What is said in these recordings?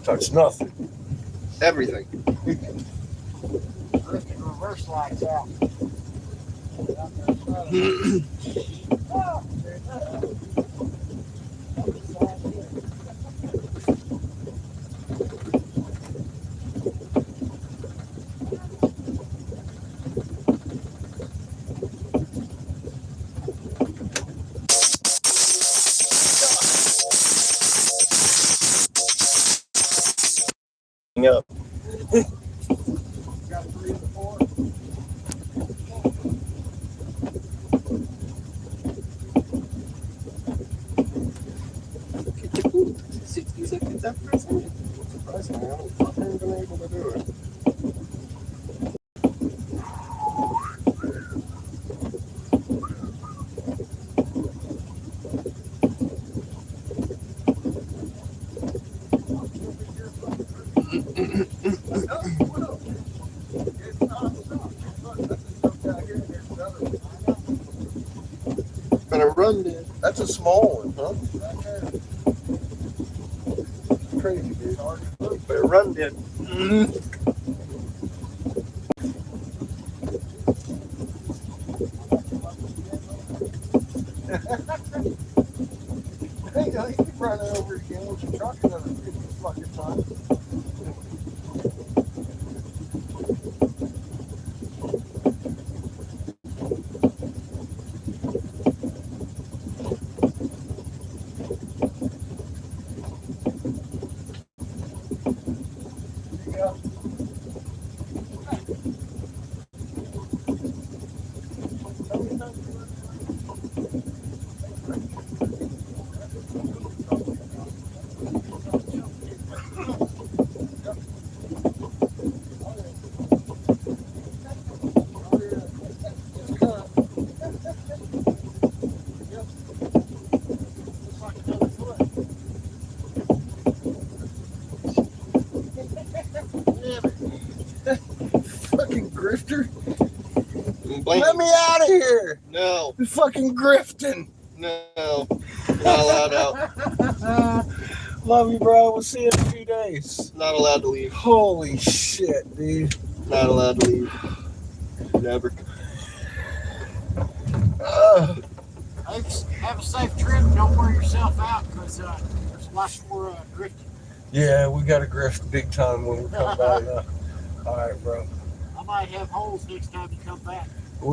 touch nothing. Everything. Drifting reverse lights out. Up. Got 3 and 4. Get 60 seconds after a second. Surprisingly, I haven't been able to do it. But a run did. That's a small one, huh? Crazy, dude. But a run did. Hey, now you can run it over again with your truck another 50 fucking times. Fucking grifter. Let me out of here. No. You're fucking grifting. No. Not allowed out. Love you, bro. We'll see you in a few days. Not allowed to leave. Holy shit, dude. Not allowed to leave. Never. Have a safe trip. Don't wear yourself out because there's lots more drifting. Yeah, we got to grift big time when we come back. All right, bro. I might have holes next time you come back. I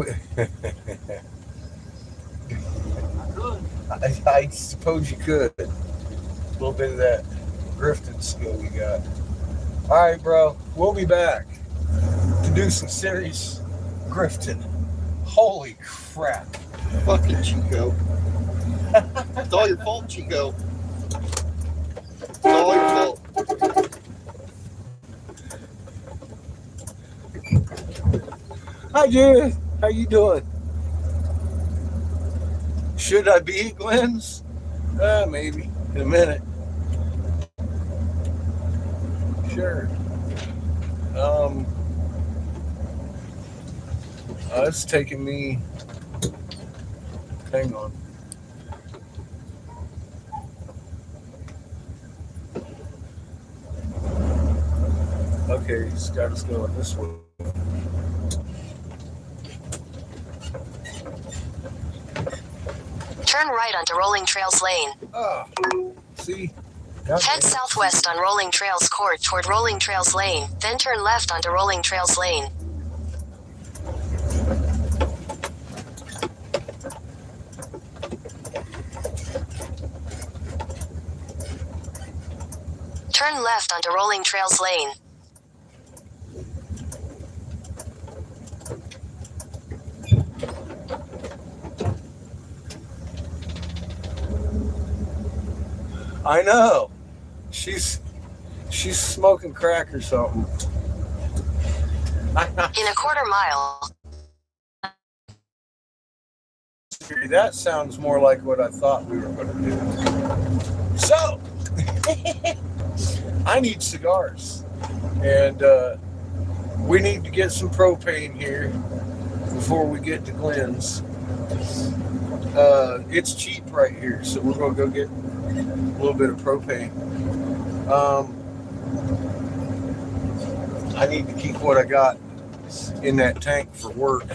could. I suppose you could. A little bit of that grifting skill you got. All right, bro. We'll be back to do some serious grifting. Holy crap. Fucking Chico. It's all your fault, Chico. It's all your fault. Hi, Judith. How you doing? Should I be at Glenn's? Maybe. In a minute. Sure. It's taking me... Hang on. Okay, it's got us going this way. Turn right onto Rolling Trails Lane. See? Head southwest on Rolling Trails Court toward Rolling Trails Lane, then turn left onto Rolling Trails Lane. Turn left onto Rolling Trails Lane. I know. She's smoking crack or something. In a quarter mile. That sounds more like what I thought we were going to do. So, I need cigars. And we need to get some propane here before we get to Glenn's. It's cheap right here, so we're going to go get a little bit of propane. I need to keep what I got in that tank for work.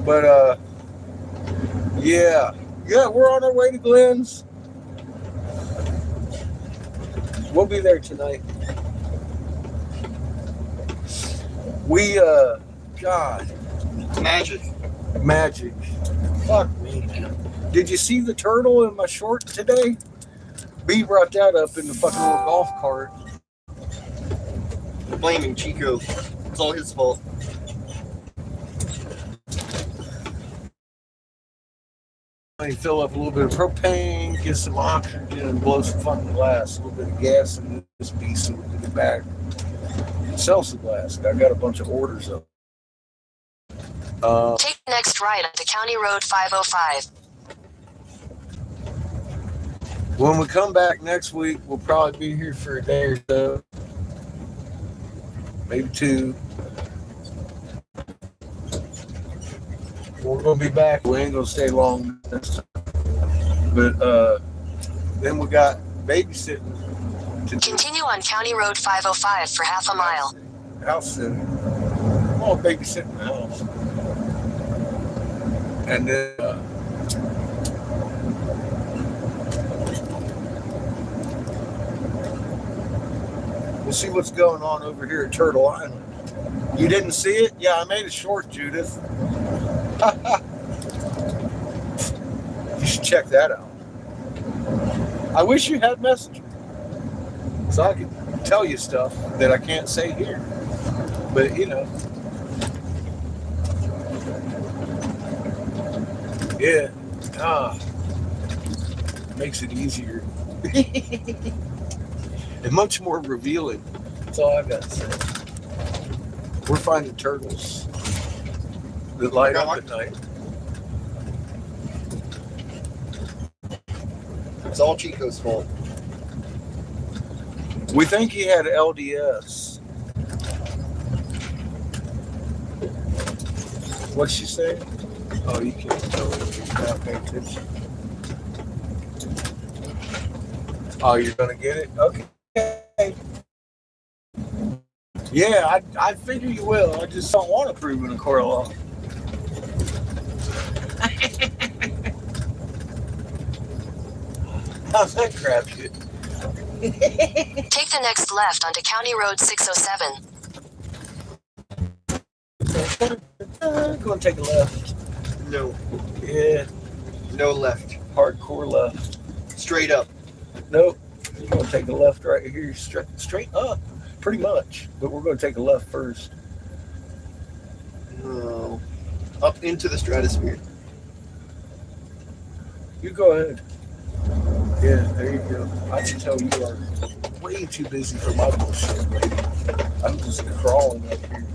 But yeah, we're on our way to Glenn's. We'll be there tonight. We God, Magic. magic. Fuck me, man. Did you see the turtle in my short today? B brought that up in the fucking little golf cart. Blaming Chico. It's all his fault. You fill up a little bit of propane, get some oxygen, and blow some fucking glass. A little bit of gas in this piece so we can get back. Sell some glass. I got a bunch of orders up. Take next right onto County Road 505. When we come back next week, we'll probably be here for a day or so. Maybe 2. We're going to be back. We ain't going to stay long this time. But then we got babysitting to do. Continue on County Road 505 for half a mile. House sitting. Oh, babysitting the house. And then we'll see what's going on over here at Turtle Island. You didn't see it? Yeah, I made it short, Judith. You should check that out. I wish you had Messenger, so I could tell you stuff that I can't say here. But you know, yeah, makes it easier and much more revealing. That's all I got to say. We're finding turtles that light up at night. It's all Chico's fault. We think he had LDS. What'd she say? Oh, you can't tell if you're not paying attention. Oh, you're gonna get it? Okay. Yeah, I figure you will. I just don't want to prove it in court of law. How's that crap shit? Take the next left onto County Road 607. Gonna take a left. No. Yeah, No left. hardcore left. Straight up. Nope. We're gonna take a left right here, straight up, pretty much. But we're gonna take a left first. No. Up into the stratosphere. You go ahead. Yeah, there you go. I can tell you are way too busy for my bullshit, lady. I'm just crawling up here.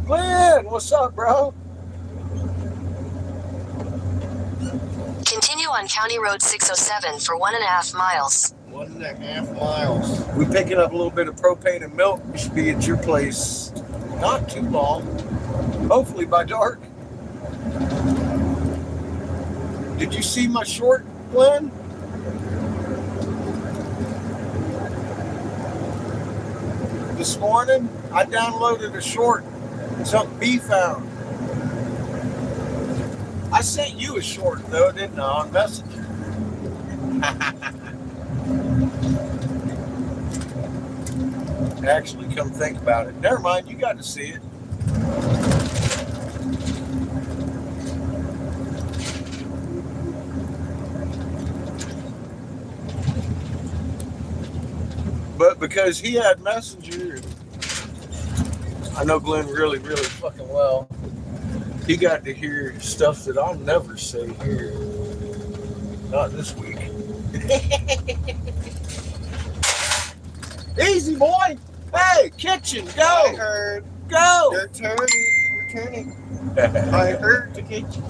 Glenn, what's up, bro? Continue on County Road 607 for 1.5 miles. 1.5 miles. We're picking up a little bit of propane and milk. We should be at your place not too long. Hopefully by dark. Did you see my short, Glenn? This morning, I downloaded a short, something B found. I sent you a short, though, didn't I, on Messenger? Actually, come think about it. Never mind, you got to see it. But because he had Messenger, I know Glenn really, really fucking well. He got to hear stuff that I'll never say here. Not this week. Easy, boy. Hey, kitchen, I go. heard. Go. They're turning. We're turning. I heard the kitchen.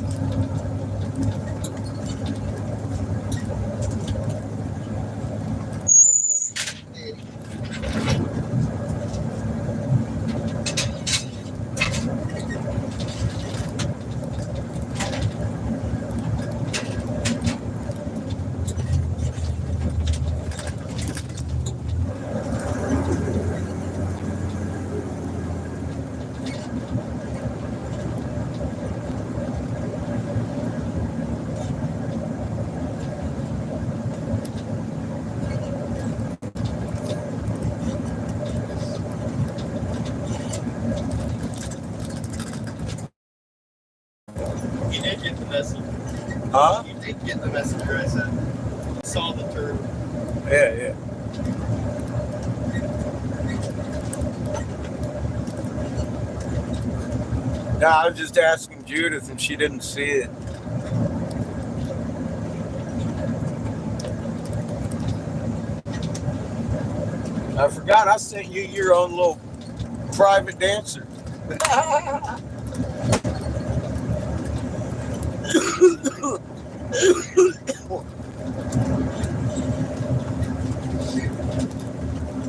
Huh? You did get the messenger I sent. Saw the turtle. Yeah, yeah. No, I was just asking Judith and she didn't see it. I forgot I sent you your own little private dancer.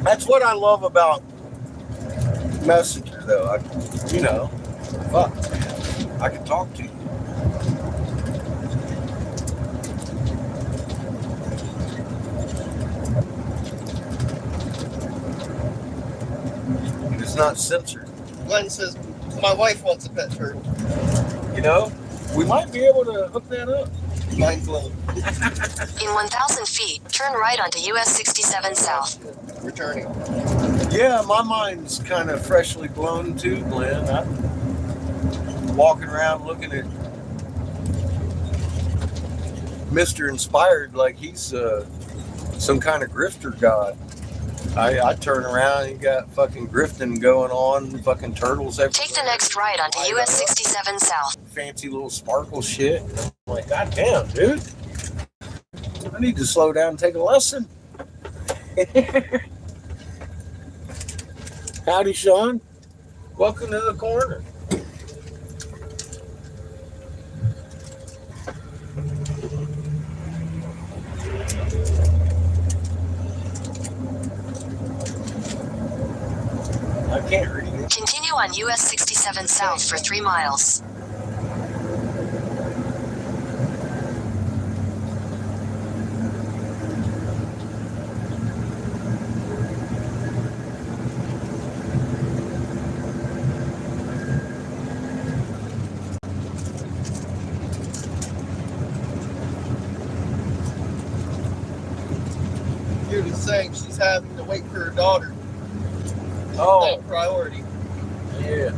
That's what I love about Messenger, though. Fuck, man. I can talk to you. And it's not censored. Glenn says, my wife wants a pet turtle. You know, we might be able to hook that up. Mine's low. In 1,000 feet, turn right onto US 67 South. Returning. Yeah, my mind's kind of freshly blown too, Glenn. I'm walking around looking at Mr. Inspired like he's some kind of grifter god. I turn around and you got fucking grifting going on, fucking turtles everywhere. Take the next right onto US 67 South. Fancy little sparkle shit. I'm like, God damn, dude. I need to slow down and take a lesson. Howdy, Sean. Welcome to the corner. I can't read it. Continue on US 67 South for 3 miles. Judith's saying she's having to wait for her daughter. Oh, That priority. yeah.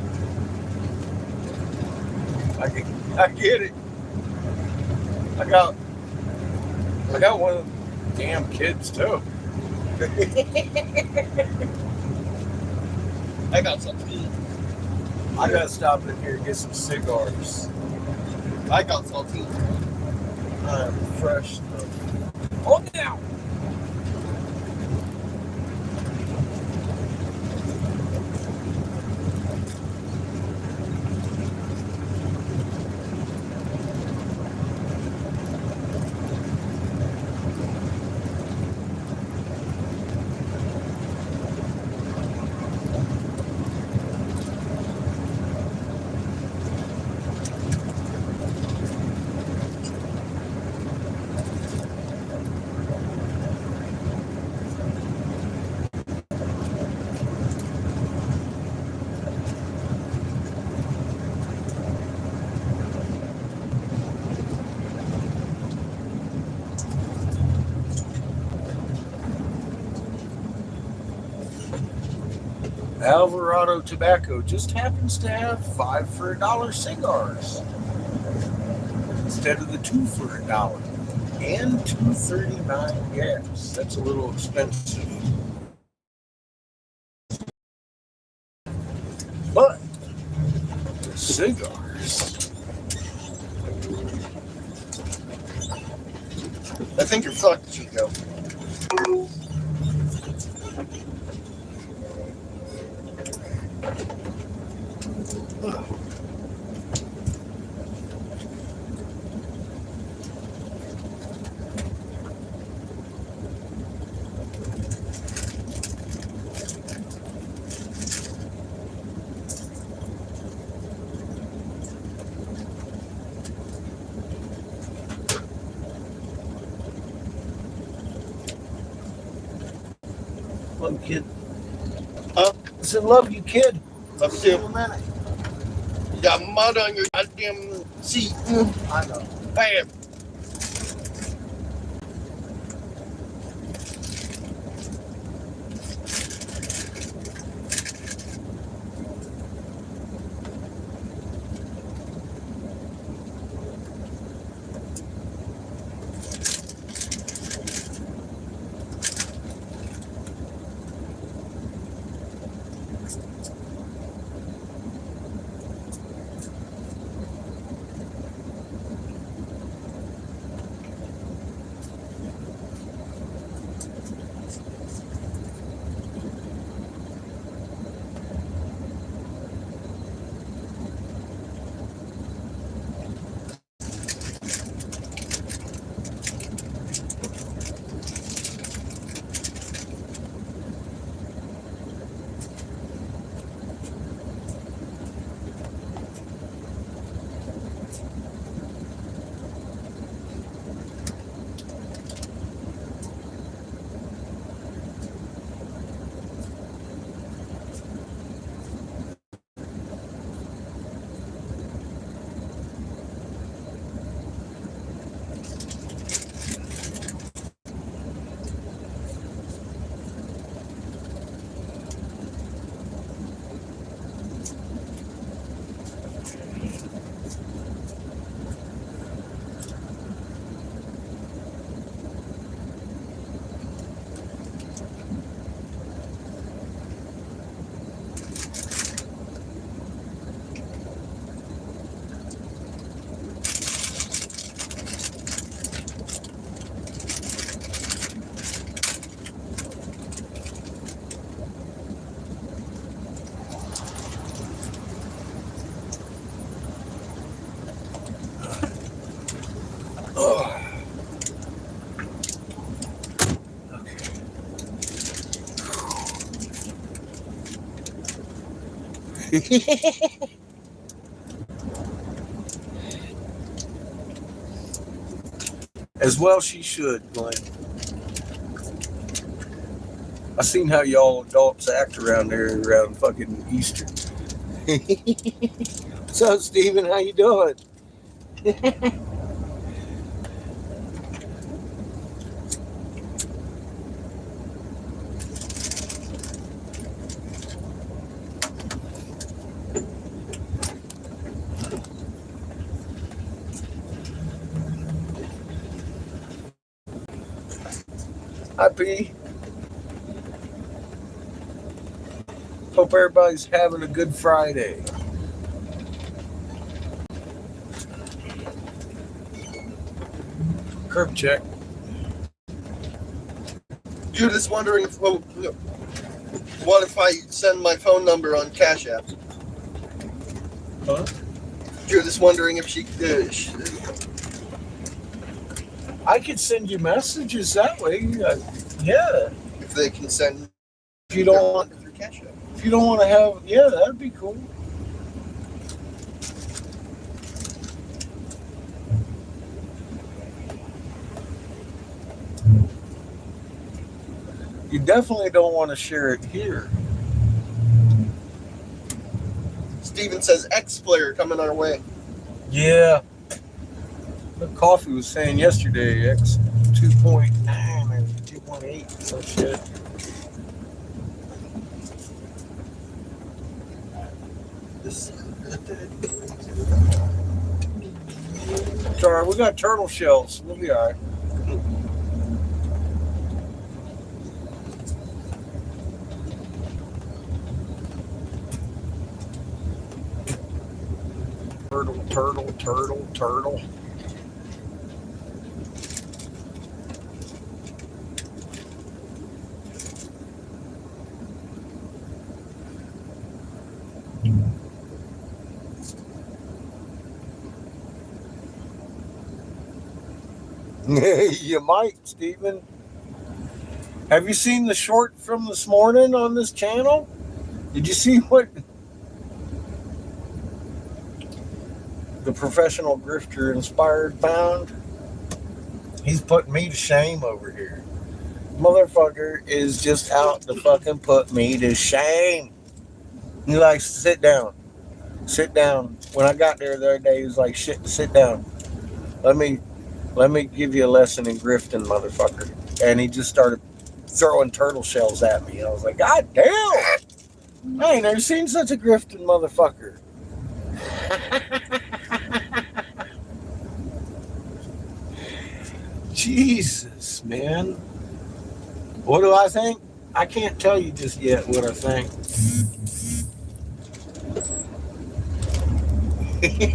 I get it. I got one of them damn kids too. I got some tea. I gotta stop in here and get some cigars. I got saltine. I'm fresh stuff. Oh, now. Alvarado Tobacco just happens to have 5 for $1 cigars instead of the 2 for $1 and $2.39 gas. That's a little expensive, but the cigars. I think you're fucked, Chico. Love you, kid. Huh? I said, love you, kid. Love See you in you. a minute. You got mud on your goddamn seat. I know. Bam. As well she should, Glenn. I seen how y'all adults act around there around fucking Easter. What's up, Steven? How you doing? Hi, P. Hope everybody's having a good Friday. Curb check. You're just wondering what if I send my phone number on Cash App? Huh? You're just wondering if I could send you messages that way. Yeah. if they can send If you their don't phone want, number through Cash App. if you don't want to have, yeah, that'd be cool. You definitely don't want to share it here. Steven says X Player coming our way. Yeah. The coffee was saying yesterday, X 2.9 and 2.8, some shit. Sorry, we got turtle shells. We'll be all right. Turtle. You might, Steven. Have you seen the short from this morning on this channel? Did you see what the professional grifter inspired found? He's putting me to shame over here. Motherfucker is just out to fucking put me to shame. He likes to sit down. Sit down. When I got there the other day, he was like, shit, sit down. Let me give you a lesson in grifting, motherfucker. And he just started throwing turtle shells at me. I was like, God damn! I ain't never seen such a grifting motherfucker. Jesus, man. What do I think? I can't tell you just yet what I think.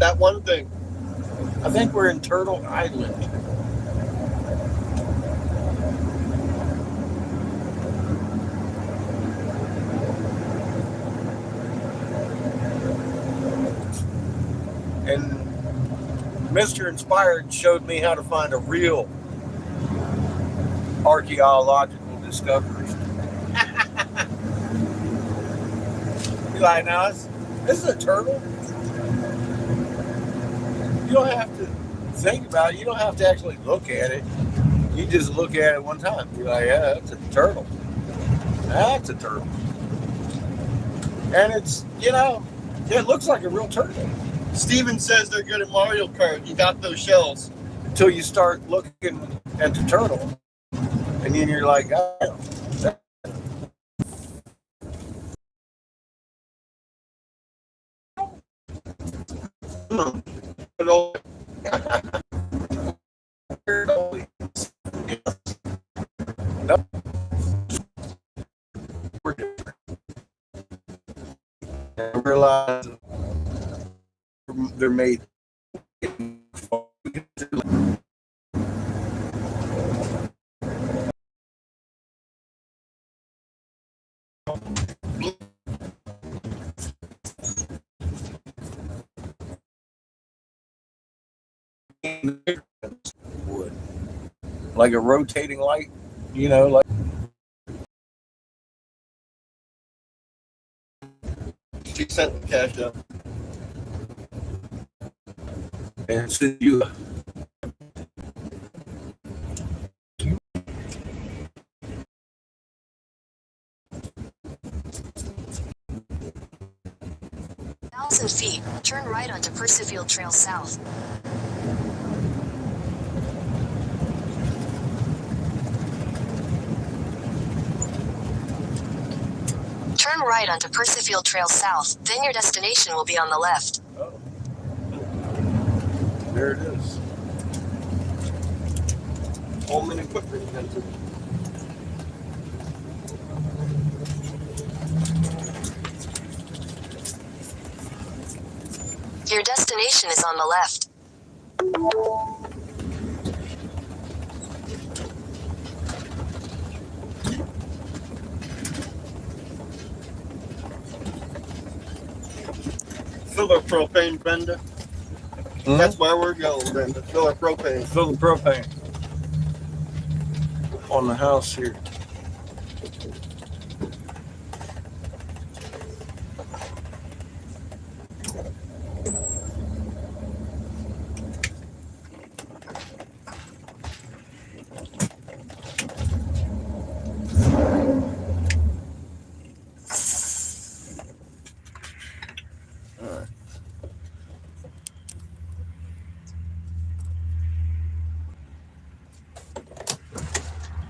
That one thing. I think we're in Turtle Island. And Mr. Inspired showed me how to find a real archaeological discovery. You're like, now this is a turtle. You don't have to think about it. You don't have to actually look at it. You just look at it one time. You're like, yeah, that's a turtle. That's a turtle. And it's, it looks like a real turtle. Steven says they're good at Mario Kart. He got those shells. Until you start looking at the turtle. And then you're like, oh. I realize they're made. Wood. Like a rotating light, like She sent the cash up. And send you a Thousand feet, turn right onto Percival Trail South. Turn right onto Percival Trail South, then your destination will be on the left. there it is. Home and equipment center. Your destination is on the left. Fill our propane, Brenda. That's where we're going, Brenda. Fill our propane. Fill the propane on the house here.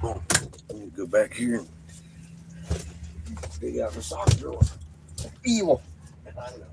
Let me go back here and dig out the sock drawer. Evil. I know.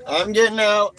I'm getting out.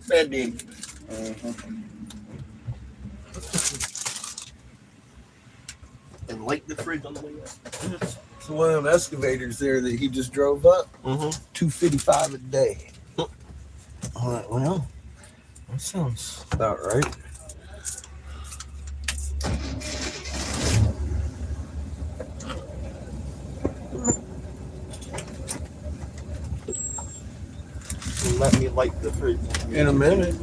Band-Aid. And light the fridge on the way out. So one of them excavators there that he just drove up, $255 a day. All right, well, that sounds about right. Let me light the fridge. In a minute.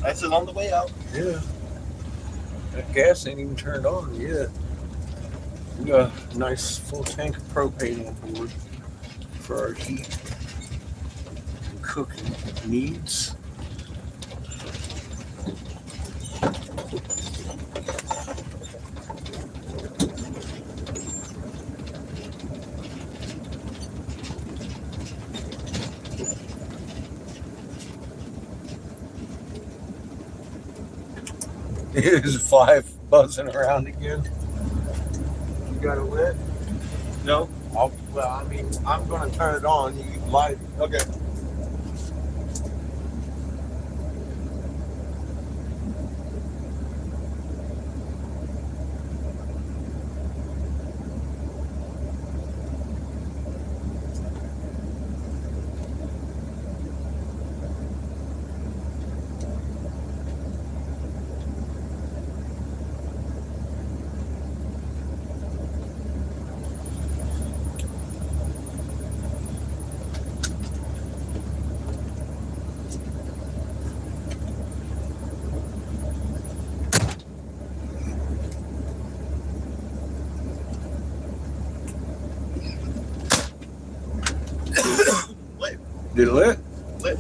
I said on the way out. Yeah. That gas ain't even turned on yet. We got a nice full tank of propane on board for our heat and cooking needs. Is 5 buzzing around again? You got it lit? No? Well, I mean, I'm going to turn it on. You can light it. Okay. Did it lit? Lit.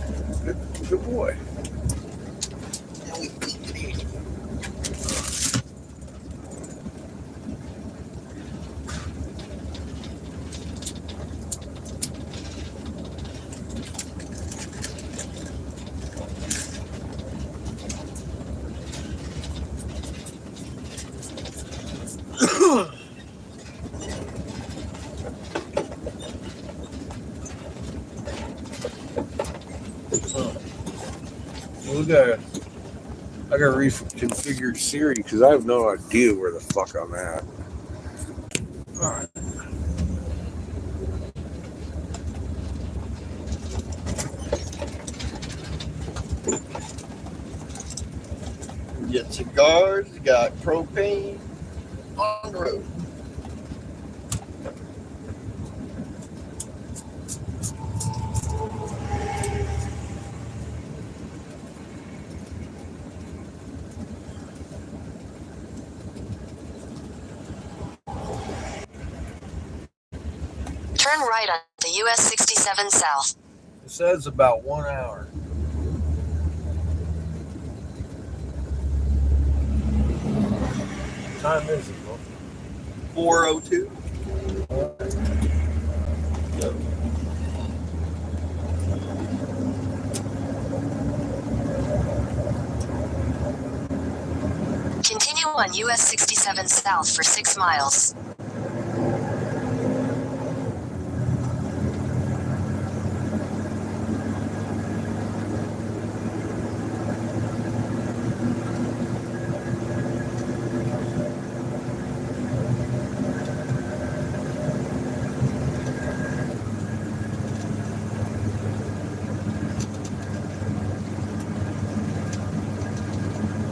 Good boy. I gotta reconfigure Siri because I have no idea where the fuck I'm at. All right. You got cigars, you got propane on the road. Turn right onto US 67 South. It says about 1 hour. What time is it, bro? 4:02. Continue on US 67 South for 6 miles.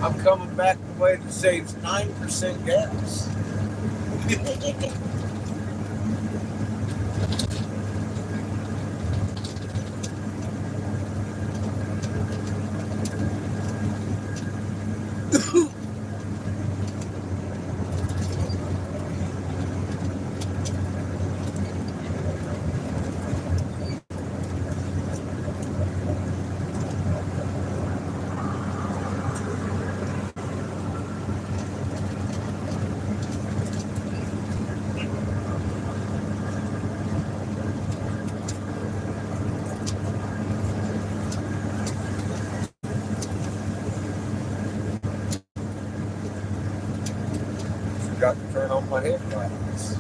I'm coming back the way that saves 9% gas. Forgot to turn on my headlights.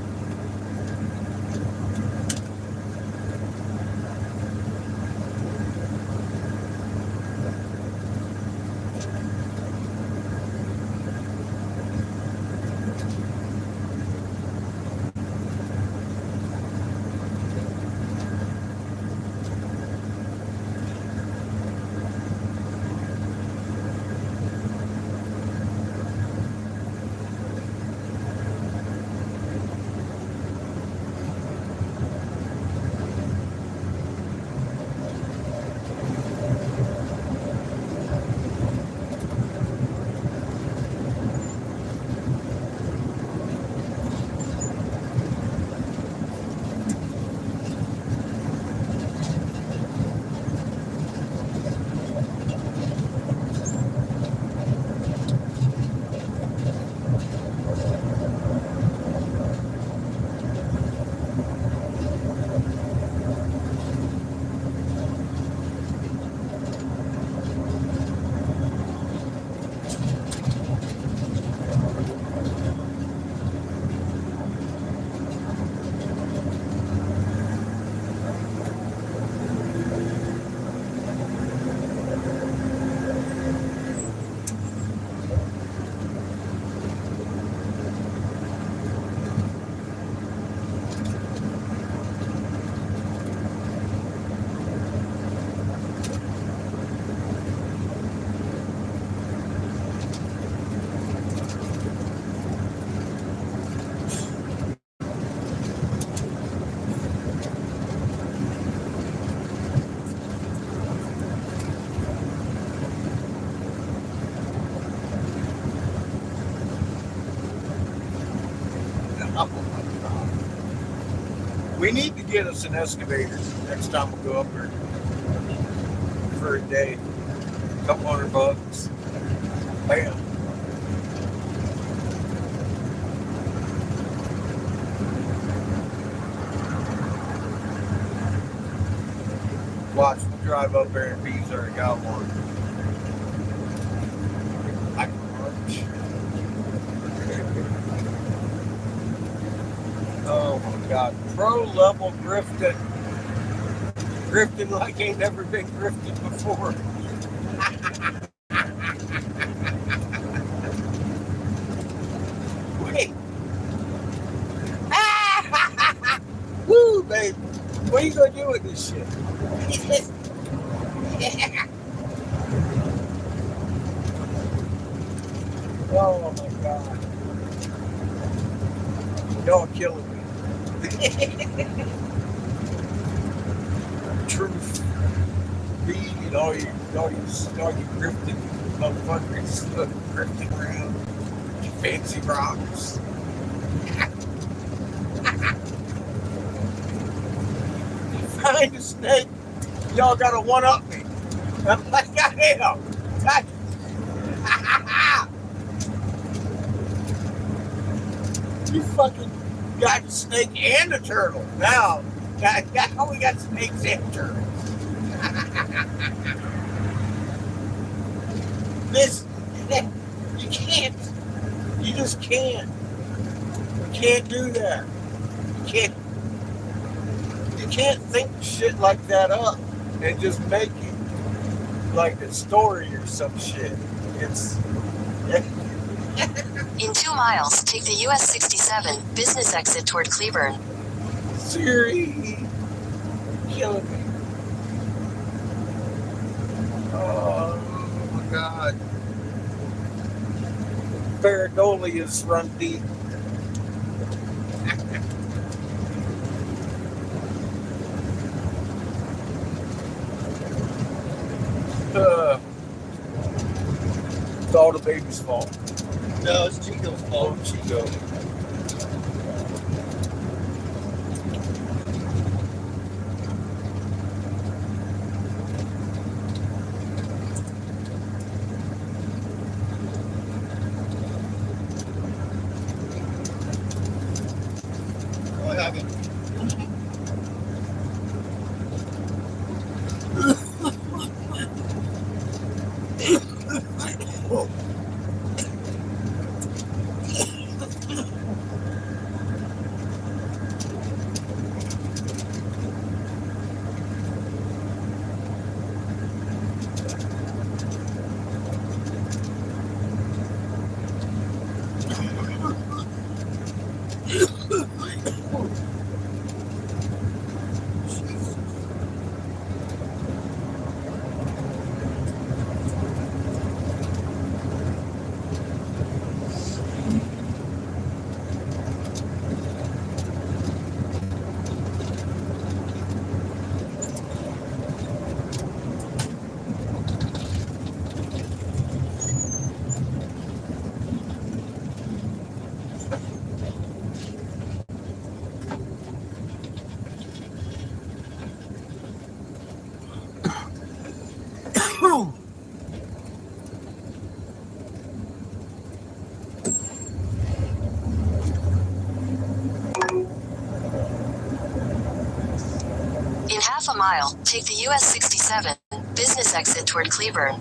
Oh my God. We need to get us an excavator next time we go up there for a day. Couple $100. Bam. Watch, we'll drive up there and B's already got one. I can lunch. Oh my God. Pro level grifting. Grifting like ain't never been grifted before. Wait. Woo, baby. What are you gonna do with this shit? Oh my God. Y'all killing me. Truth. Read and all you grifting motherfuckers grifting around. You fancy rocks. Find a snake. Y'all gotta one up me. I'm like, I am. You fucking got a snake and a turtle. Now we got snakes and turtles. This, you can't. You just can't. You can't do that. You can't think shit like that up and just make it like a story or some shit. It's In 2 miles, take the US 67 business exit toward Cleburne. Siri, killing me. Oh my God. Paradolias run deep. It's all the baby's fault. No, it's Chico's fault. Oh, Chico. Oh, I haven't. In half a mile, take the US 67 business exit toward Cleburne.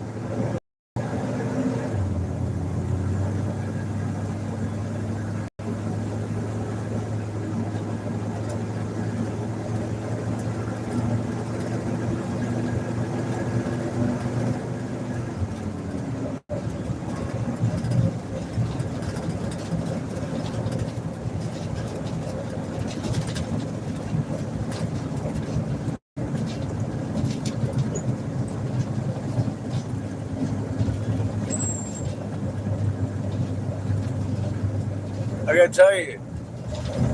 I gotta tell you,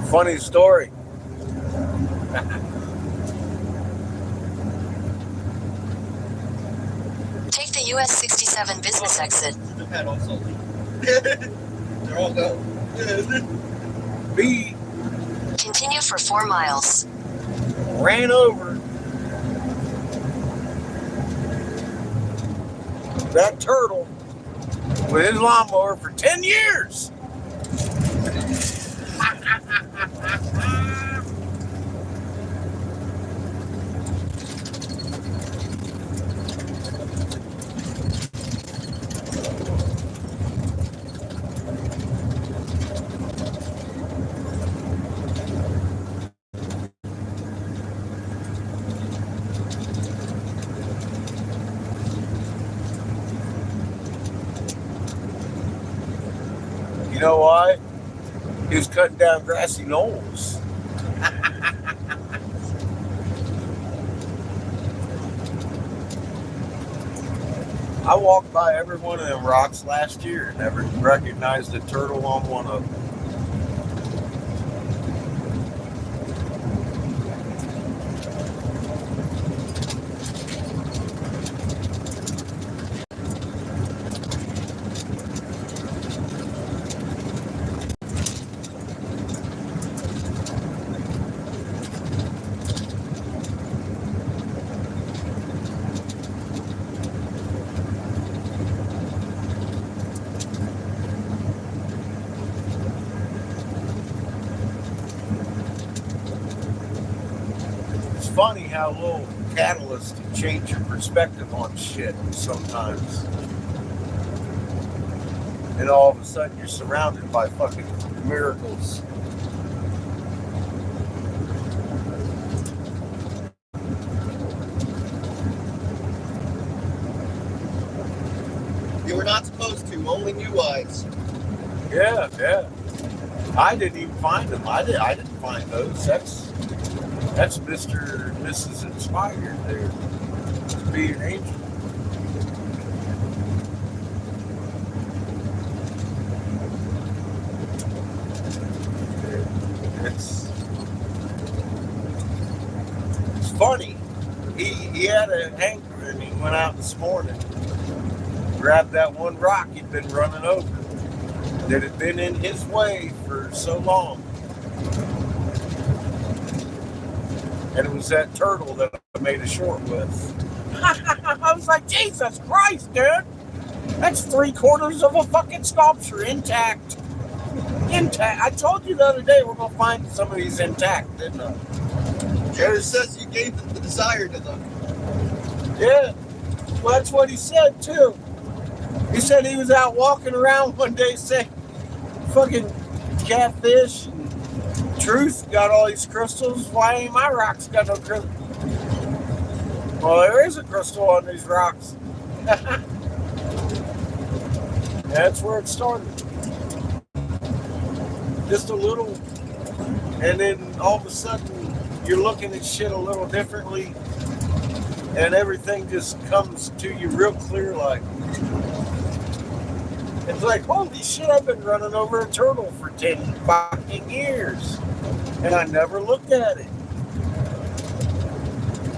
funny story. Take the US 67 business exit. The pad also. They're all gone. B Continue for 4 miles. Ran over that turtle with his lawnmower for 10 years. You know why? He was cutting down grassy knolls. I walked by every one of them rocks last year and never recognized a turtle on one of them. Funny how little catalysts can change your perspective on shit sometimes. And all of a sudden you're surrounded by fucking miracles. You were not supposed to, only new eyes. Yeah. I didn't even find them. I didn't find those. That's Mr. and Mrs. Inspired there. To be an angel. It's funny. He had an anchor and he went out this morning, grabbed that one rock he'd been running over that had been in his way for so long. And it was that turtle that I made a short with. I was like, Jesus Christ, dude. That's 3/4 of a fucking sculpture intact. I told you the other day we're going to find some of these intact, didn't I? Jared says you gave them the desire to them. Yeah. Well, that's what he said, too. He said he was out walking around one day saying, fucking catfish and Truth got all these crystals. Why ain't my rocks got no crystals? Well, there is a crystal on these rocks. That's where it started. Just a little, and then all of a sudden you're looking at shit a little differently, and everything just comes to you real clear. Like it's like, holy shit! I've been running over a turtle for 10 fucking years. And I never looked at it.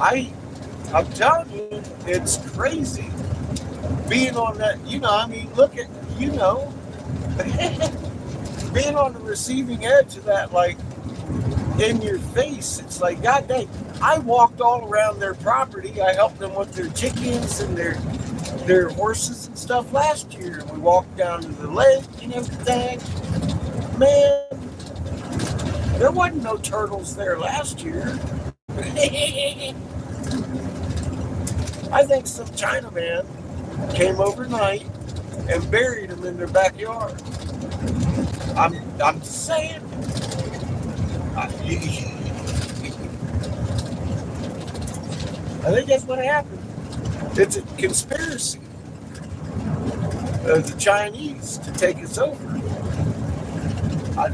I'm telling you, it's crazy. Being on that, look at, being on the receiving edge of that, like, in your face, it's like, God dang, I walked all around their property. I helped them with their chickens and their horses and stuff last year. We walked down to the lake and everything. Man, there wasn't no turtles there last year. I think some Chinaman came overnight and buried them in their backyard. I'm just saying. I think that's what happened. It's a conspiracy of the Chinese to take us over. I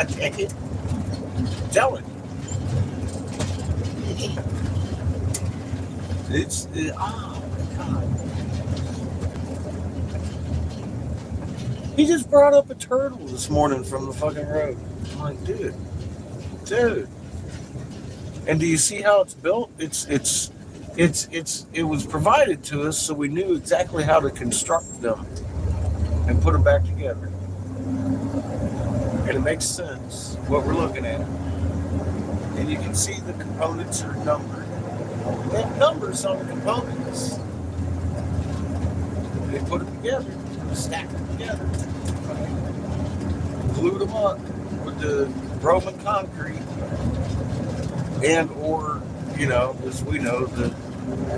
take it. Tell it. Oh my God. He just brought up a turtle this morning from the fucking road. I'm like, dude. And do you see how it's built? It was provided to us so we knew exactly how to construct them and put them back together. And and it makes sense what we're looking at. And you can see the components are numbered. They have numbers on the components. They put them together, stack them together, glued them up with the Roman concrete and or, as we know, the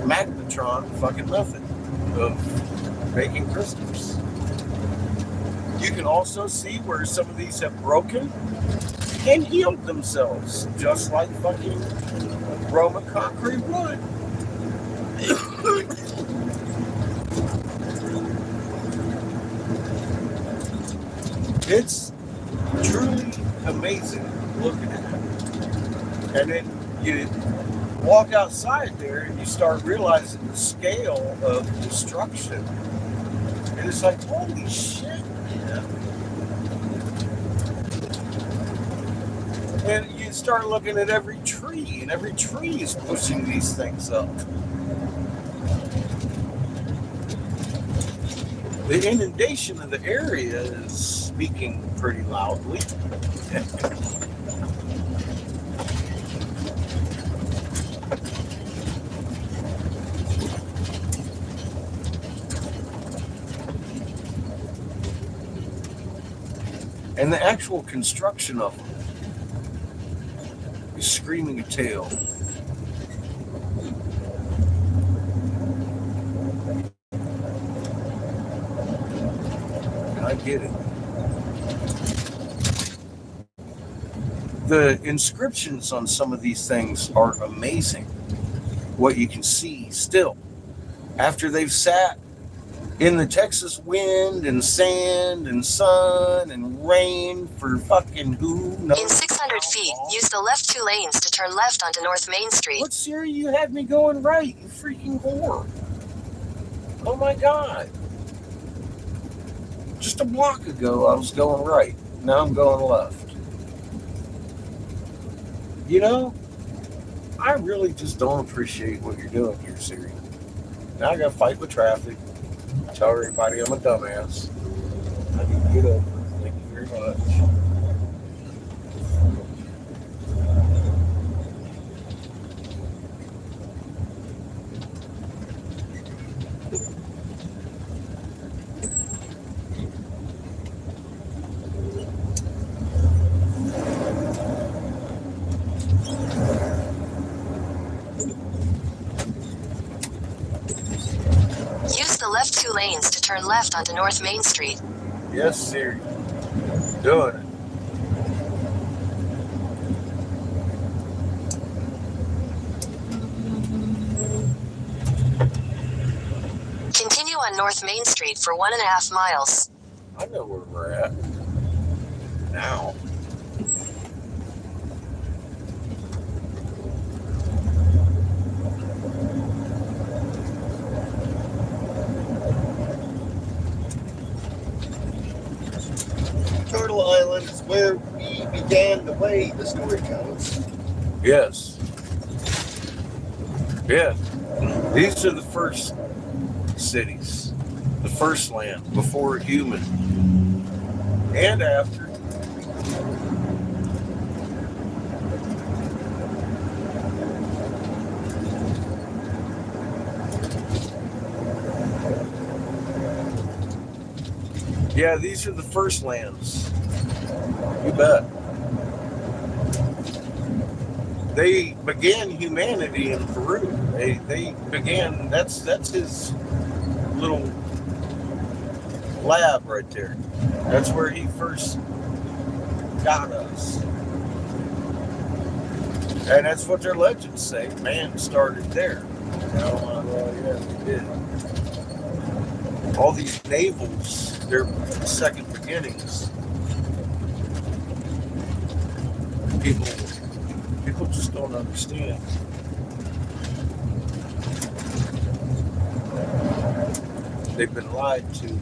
magnetron fucking method of making crystals. You can also see where some of these have broken and healed themselves, just like fucking Roman concrete would. It's truly amazing looking at it. And then you walk outside there and you start realizing the scale of destruction. And it's like, holy shit, man. And you start looking at every tree, and every tree is pushing these things up. The inundation of the area is speaking pretty loudly. And the actual construction of them is screaming a tale. And I get it. The inscriptions on some of these things are amazing. What you can see still after they've sat in the Texas wind and sand and sun and rain for fucking who knows. In 600 feet, use the left 2 lanes to turn left onto North Main Street. What, Siri? You had me going right, you freaking whore. Oh my God. Just a block ago, I was going right. Now I'm going left. I really just don't appreciate what you're doing here, Siri. Now I gotta fight with traffic. Tell everybody I'm a dumbass. I need to get over it. Thank you very much. Use the left 2 lanes to turn left onto North Main Street. Yes, Siri. Doing it. Continue on North Main Street for 1.5 miles. I know where we're at. Now. Turtle Island is where we began the way the story goes. Yes. Yeah. These are the first cities. The first land before human. And after. Yeah, these are the first lands. You bet. They began humanity in Peru. They began, that's his little lab right there. That's where he first got us. And that's what their legends say. Man started there. Well, yeah, he did. All these navals, their second beginnings. People just don't understand. They've been lied to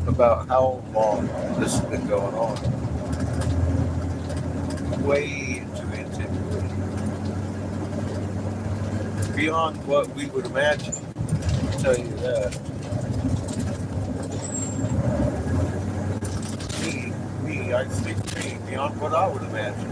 about how long this has been going on. Way into antiquity. Beyond what we would imagine. I'll tell you that. Me the United States Navy beyond what I would imagine.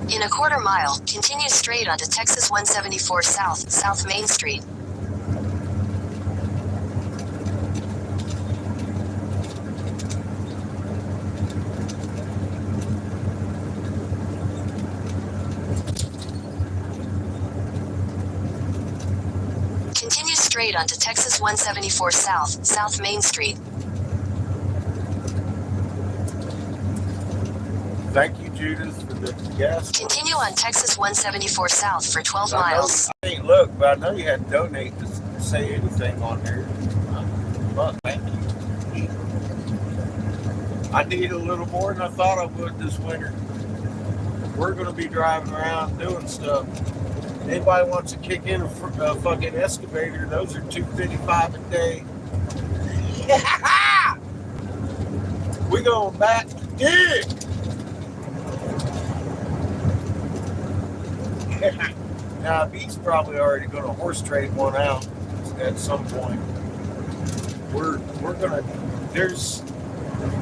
In a quarter mile, continue straight onto Texas 174 South, South Main Street. Continue straight onto Texas 174 South, South Main Street. Thank you, Judas, for the gas. Continue on Texas 174 South for 12 I know miles. I ain't look, but I know you had to donate to say anything on there. But thank you. I need a little more than I thought I would this winter. We're going to be driving around doing stuff. Anybody wants to kick in a fucking excavator, those are $255 a day. Yeah! We going back to dig. Now, Beat's probably already going to horse trade one out at some point. We're gonna.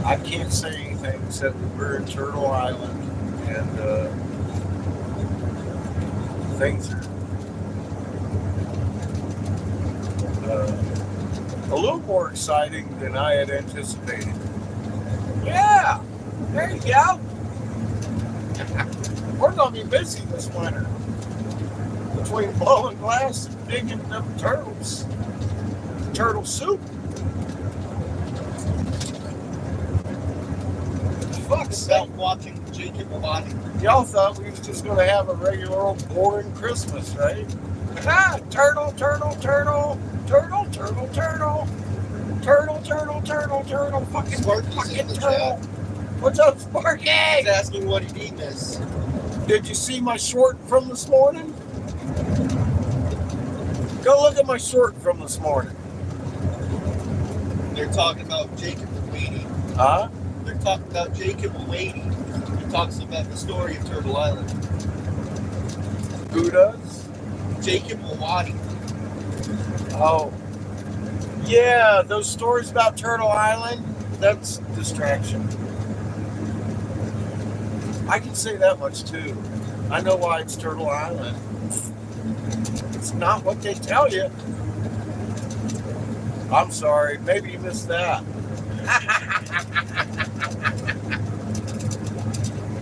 I can't say anything except that we're in Turtle Island and things are a little more exciting than I had anticipated. Yeah, there you go. We're gonna be busy this winter. Between blowing glass and digging up turtles. Turtle soup. Fuck's sake. Watching Jacob Elati. Y'all thought we was just going to have a regular old boring Christmas, right? Ah, turtle, turtle, turtle. Turtle, turtle, turtle. Turtle, turtle, turtle, turtle. Fucking turtle. What's up, Sparky? He's asking what he missed. Did you see my short from this morning? Go look at my short from this morning. They're talking about Jacob Elati. Huh? They're talking about Jacob Elati. He talks about the story of Turtle Island. Who does? Jacob Elati. Oh. Yeah, those stories about Turtle Island, that's distraction. I can say that much too. I know why it's Turtle Island. It's not what they tell you. I'm sorry, maybe you missed that.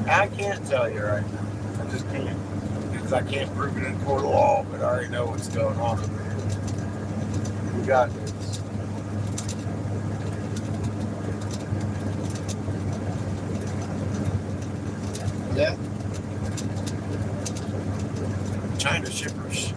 I can't tell you right now. I just can't. Because I can't prove it in court of law, but I already know what's going on over here. We got this. Yeah. China shippers.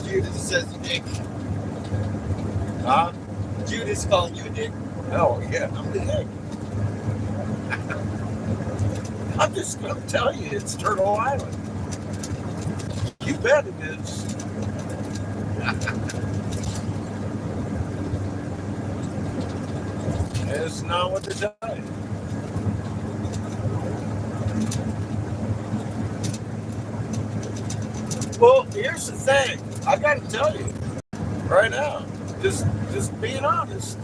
Judas says dick. Huh? Judas calling you a dick. Oh, yeah, I'm the heck. I'm just going to tell you it's Turtle Island. You bet it is. It's not what they tell you. Well, here's the thing. I got to tell you right now, just being honest,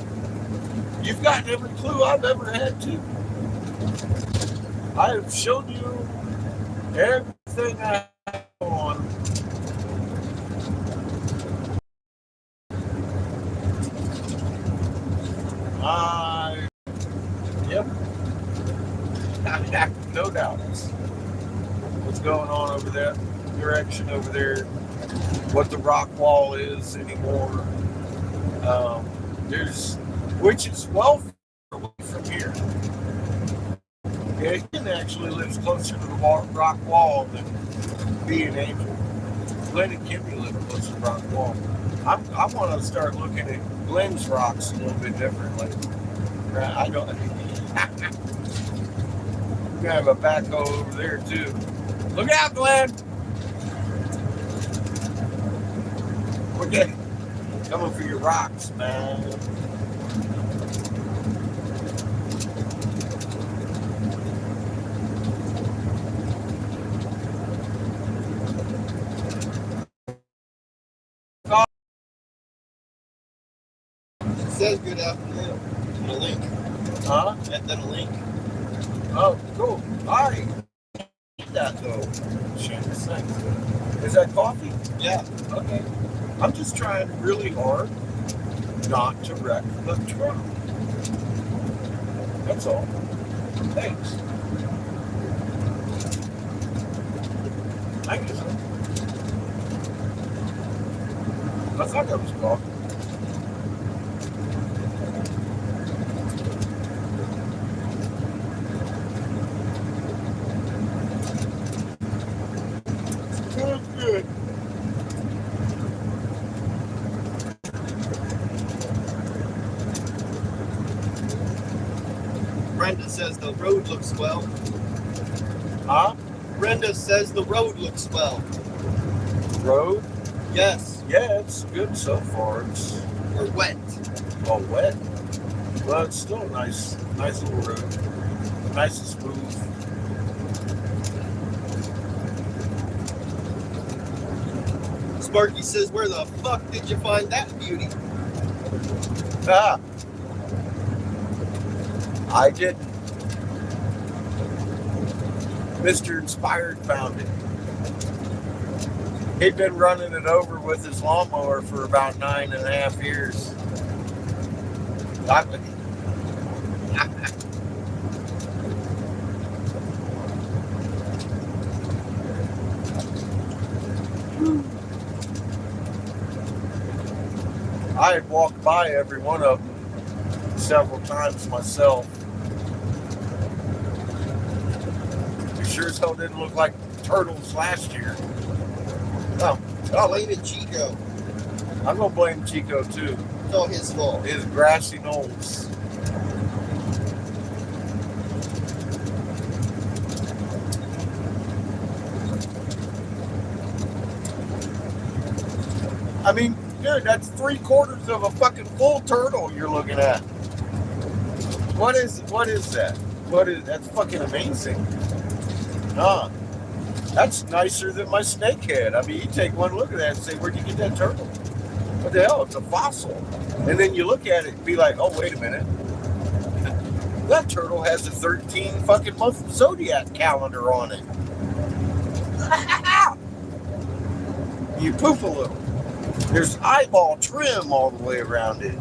you've gotten every clue I've ever had to. I have shown you everything I have on. Yep. No doubt. What's going on over that direction over there? What the rock wall is anymore? Which is well far away from here. Yeah, Ken actually lives closer to the rock wall than me and Angel. Glenn and Kimmy live closer to the rock wall. I want to start looking at Glenn's rocks a little bit differently. I don't. We're gonna have a backhoe over there too. Look out, Glenn! We're getting coming for your rocks, man. It says good afternoon. And a link. Huh? And then a link. Oh, cool. All right. Eat that though. Shameless thing. Is that coffee? Yeah. Okay. I'm just trying really hard not to wreck the truck. That's all. Thanks. Thank you, sir. I thought that was coffee. Good, good. Brenda says the road looks well. Huh? Brenda says the road looks well. Road? Yes. Yeah, it's good so far. It's Or wet. all wet. Well, it's still a nice little road. Nice and smooth. Sparky says, where the fuck did you find that beauty? Ah. I didn't. Mr. Inspired found it. He'd been running it over with his lawnmower for about 9.5 years. I had walked by every one of them several times myself. It sure as hell didn't look like turtles last year. Oh, blame it, Chico. I'm gonna blame Chico too. It's all his fault. His grassy knolls. I mean, dude, that's 3/4 of a fucking full turtle you're looking at. What is that? That's fucking amazing. Huh. That's nicer than my snakehead. I mean, you take one look at that and say, where'd you get that turtle? What the hell? It's a fossil. And then you look at it and be like, oh, wait a minute. That turtle has a 13 fucking month zodiac calendar on it. You poop a little. There's eyeball trim all the way around it.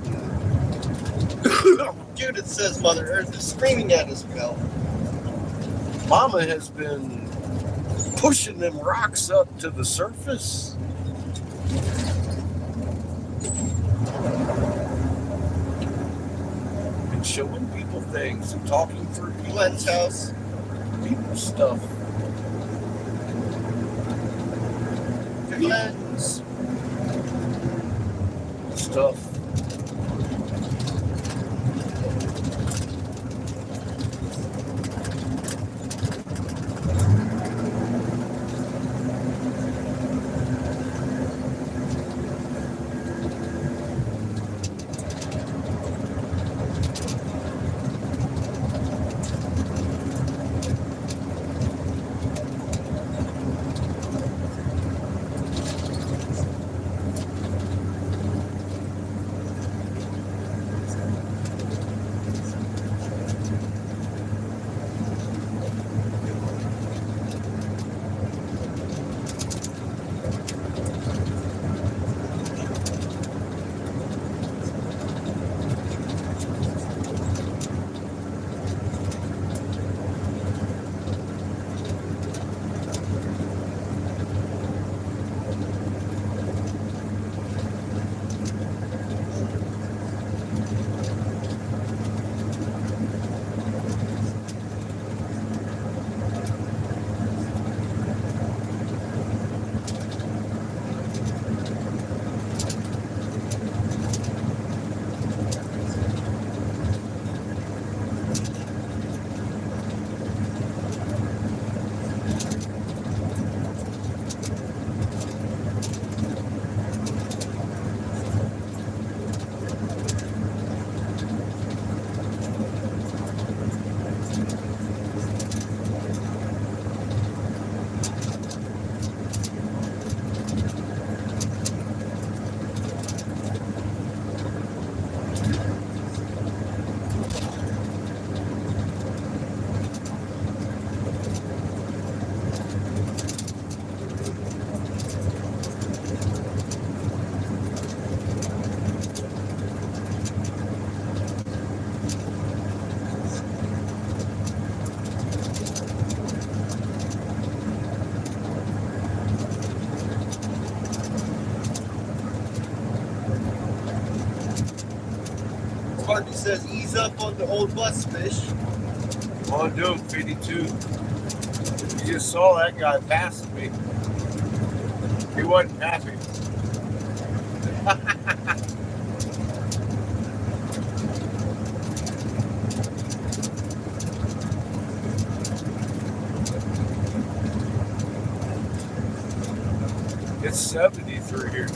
Judith says Mother Earth is screaming at us, Phil. Mama has been pushing them rocks up to the surface. And showing people things and talking through Glenn's house. people's stuff. Glenn's. Stuff. Sparky says, ease up on the old bus fish. All I'm doing 52. You just saw that guy passing me. He wasn't happy. It's 70 through here.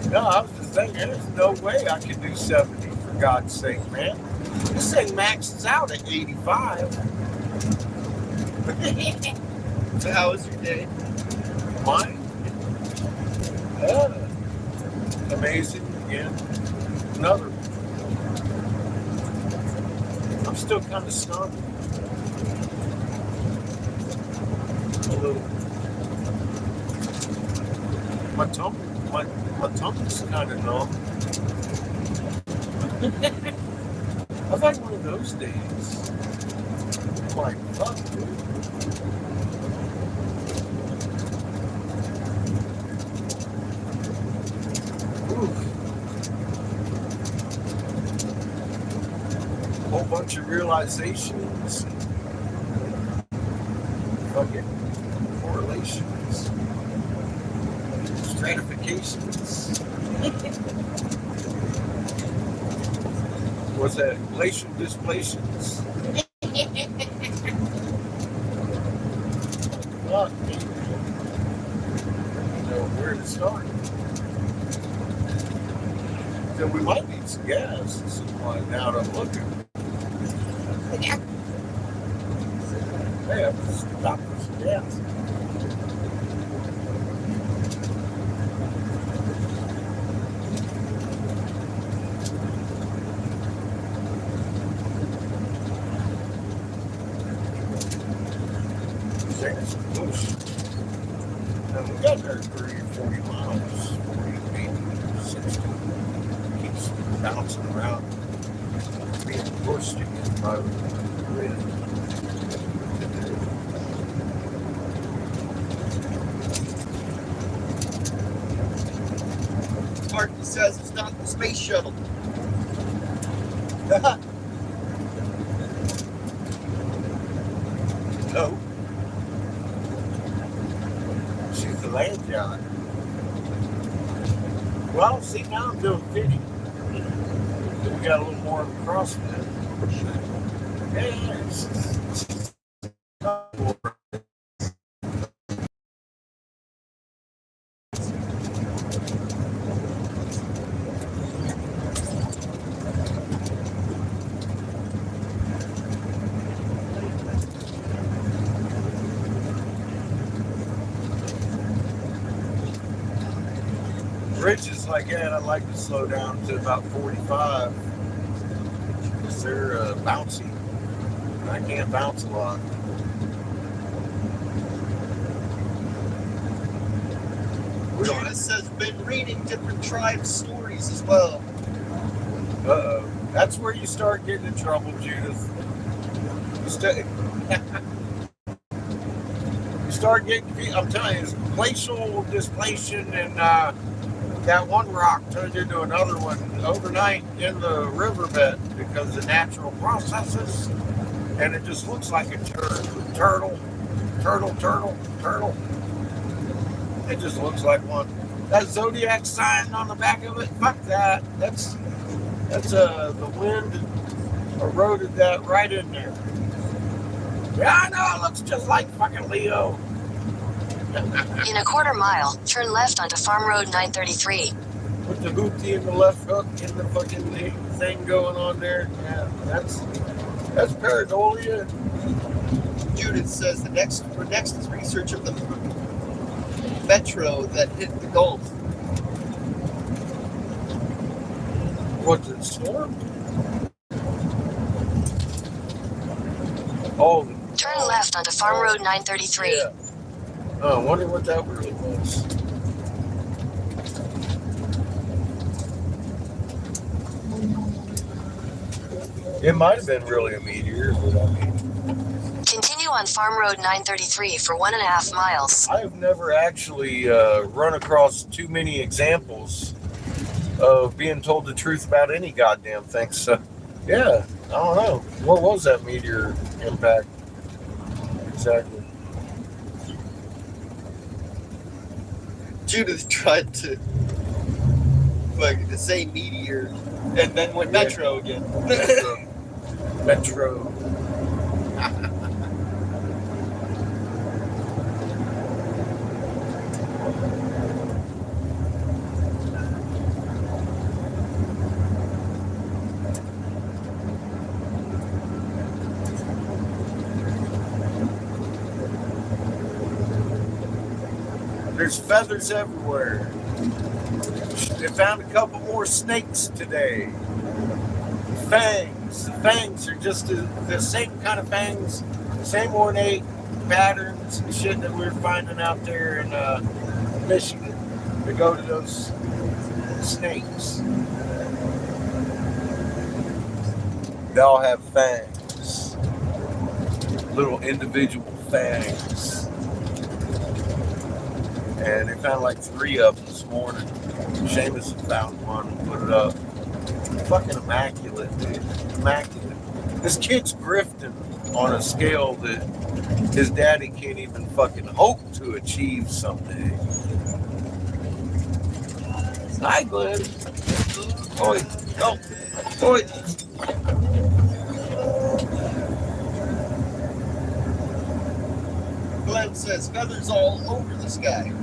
No, I was just thinking, there's no way I can do 70, for God's sake, man. This thing maxes out at 85. So how was your day? Mine? Amazing again. Another. I'm still kind of stunned. A little. My tummy's kind of numb. I've had one of those days. Like, fuck, dude. Whole bunch of realizations, fucking correlations, stratifications. What's that? Glacial displations. Fuck, man. You know where to start. So we might need some gas at some point now that I'm looking. Hey, I'm just stopping for some gas. There's some push. And we got there 30 or 40 miles, 40, maybe 60. Keeps bouncing around, being pushed against by the grid. Sparky says it's not the space shuttle. No. She's the land yacht. Well, see, now I'm doing 50. We got a little more of a crossfit. Yes. Bridges like that, I'd like to slow down to about 45 because they're bouncy. I can't bounce a lot. Judith says, been reading different tribes' stories as well. Uh-oh. That's where you start getting in trouble, Judith. You start getting, I'm telling you, it's glacial displacement and that one rock turned into another one overnight in the riverbed because of natural processes, and it just looks like a turtle. It just looks like one. That zodiac sign on the back of it, fuck that. That's the wind eroded that right in there. Yeah, I know, it looks just like fucking Leo. In a quarter mile, turn left onto Farm Road 933. With the hoopty and the left hook and the fucking thing going on there. Yeah, that's pareidolia. Judith says the next is research of the metro that hit the Gulf. What's it, storm? Oh, Turn left onto Farm Road 933. yeah. Oh, I wonder what that really was. It might have been really a meteor, but I mean, Continue on Farm Road 933 for 1.5 miles. I've never actually run across too many examples of being told the truth about any goddamn thing. So, yeah, I don't know. What was that meteor impact? Exactly. Judith tried to say meteor and then went metro again. Metro. There's feathers everywhere. They found a couple more snakes today. Fangs. The fangs are just the same kind of fangs, same ornate patterns and shit that we're finding out there in Michigan. They go to those snakes. They all have fangs. Little individual fangs. And they found like 3 of them this morning. Seamus found one and put it up. Fucking immaculate, dude. Immaculate. This kid's grifting on a scale that his daddy can't even fucking hope to achieve someday. Hi, Glenn. Oi. Oh. Oi. Glenn says feathers all over the sky.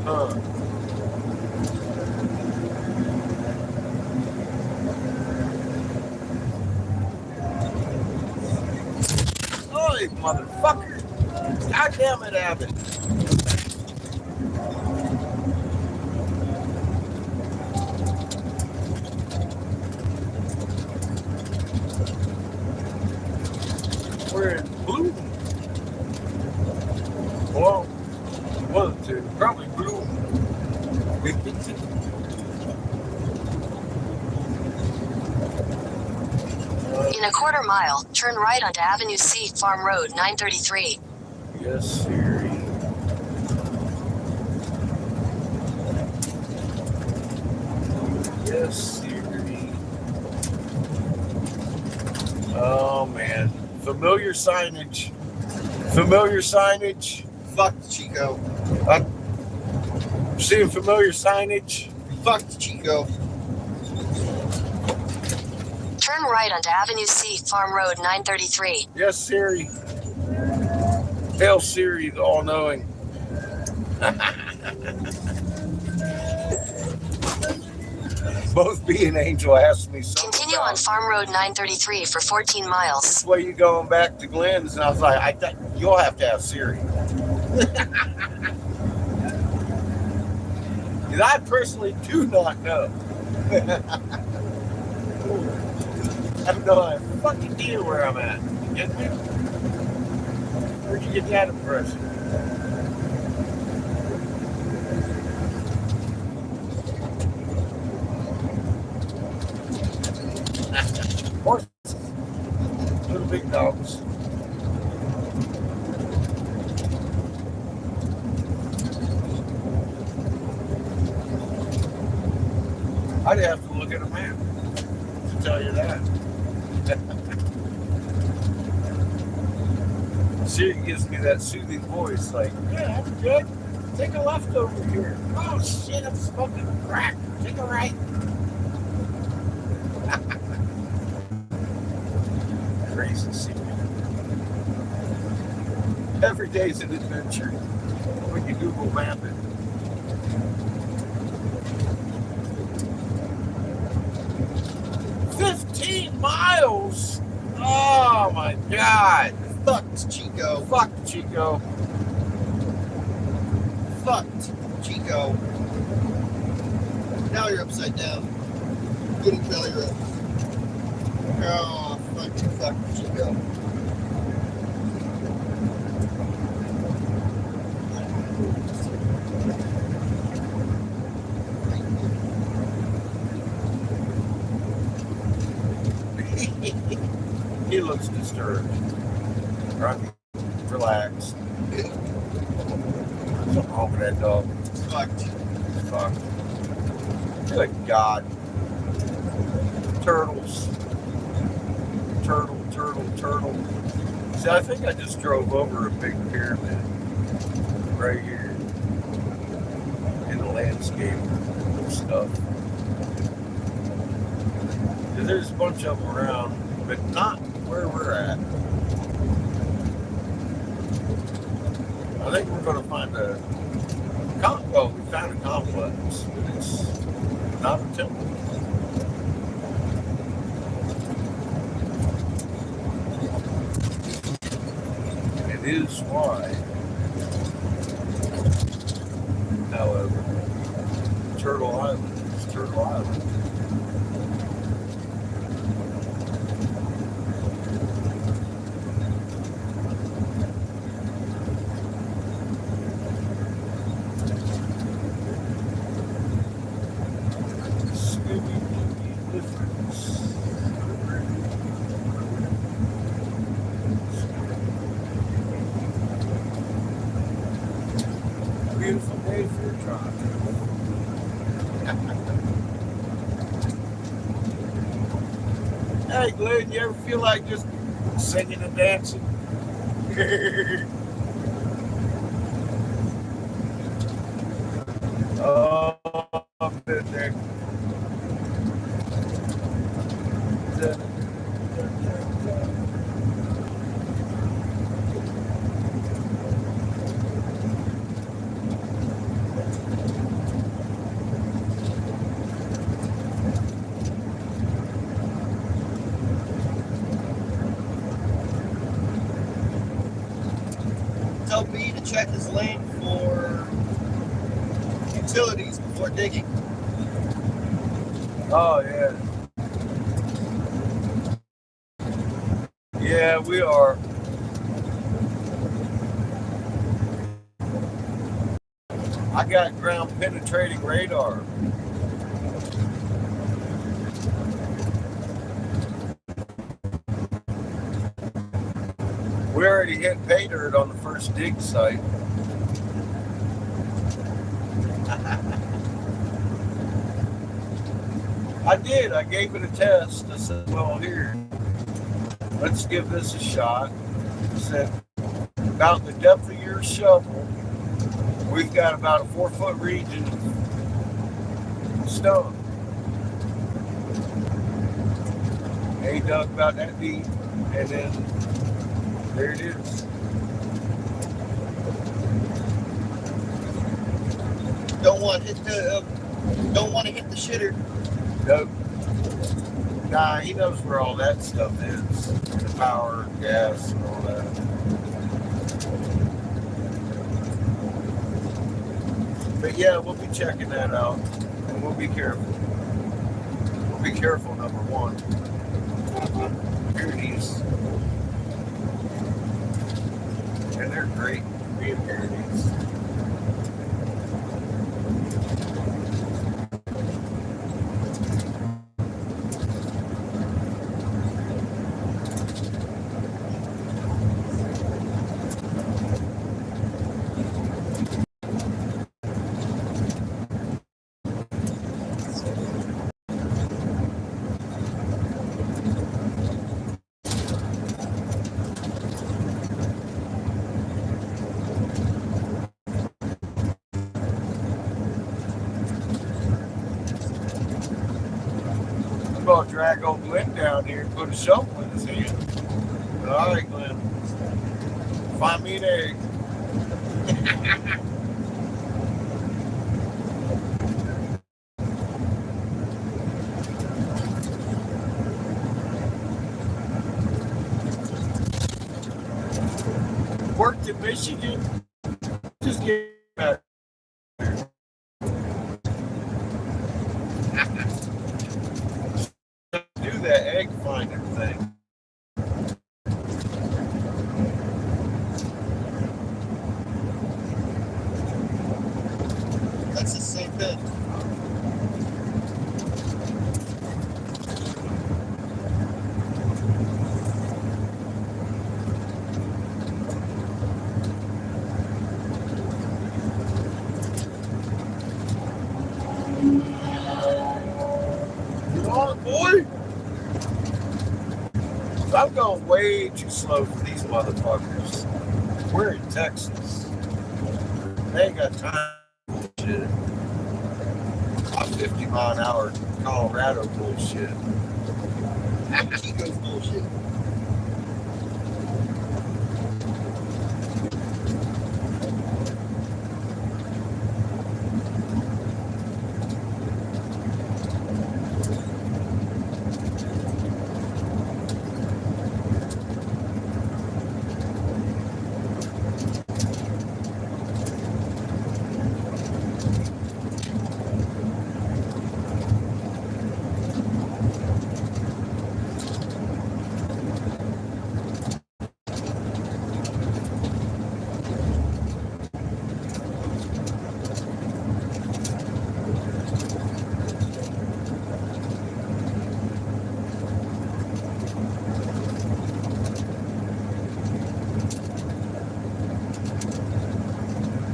Huh. Oi, motherfucker. God damn it, Abbott. We're in blue. Well, 1, 2, probably blue. In a 1/4 mile, turn right onto Avenue C, Farm Road 933. Yes, Siri. Yes, Siri. Oh man, familiar signage. Familiar signage. Fucked Chico. Seeing familiar signage. Fucked Chico. Turn right onto Avenue C, Farm Road 933. Yes, Siri. Hail Siri, the all-knowing. Both B and Angel asked me something. Continue on Farm Road 933 for 14 miles. Well, you going back to Glenn's, and I was like, you'll have to ask Siri. Because I personally do not know. I have no fucking idea where I'm at. You get me? Where'd you get that impression? Horses. Little big dogs. I'd have to look at a map to tell you that. Siri gives me that soothing voice, like, yeah, I'm good. Take a left over here. Oh shit, I'm smoking crack. Take a right. Crazy Siri. Every day's an adventure when you Google Map it. Miles? Oh my god. Fucked Chico. Fuck Chico. Fucked Chico. Now you're upside down. getting belly rub. Oh, fuck, should go. He looks disturbed. Right? Relaxed. Something wrong with that dog. Fucked. Fuck. Good God. Turtles. Turtle. See, I think I just drove over a big pyramid right here in the landscape stuff. There's a bunch of them around, but not where we're at. I think we're going to find we found a complex, but it's not a temple. It is wide. However, Turtle Island is Turtle Island. Beautiful day for a drive. Hey Glenn, you ever feel like just singing and dancing? Oh, I've been there. Tell B to check his lane for utilities before digging. Oh, yeah. Yeah, we are. I got ground penetrating radar. We already hit pay dirt on the first dig site. I did. I gave it a test. I said, well, here, let's give this a shot. I said, about the depth of your shovel, we've got about a 4-foot region of stone. And he dug about that deep, and then there it is. Don't want to hit the shitter. Nope. Nah, he knows where all that stuff is. The power, gas, and all that. But yeah, we'll be checking that out. And we'll be careful. We'll be careful, number one. Here it is. And they're great being parodies. I'll drag old Glenn down here and put a shovel in his hand. All right, Glenn. Find me an egg. Worked in Michigan. Just get back. do that egg finder thing. That's the same thing. You on, boy? I'm going way too slow for these motherfuckers. We're in Texas. They ain't got time for shit. 50 mile an hour Colorado bullshit. Chico's bullshit.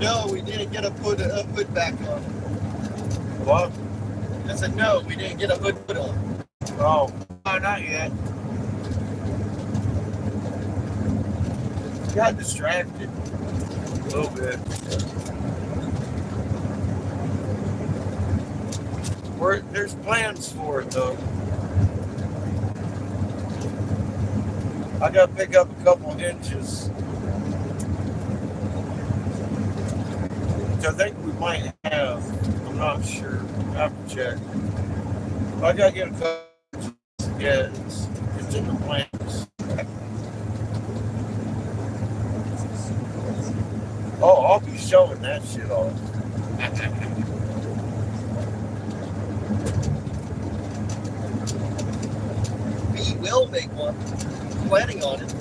No, we didn't get a hood back on. What? I said, no, we didn't get a hood put on. Oh, no, not yet. Got distracted a little bit. There's plans for it though. I got to pick up a couple inches. I think we might have. I'm not sure. I have to check. But I got to get a couple. Yeah, it's in the plans. Oh, I'll be showing that shit off. We will make one. Planning on it.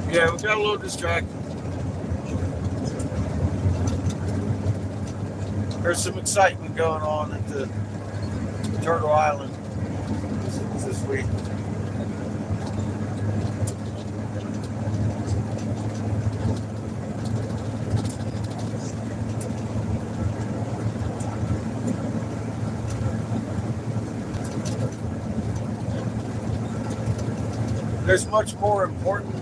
Yeah, we got a little distracted. There's some excitement going on at the Turtle Island this week. There's much more important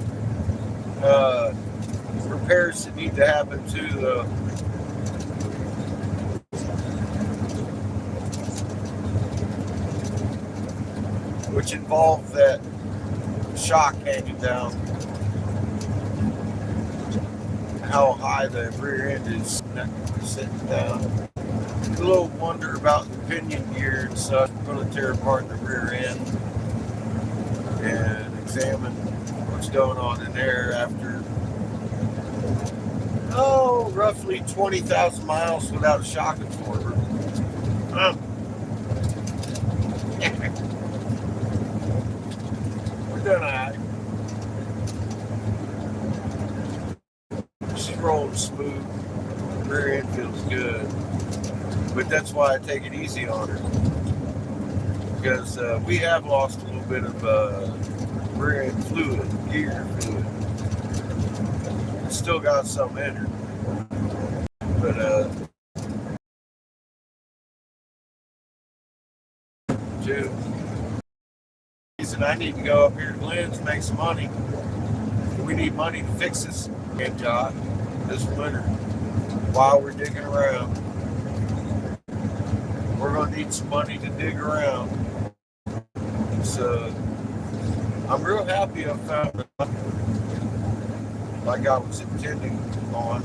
repairs that need to happen to the which involve that shock hanging down, how high the rear end is sitting down. A little wonder about the pinion gear and such. I'm going to tear apart the rear end and examine what's going on in there after roughly 20,000 miles without a shock absorber. We're doing alright. She's rolling smooth. Rear end feels good. But that's why I take it easy on her. Because we have lost a little bit of rear end fluid, gear fluid. It's still got some in her. But dude, reason I need to go up here to Glenn's and make some money. We need money to fix this job this winter while we're digging around. We're gonna need some money to dig around. So I'm real happy I found it like I was intending on.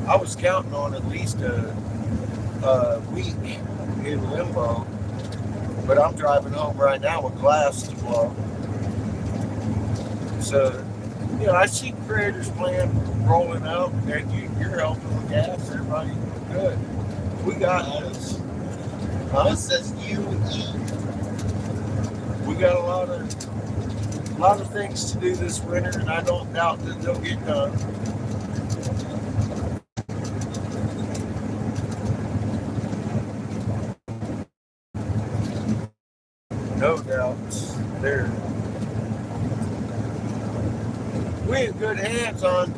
I was counting on at least a week in limbo, but I'm driving home right now with glass to blow. So, you know, I see Creator's Plan rolling out, and you're helping with gas, everybody good. We got this. It says UE. We got a lot of things to do this winter, and I don't doubt that they'll get done. No doubts there. We in good hands on.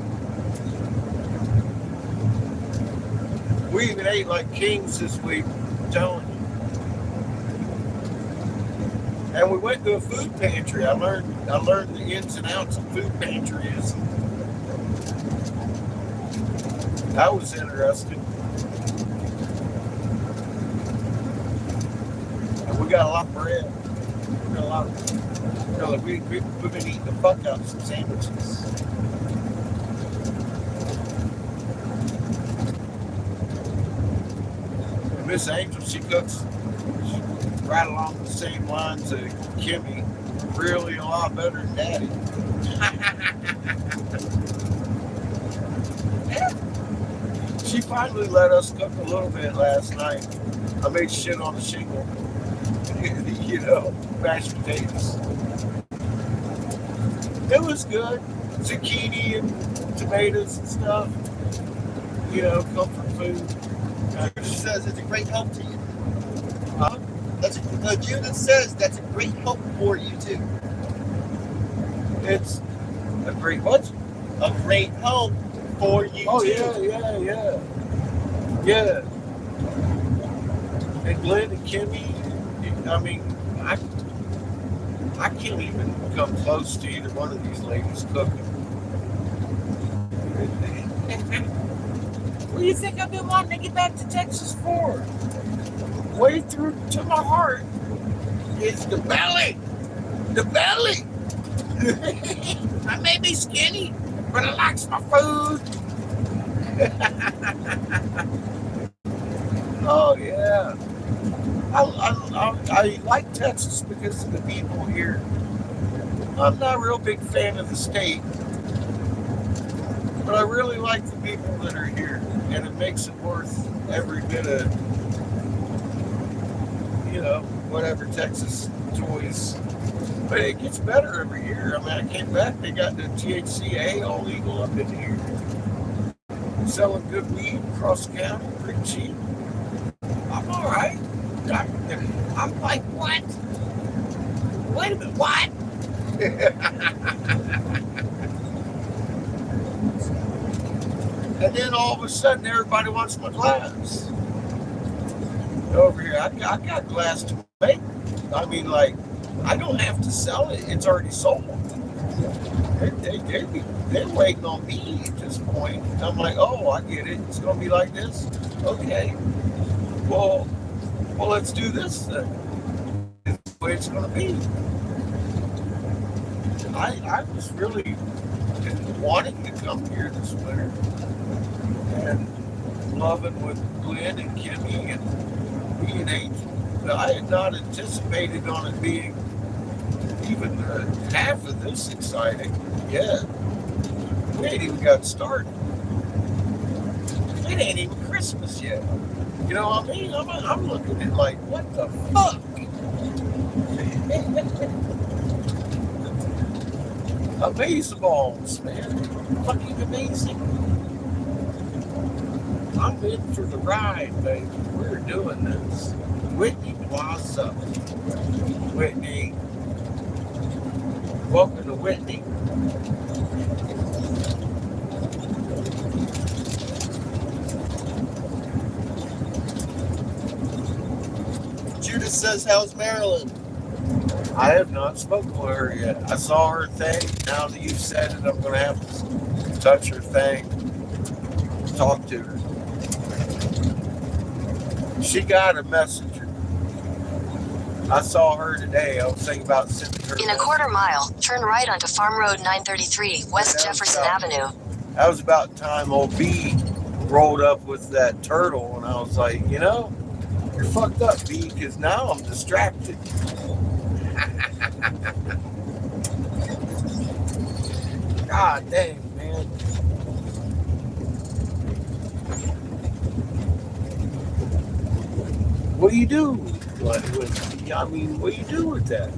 We even ate like kings this week, I'm telling you. And we went to a food pantry. I learned the ins and outs of food pantries. That was interesting. And we got a lot of bread. We got a lot of, we've been eating the fuck out of some sandwiches. And Miss Angel, she cooks right along the same lines of Kimmy, really a lot better than Daddy. She finally let us cook a little bit last night. I made shit on the shingle. You know, mashed potatoes. It was good. Zucchini and tomatoes and stuff. You know, comfort food. Judith says it's a great help to you. Huh? Judith says that's a great help for you too. It's a great what? A great help for you Oh too. yeah. And Glenn and Kimmy, I mean, I can't even come close to either one of these ladies cooking. What do you think I've been wanting to get back to Texas for? Way through to my heart is the belly. The belly. I may be skinny, but I likes my food. Oh yeah. I like Texas because of the people here. I'm not a real big fan of the state, but I really like the people that are here, and it makes it worth every bit of, you know, whatever Texas enjoys. But it gets better every year. I mean, I came back, they got the THCA all legal up in here. Selling good weed across the county, pretty cheap. I'm all right. I'm like, what? Wait a minute, what? And then all of a sudden, everybody wants my glass. Over here, I got glass to make. I mean, like, I don't have to sell it. It's already sold. They're waiting on me at this point. I'm like, oh, I get it. It's going to be like this? Okay. Well, let's do this then. It's the way it's going to be. I was really wanting to come here this winter and loving with Glenn and Kimmy and me and Angel. But I had not anticipated on it being even half of this exciting yet. We ain't even got started. It ain't even Christmas yet. You know what I mean? I'm looking at like, what the fuck? Amazeballs, man. Fucking amazing. I'm in for the ride, baby. We're doing this. Whitney Plaza. Whitney. Welcome to Whitney. Judith says, how's Marilyn? I have not spoken to her yet. I saw her thing. Now that you've said it, I'm going to have to touch her thing. Talk to her. She got a messenger. I saw her today. I was thinking about sending her. In a quarter mile, turn right onto Farm Road 933, West Jefferson Avenue. That was about time old B rolled up with that turtle, and I was like, you know, you're fucked up, B, because now I'm distracted. God dang, man. What do you do? What do you do with that?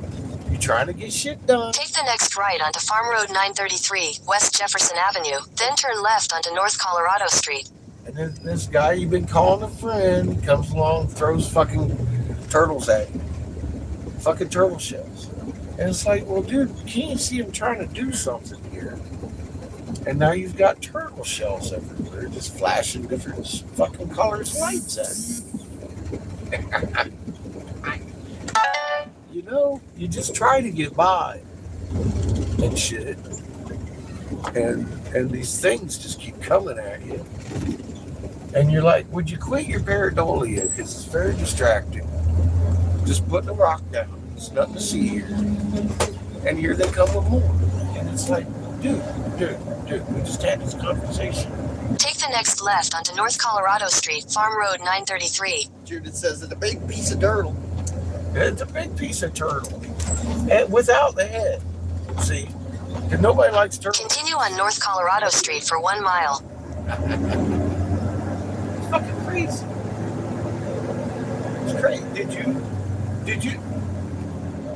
You trying to get shit done. Take the next right onto Farm Road 933, West Jefferson Avenue, then turn left onto North Colorado Street. And then this guy you've been calling a friend comes along, throws fucking turtles at you. Fucking turtle shells. And it's like, well, dude, can't you see him trying to do something here? And now you've got turtle shells everywhere, just flashing different fucking colors lights at you. You know, you just try to get by and shit. And these things just keep coming at you. And you're like, would you quit your pareidolia? Because it's very distracting. Just put the rock down. There's nothing to see here. And here they come with more. And it's like, dude, we just had this conversation. Take the next left onto North Colorado Street, Farm Road 933. Judith says it's a big piece of turtle. It's a big piece of turtle. And without the head. See? Because nobody likes turtles. Continue on North Colorado Street for 1 mile. It's fucking crazy. It's crazy.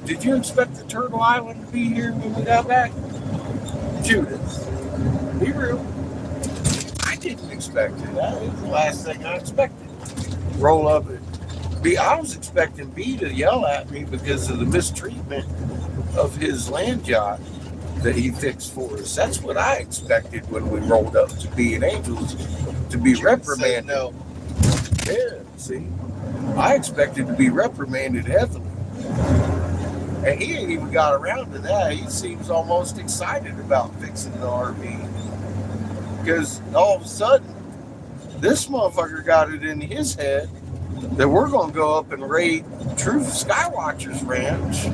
Did you expect the Turtle Island to be here when we got back? Judith, be real. I didn't expect it. That was the last thing I expected. Roll up and B. I was expecting B to yell at me because of the mistreatment of his land yacht that he fixed for us. That's what I expected when we rolled up to B and Angels, to be reprimanded. No. Yeah, see, I expected to be reprimanded heavily. And he ain't even got around to that. He seems almost excited about fixing the RV. Because all of a sudden, this motherfucker got it in his head that we're going to go up and raid Truth Skywatcher's ranch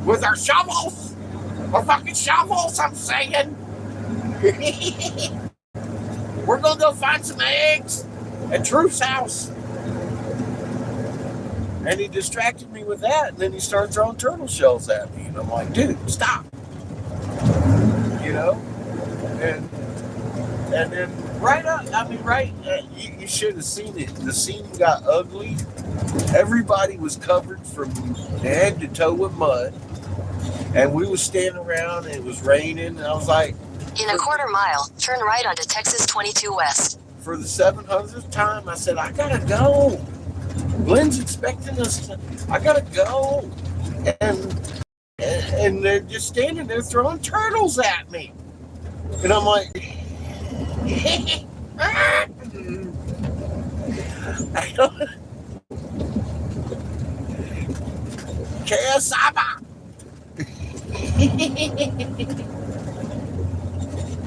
with our shovels. Our fucking shovels, I'm saying. We're going to go find some eggs at Truth's house. And he distracted me with that, and then he started throwing turtle shells at me. And I'm like, dude, stop. You know? And then you should have seen it. The scene got ugly. Everybody was covered from head to toe with mud. And we was standing around, and it was raining, and I was like... In a 1/4 mile, turn right onto Texas 22 West. For the 700th time, I said, I gotta go. Glenn's expecting us to, I gotta go. And they're just standing there throwing turtles at me. And I'm like, I don't, Kayasaba.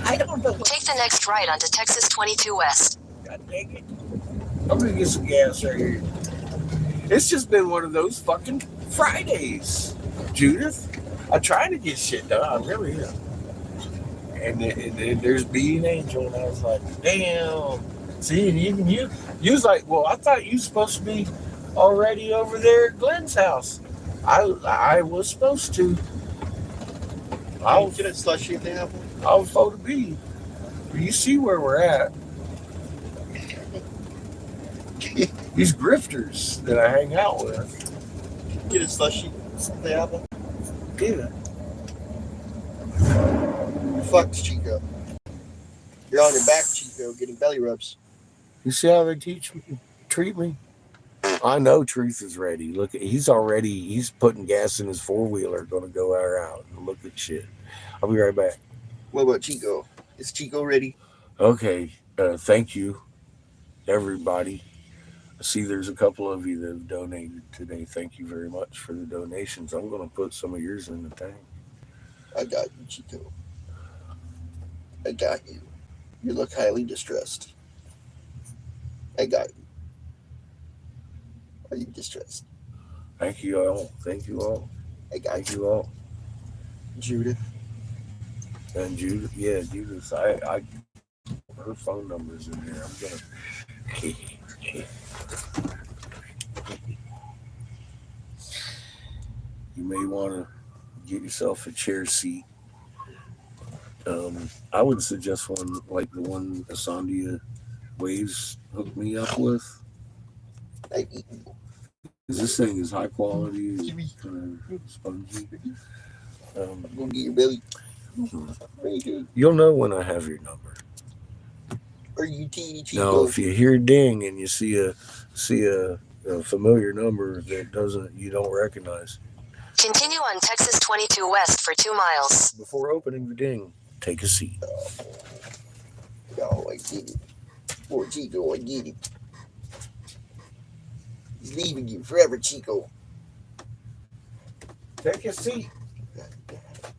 I don't know. Take the next right onto Texas 22 West. God dang it. I'm gonna get some gas right here. It's just been one of those fucking Fridays, Judith. I try to get shit done, I really am. And then there's B and Angel, and I was like, damn. See, and even you was like, well, I thought you were supposed to be already over there at Glenn's house. I was supposed to. I'll get a slushy thing up. I'll vote to B. You see where we're at. These grifters that I hang out with. Get a slushy something apple. Yeah. Fuck Chico. You're on your back, Chico, getting belly rubs. You see how they treat me? I know Truth is ready. Look, he's putting gas in his 4-wheeler, gonna go out and look at shit. I'll be right back. What about Chico? Is Chico ready? Okay. Thank you, everybody. I see there's a couple of you that have donated today. Thank you very much for the donations. I'm going to put some of yours in the tank. I got you, Chico. I got you. You look highly distressed. I got you. Are you distressed? Thank you all. Thank you all. I got Thank you all. Judith. And Judith, yeah, Judith. I her phone number's in there. I'm gonna. You may want to get yourself a chair seat. I would suggest one like the one Asandia Waves hooked me up with. I've eaten. This thing is high quality, spongy. Go get your belly. What are you doing? You'll know when I have your number. Are you teeny Now, Chico? if you hear ding and you see a familiar number that you don't recognize, Continue on Texas 22 West for 2 miles. before opening the ding, take a seat. Oh, I get it. Poor Chico, I get it. He's leaving you forever, Chico. Take a seat,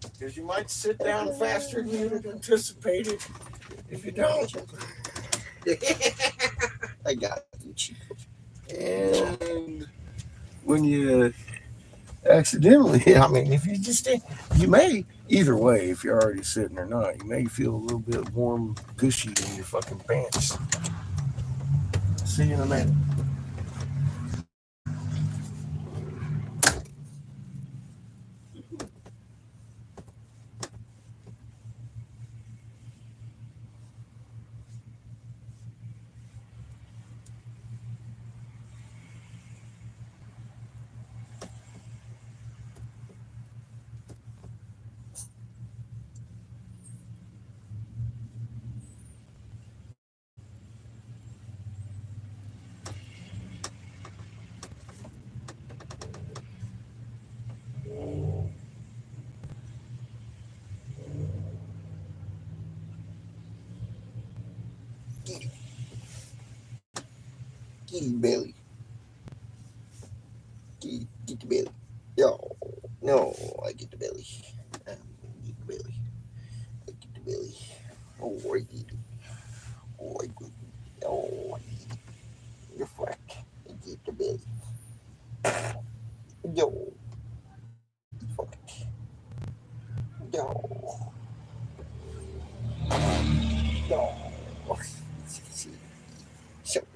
because you might sit down faster than you had anticipated if you don't. I got you, Chico. And when you accidentally, I mean, if you just, you may, either way, if you're already sitting or not, you may feel a little bit warm, gushy in your fucking pants. See you in a minute. Get his belly. Get the belly. No, I get the belly. Get the belly. I get the belly. Oh, I get it. Oh, I get it. Oh, I get it. You're fuck. I get the belly. No. Fuck. No. No. Shit.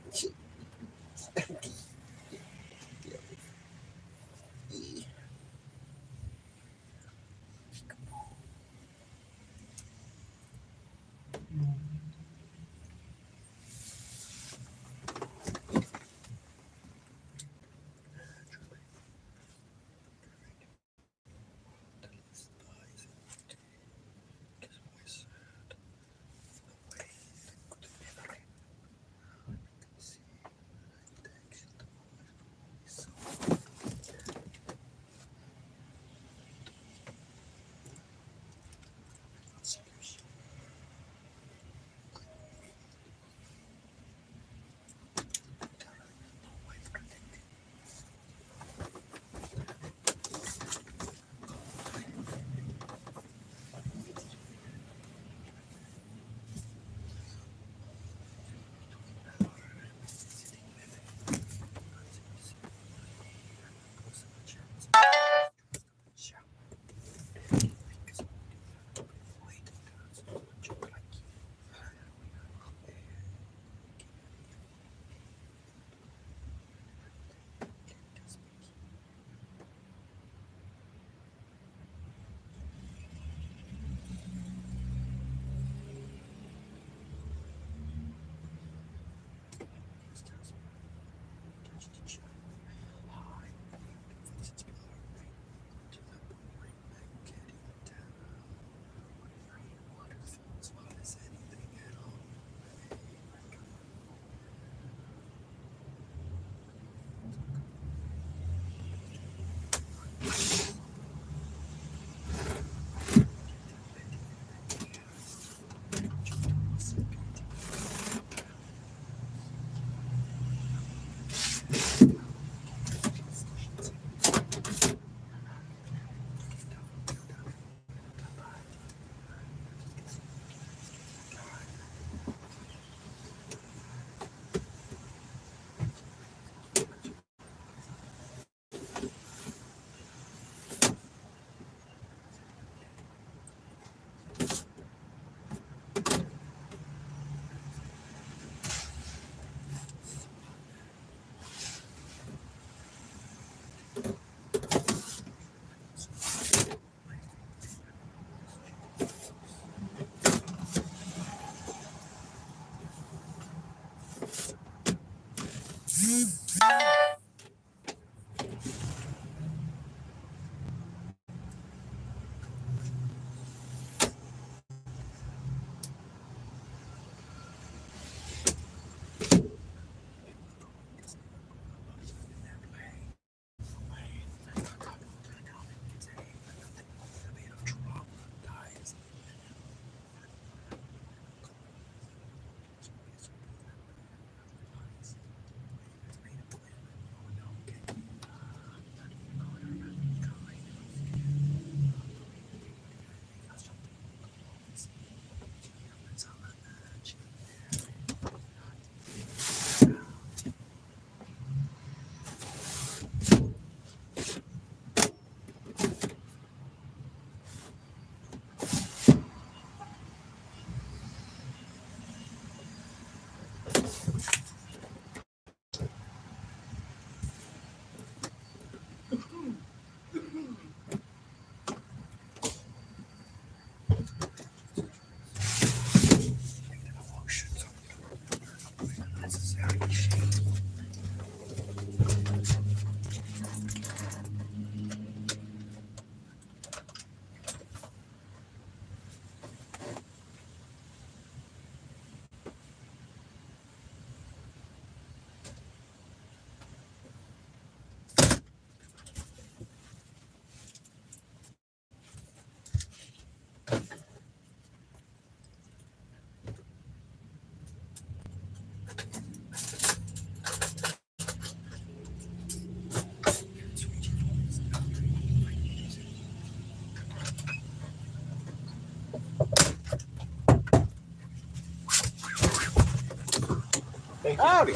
Howdy.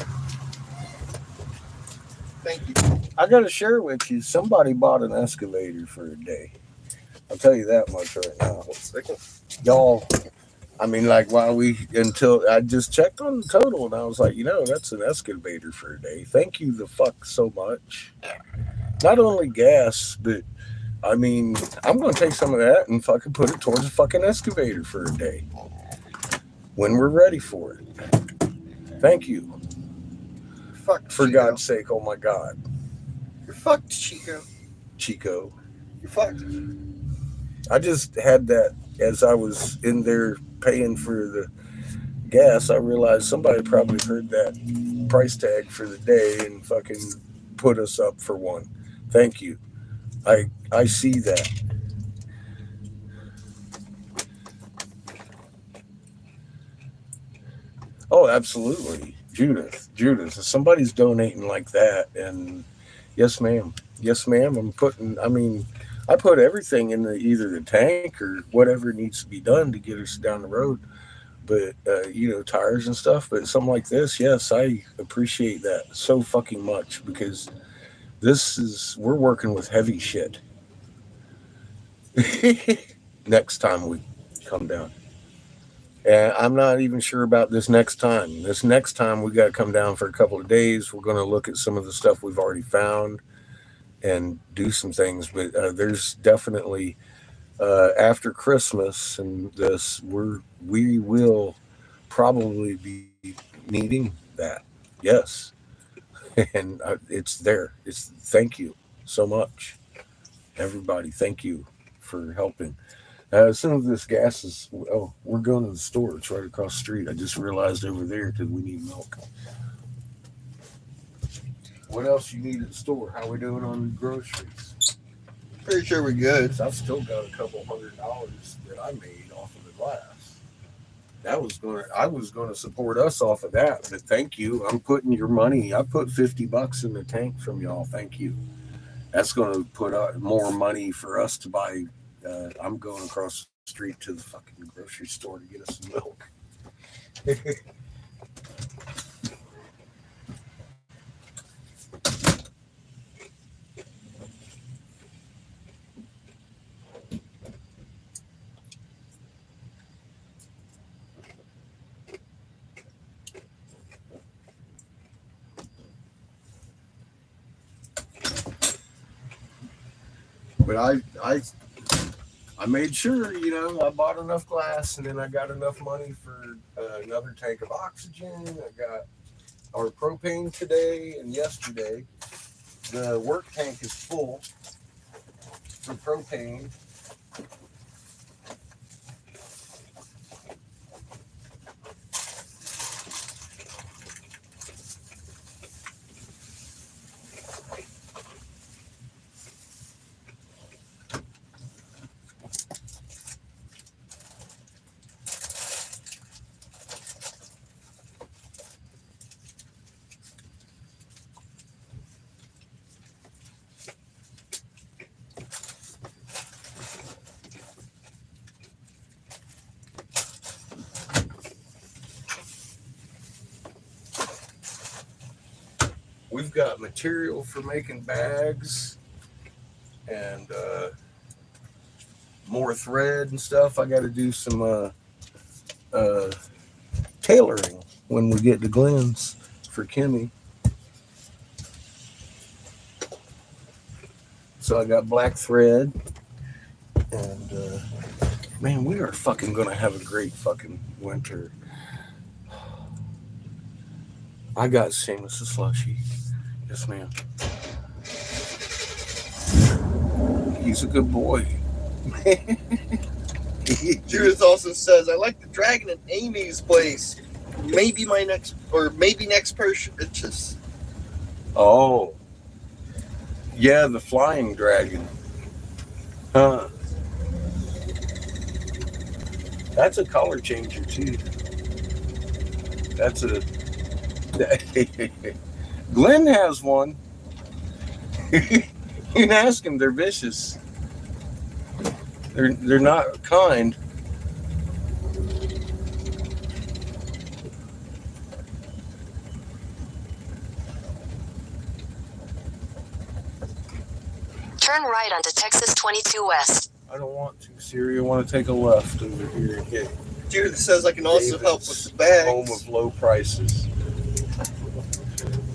Thank you. I got to share with you, somebody bought an excavator for a day. I'll tell you that much right now. 1 second. Y'all, I mean, like, until I just checked on the total and I was like, that's an excavator for a day. Thank you the fuck so much. Not only gas, but I mean, I'm going to take some of that and fucking put it towards a fucking excavator for a day when we're ready for it. Thank you. Fuck. For Chico. God's sake, oh my God. You're fucked, Chico. Chico. You're fucked. I just had that as I was in there paying for the gas. I realized somebody probably heard that price tag for the day and fucking put us up for one. Thank you. I see that. Oh, absolutely. Judith, if somebody's donating like that, and yes, ma'am. I put everything in either the tank or whatever needs to be done to get us down the road. But, tires and stuff. But something like this, yes, I appreciate that so fucking much because we're working with heavy shit. Next time we come down. And I'm not even sure about this next time. This next time we got to come down for a couple of days. We're going to look at some of the stuff we've already found and do some things. But there's definitely after Christmas and this, we will probably be needing that. Yes. And it's there. Thank you so much, everybody. Thank you for helping. As soon as this gas is, we're going to the store. It's right across the street. I just realized over there because we need milk. What else you need at the store? How we doing on groceries? Pretty sure we're good. I've still got a couple $100 that I made off of the glass. I was going to support us off of that, but thank you. I'm putting your money. I put $50 in the tank from y'all. Thank you. That's going to put more money for us to buy. I'm going across the street to the fucking grocery store to get us some milk. But I made sure, I bought enough glass, and then I got enough money for another tank of oxygen. I got our propane today and yesterday. The work tank is full for propane. We've got material for making bags and more thread and stuff. I got to do some tailoring when we get to Glenn's for Kimmy. So I got black thread. And, man, we are fucking going to have a great fucking winter. I got Seamus a slushie. Yes, ma'am. He's a good boy. Judith also says, I like the dragon at Amy's place. Maybe next purchase. Oh. Yeah, the flying dragon. Huh. That's a color changer, too. That's a... Glenn has one. You can ask him. They're vicious. They're not kind. Turn right onto Texas 22 West. I don't want to, Siri. I want to take a left over here and get Dude, it says I can also help with David's the bags. home of low prices.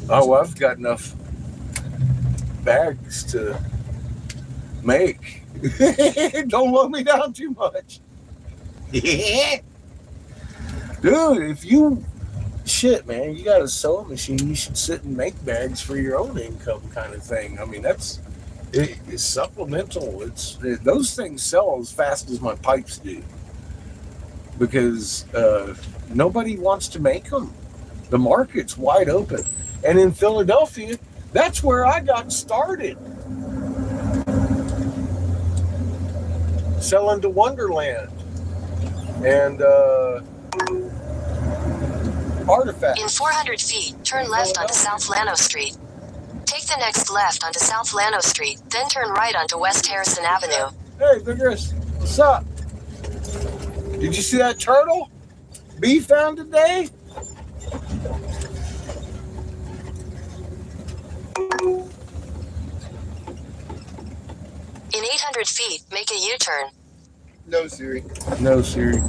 Oh, I've got enough bags to make. Don't load me down too much. Dude, if you shit, man, you got a sewing machine, you should sit and make bags for your own income kind of thing. I mean, it's supplemental. Those things sell as fast as my pipes do because nobody wants to make them. The market's wide open. And in Philadelphia, that's where I got started. Selling to Wonderland and Artifacts. In 400 feet, turn left onto South Llano Street. Take the next left onto South Llano Street, then turn right onto West Harrison Avenue. Hey, Vigorous, what's up? Did you see that turtle B found today? In 800 feet, make a U-turn. No, Siri. No, Siri.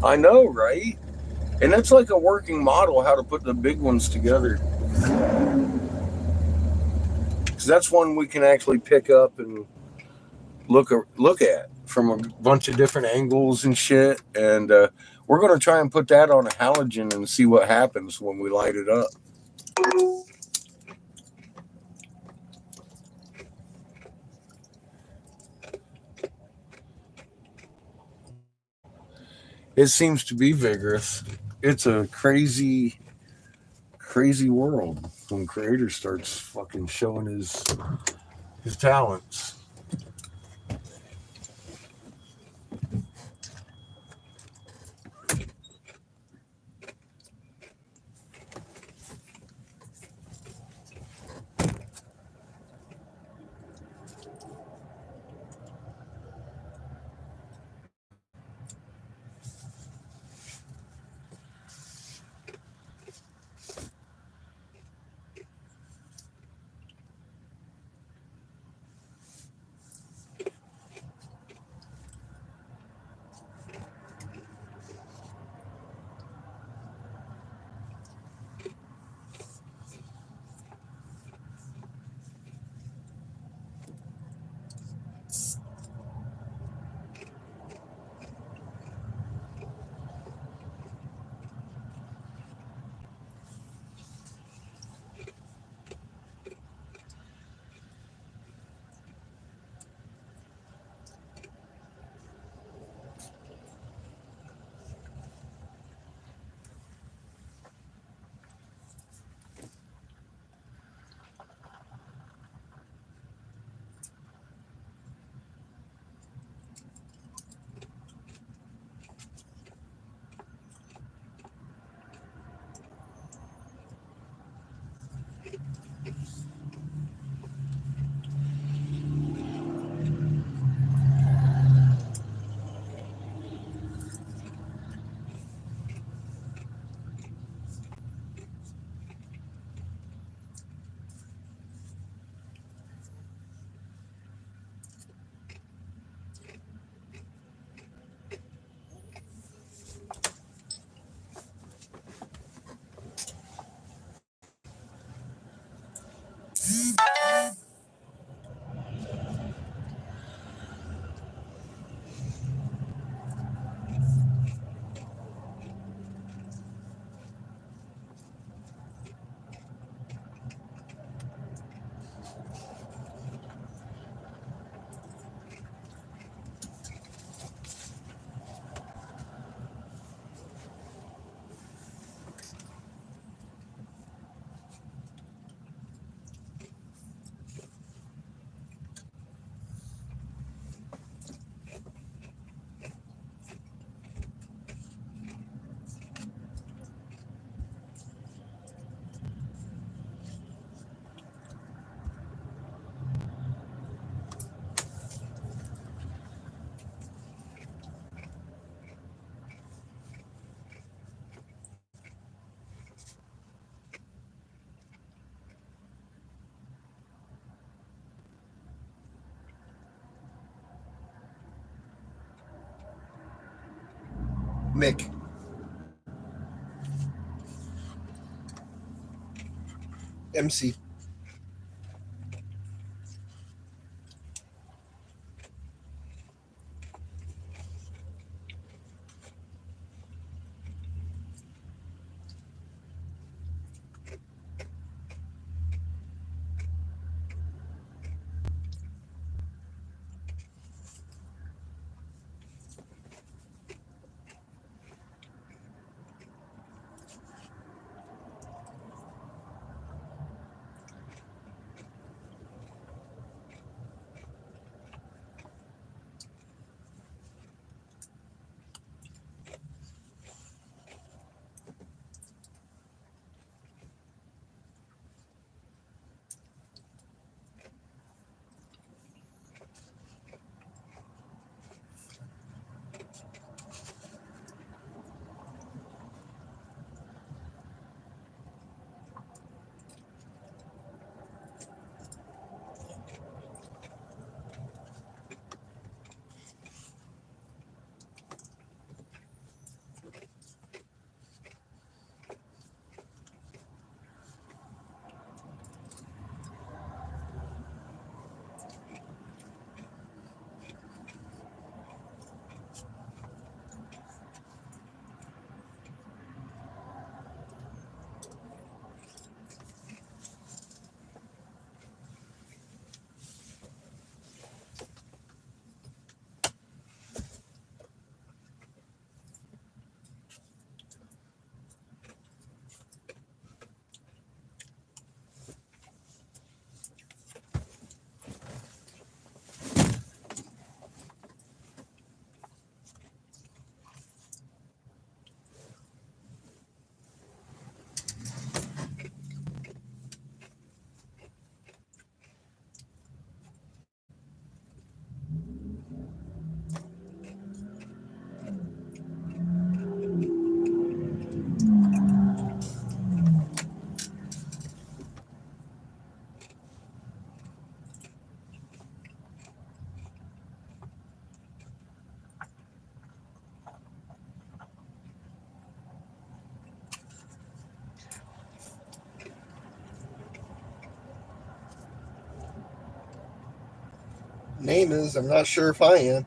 I know, right? And that's like a working model how to put the big ones together. Because that's one we can actually pick up and look at from a bunch of different angles and shit. And we're going to try and put that on a halogen and see what happens when we light it up. It seems to be vigorous. It's a crazy world when creator starts fucking showing his talents. Mick. MC. Name is, I'm not sure if I am.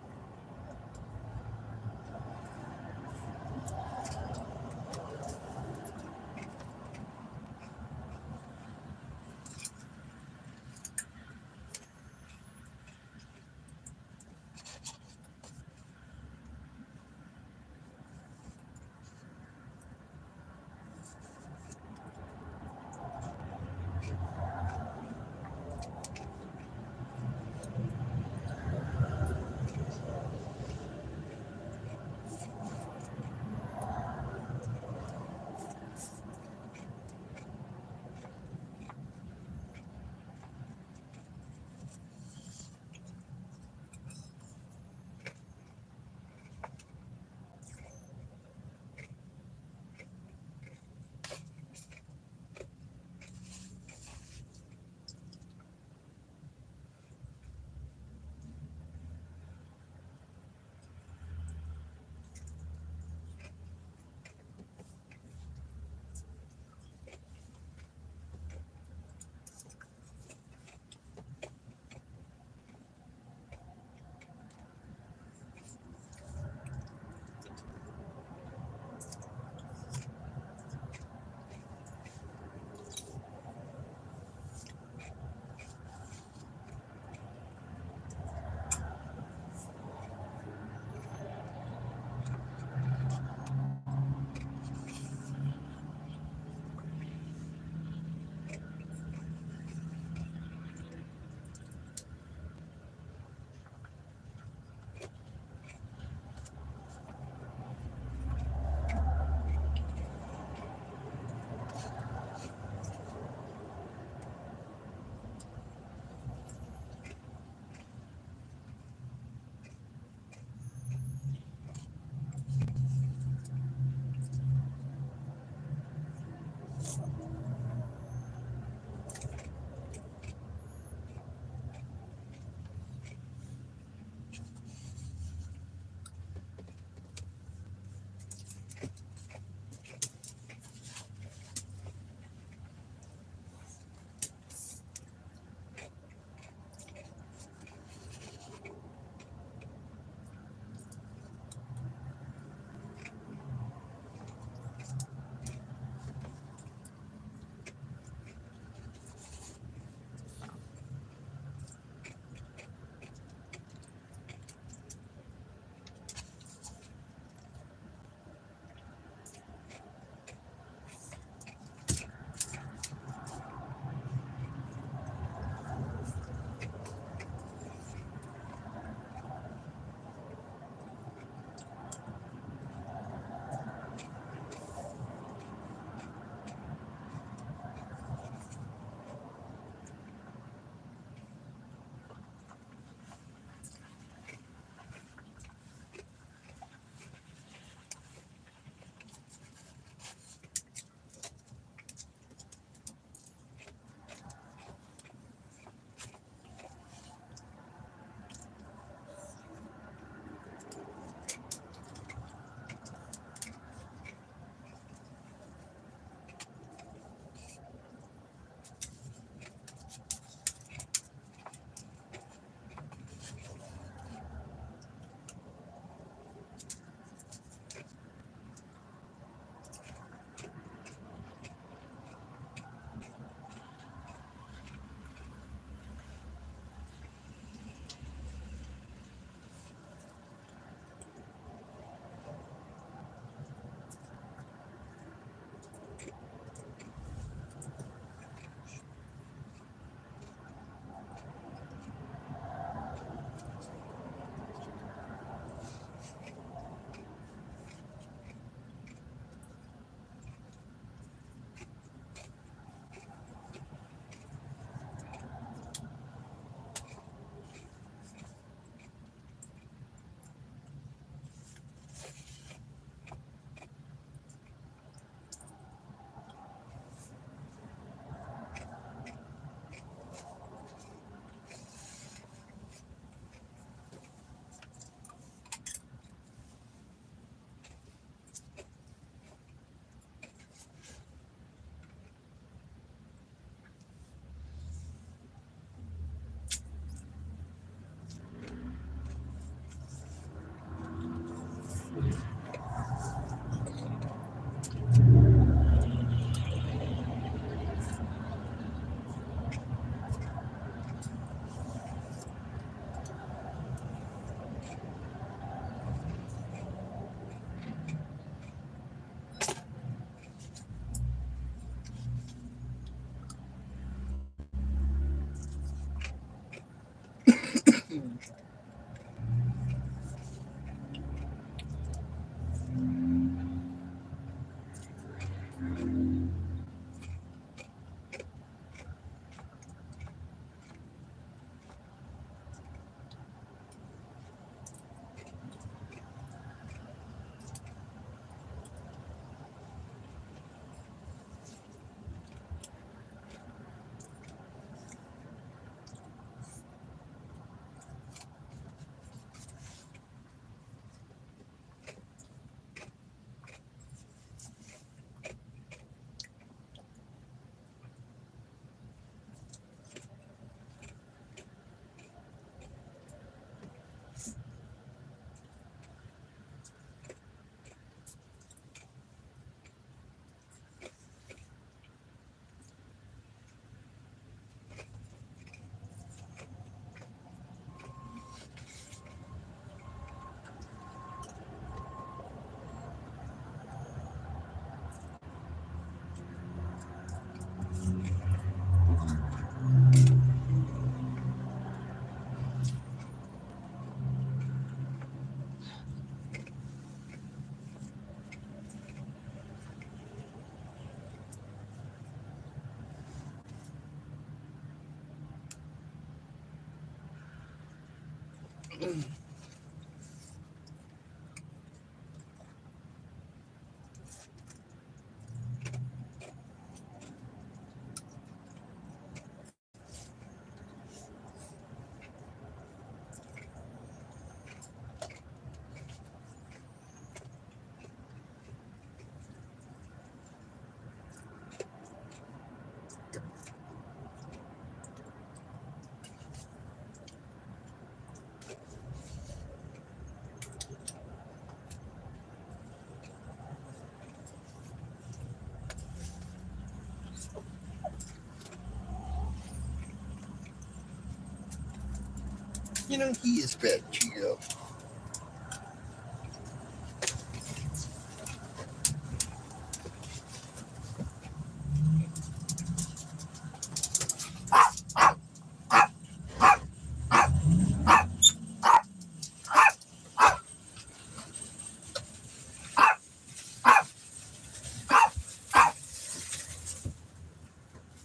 You know, he is fat, Cheeto.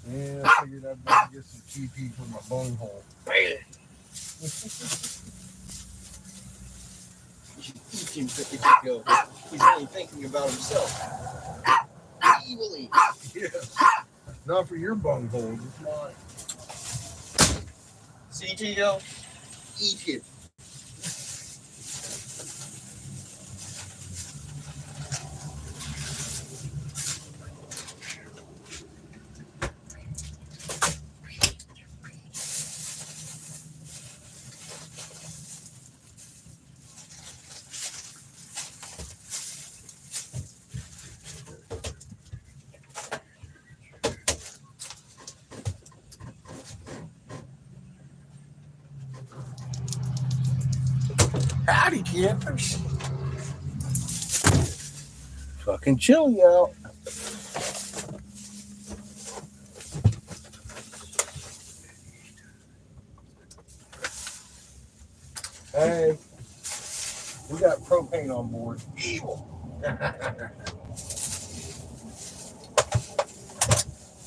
Yeah, I figured I'd better get some TP for my bone hole. Eat him, Cheeto. He's only thinking about himself. Evilly. Yes. Not for your bone hole, just mine. See, Cheeto? Eat him. Howdy, campers. Fucking chilly out. Hey, we got propane on board. Evil.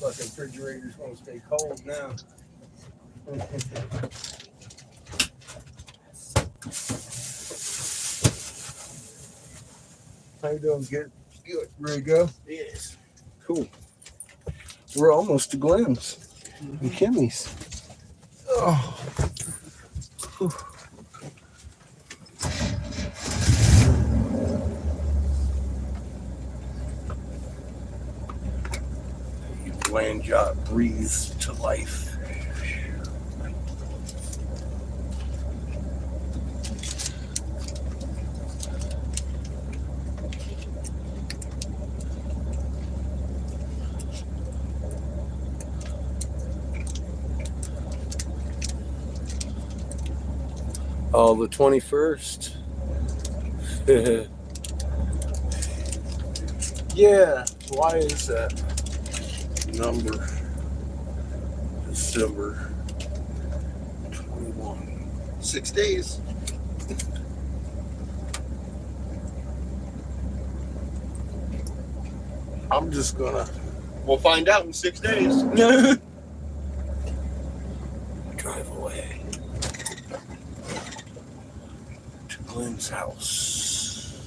Fucking refrigerator's gonna stay cold now. How you doing? Good. Good. Ready to go? Yes. Cool. We're almost to Glenn's and Kimmy's. Oh. Whew. Land yacht breathes to life. Oh, the 21st. Yeah, why is that number December 21? 6 days. I'm just gonna We'll find out in 6 days. drive away to Glenn's house.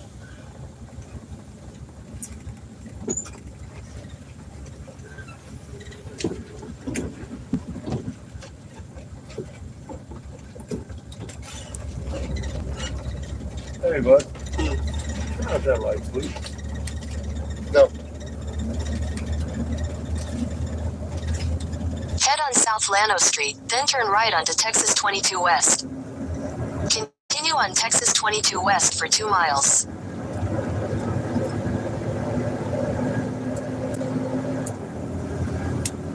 Hey, bud. Turn out that light, please. No. Head on South Llano Street, then turn right onto Texas 22 West. Continue on Texas 22 West for 2 miles.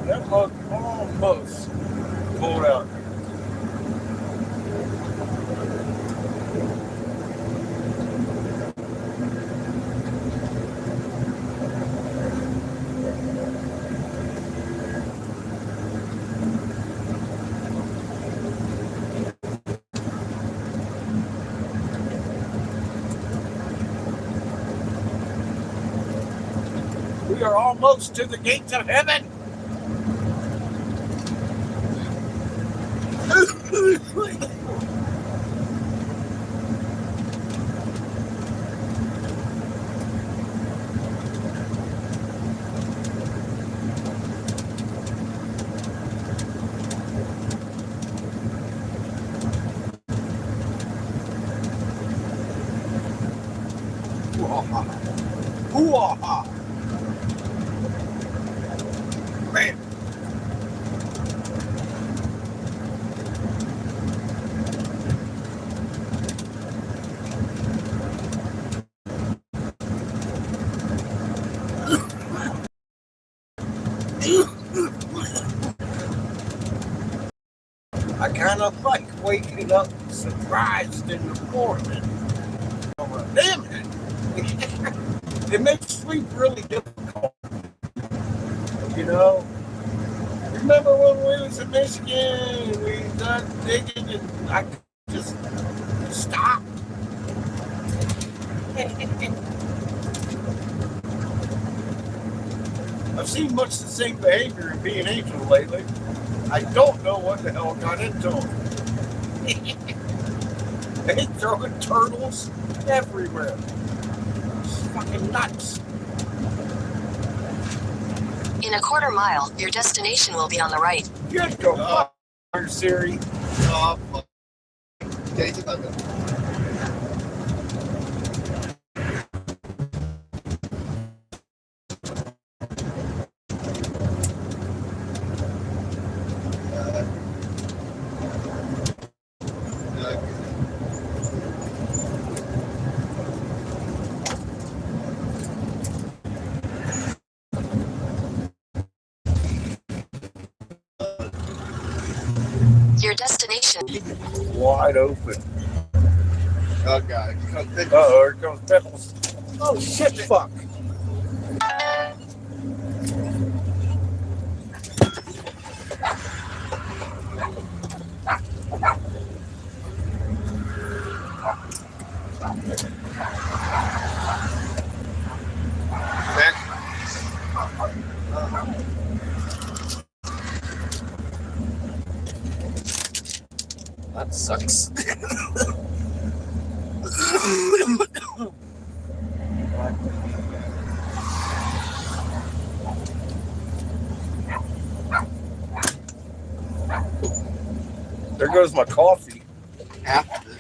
That mug almost pulled out. We are almost to the gates of heaven. Hoo-ah. Man. I kind of like waking up surprised in the morning. Damn it! It makes sleep really difficult. You know? Remember when we was in Michigan, we done digging and I just stopped. I've seen much the same behavior in being Angel lately. I don't know what the hell got into them. They throwing turtles everywhere. It's fucking nuts. In a quarter mile, your destination will be on the right. Good go, fuck, Siri. Oh, fuck. Okay, it's about that. Your destination. Wide open. Oh, God. Uh-oh, here comes Pickles. Oh, shit, fuck. That sucks. There goes my coffee. After.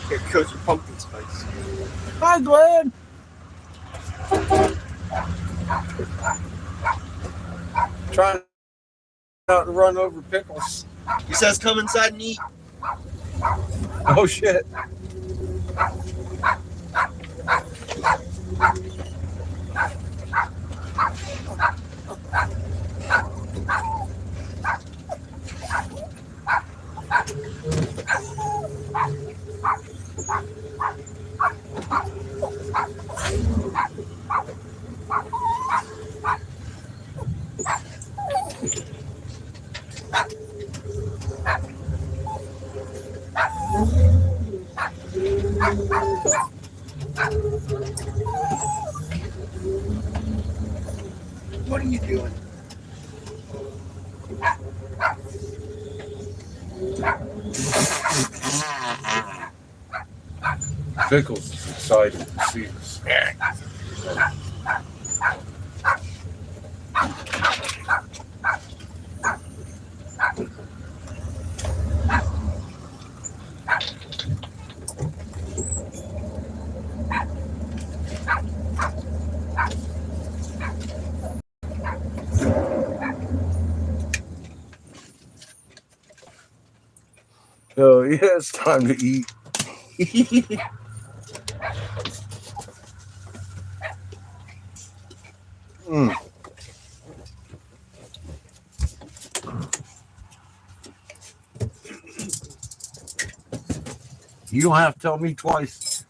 Here goes your pumpkin spice. Hi, Glenn. Trying not to run over Pickles. He says come inside and eat. Oh, shit. What are you doing? Pickles is excited to see us. Oh yeah, it's time to eat. Mm. You don't have to tell me twice.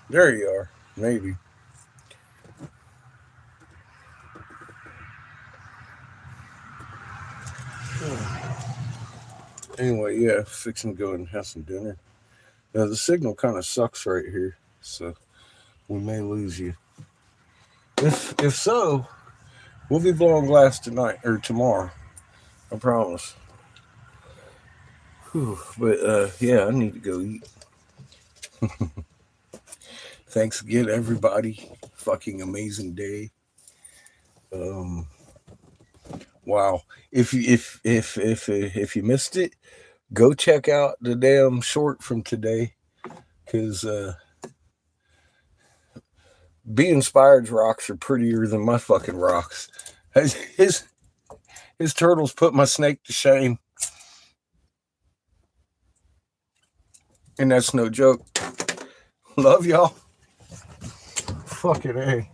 There you are. Maybe. Anyway, yeah, fixing to go and have some dinner. Now, the signal kind of sucks right here, so we may lose you. If so, we'll be blowing glass tonight or tomorrow. I promise. Whew, but yeah, I need to go eat. Thanks again, everybody. Fucking amazing day. Wow. If you missed it, go check out the damn short from today, because Be Inspired's rocks are prettier than my fucking rocks. His turtles put my snake to shame, and that's no joke. Love y'all. Fucking A.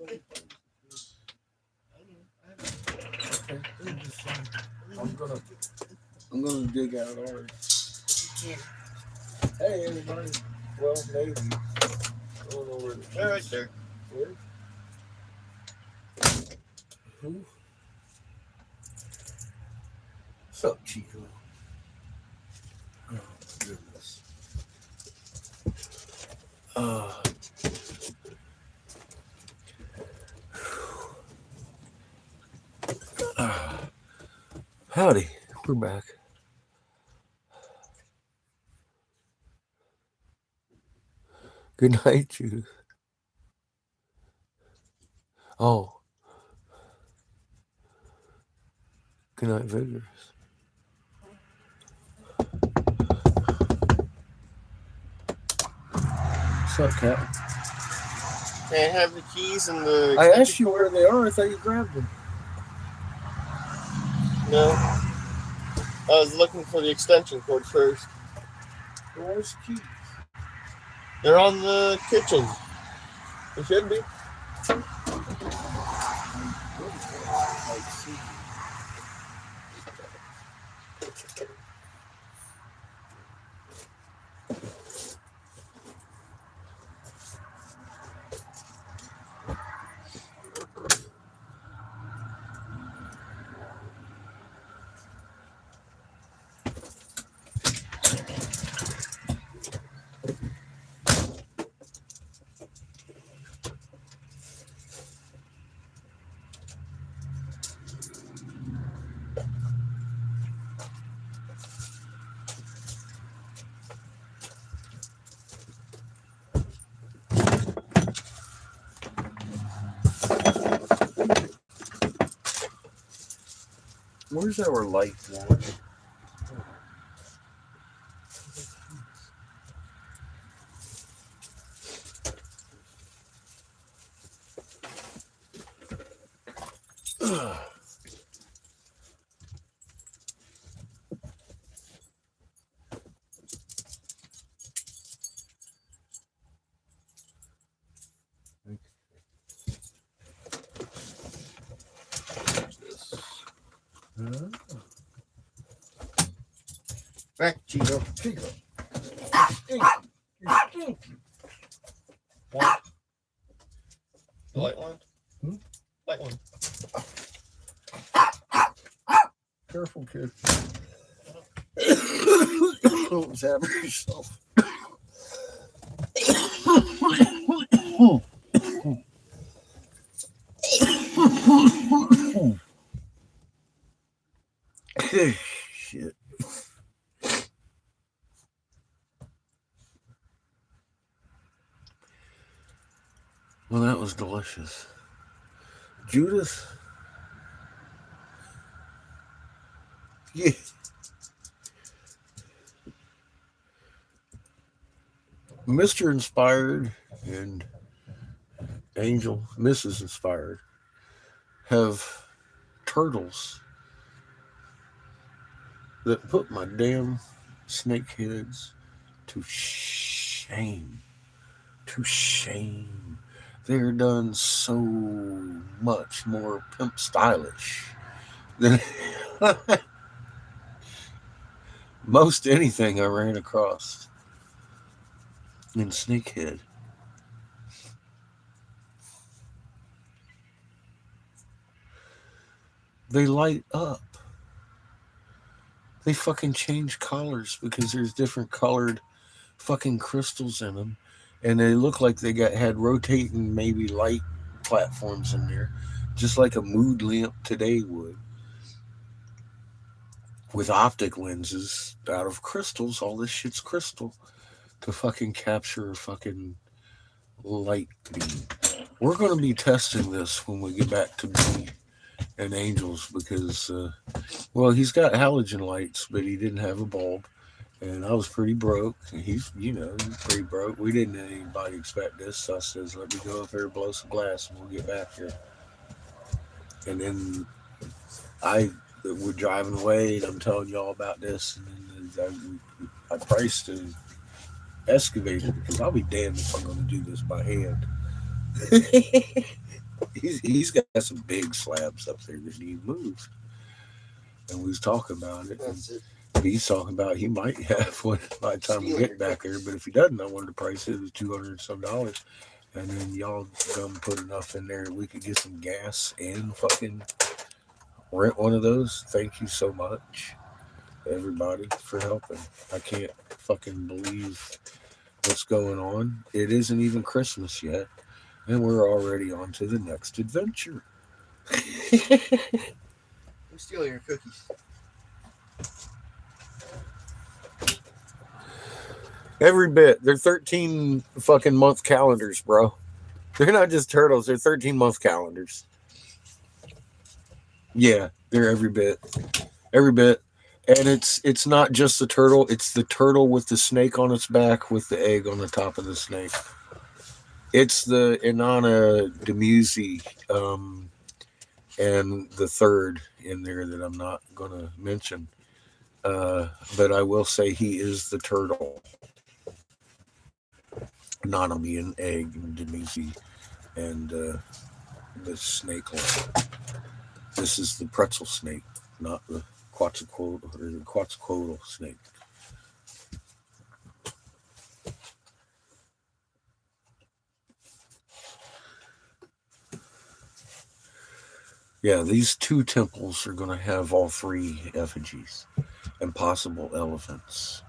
I'm gonna dig out ours. Hey everybody. Well, maybe. I don't know where They're right there. Where? Who? What's up, Chico? Oh, my goodness. Howdy, we're back. Good night, Judith. Oh. Good night, Vigorous. What's up, Captain? Can I have the keys and the... I asked you where they are. I thought you grabbed them. No. I was looking for the extension cord first. Where's the keys? They're on the kitchen. They should be. Where's our light one? Back, Chico. Chico. What? The light one? Hmm? Light one. Careful, kid. Don't zap yourself. Shit. Well, that was delicious. Judith? Yeah. Mr. Inspired and Angel, Mrs. Inspired, have turtles that put my damn snakeheads to shame. To shame. They're done so much more pimp stylish than most anything I ran across in Snakehead. They light up. They fucking change colors because there's different colored fucking crystals in them. And they look like they had rotating maybe light platforms in there, just like a mood lamp today would. With optic lenses out of crystals, all this shit's crystal to fucking capture a fucking light beam. We're going to be testing this when we get back to B and Angels because, well, he's got halogen lights, but he didn't have a bulb. And I was pretty broke. He's pretty broke. We didn't anybody expect this. So I says, let me go up here, blow some glass, and we'll get back here. And then we're driving away, and I'm telling y'all about this. And then I priced an excavator because I'll be damned if I'm going to do this by hand. He's got some big slabs up there that need moved. And we was talking about it. That's it. He's talking about he might have one by the time we get back there, but if he doesn't, I wanted to price it at $200 and some, and then y'all come put enough in there we could get some gas and fucking rent one of those. Thank you so much, everybody, for helping. I can't fucking believe what's going on. It isn't even Christmas yet, and we're already on to the next adventure. I'm stealing your cookies. Every bit. They're 13 fucking month calendars, bro. They're not just turtles. They're 13-month calendars. Yeah, they're every bit. Every bit. And it's not just the turtle. It's the turtle with the snake on its back with the egg on the top of the snake. It's the Inanna Demusi and the third in there that I'm not going to mention. But I will say he is the turtle. Nanami and egg and Demusi and the snake one. This is the pretzel snake, not the Quetzalcoatl or the Quetzalcoatl snake. Yeah, these two temples are going to have all three effigies and possible elephants.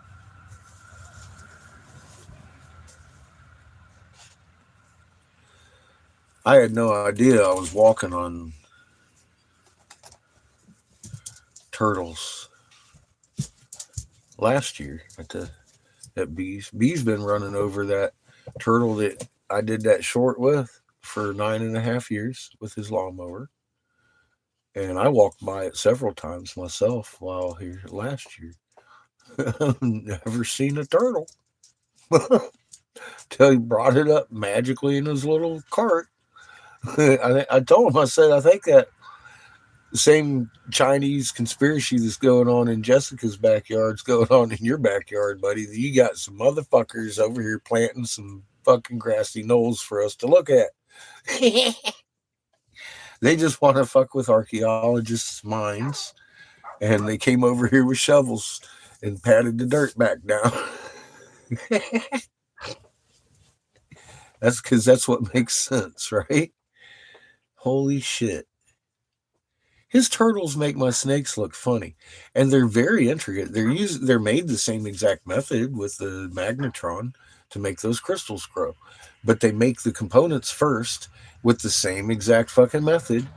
I had no idea I was walking on turtles last year at Bees. Bees been running over that turtle that I did that short with for 9.5 years with his lawnmower. And I walked by it several times myself while here last year. I've never seen a turtle. Till he brought it up magically in his little cart. I told him, I said, I think that same Chinese conspiracy that's going on in Jessica's backyard is going on in your backyard, buddy. You got some motherfuckers over here planting some fucking grassy knolls for us to look at. They just want to fuck with archaeologists' minds, and they came over here with shovels and patted the dirt back down. That's because that's what makes sense, right? Holy shit. His turtles make my snakes look funny, and they're very intricate. They're made the same exact method with the magnetron to make those crystals grow, but they make the components first with the same exact fucking method.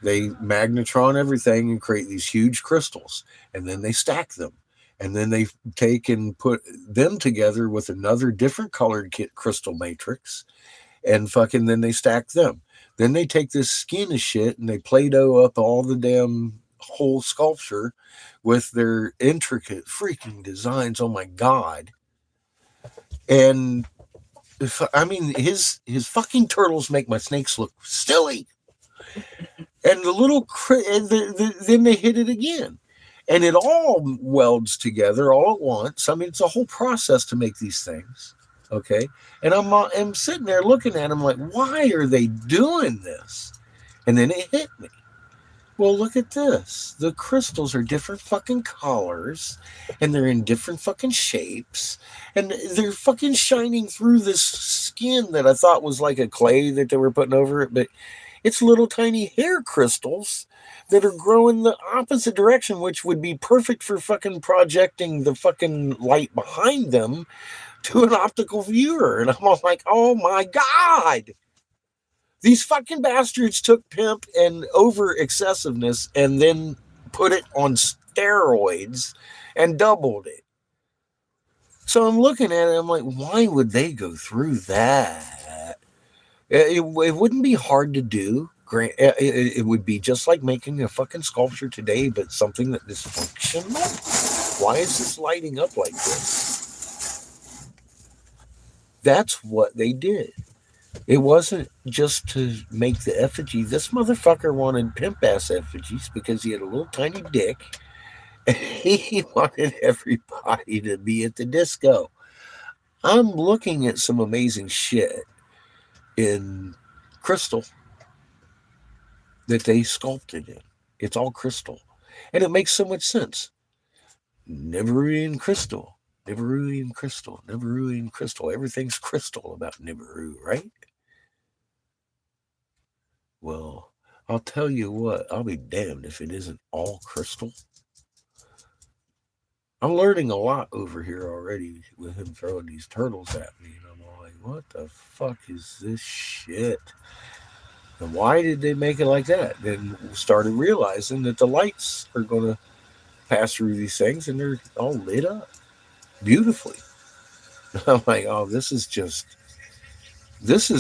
They magnetron everything and create these huge crystals, and then they stack them, and then they take and put them together with another different colored crystal matrix, and fucking then they stack them. Then they take this skin of shit and they Play-Doh up all the damn whole sculpture with their intricate freaking designs. Oh my God. And his fucking turtles make my snakes look silly. And the little, then they hit it again. And it all welds together all at once. I mean, it's a whole process to make these things. Okay. And I'm sitting there looking at them like, why are they doing this? And then it hit me. Well, look at this. The crystals are different fucking colors, and they're in different fucking shapes, and they're fucking shining through this skin that I thought was like a clay that they were putting over it, but it's little tiny hair crystals that are growing the opposite direction, which would be perfect for fucking projecting the fucking light behind them to an optical viewer. And I'm all like, oh my God. These fucking bastards took pimp and over excessiveness and then put it on steroids and doubled it. So I'm looking at it, I'm like, why would they go through that? It wouldn't be hard to do. It would be just like making a fucking sculpture today, but something that is functional. Why is this lighting up like this? That's what they did. It wasn't just to make the effigy. This motherfucker wanted pimp-ass effigies because he had a little tiny dick. And he wanted everybody to be at the disco. I'm looking at some amazing shit in crystal. that they sculpted in. It's all crystal. And it makes so much sense. Nibiruian crystal. Nibiruian crystal. Nibiruian crystal. Everything's crystal about Nibiru, right? Well, I'll tell you what, I'll be damned if it isn't all crystal. I'm learning a lot over here already with him throwing these turtles at me. And I'm like, what the fuck is this shit? And why did they make it like that? Then started realizing that the lights are going to pass through these things and they're all lit up beautifully. I'm like, oh, this is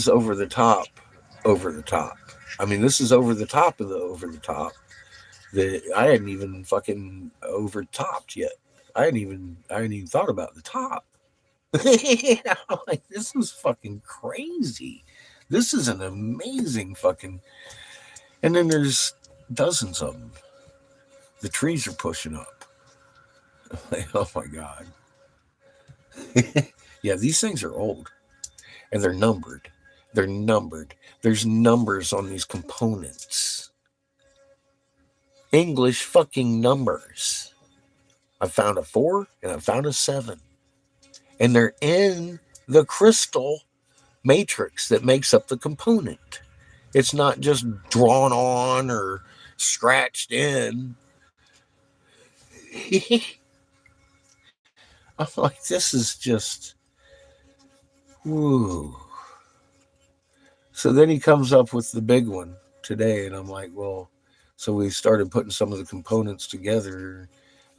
over the top. I mean, this is over the top of the over the top that I hadn't even fucking over topped yet. I hadn't even thought about the top. I'm like, this is fucking crazy. This is an amazing fucking. And then there's dozens of them. The trees are pushing up. Like, oh my god. Yeah, these things are old, and they're numbered. They're numbered. There's numbers on these components. English fucking numbers. I found a 4 and I found a 7. And they're in the crystal matrix that makes up the component. It's not just drawn on or scratched in. I'm like, this is just, woo. So then he comes up with the big one today, and I'm like, well, so we started putting some of the components together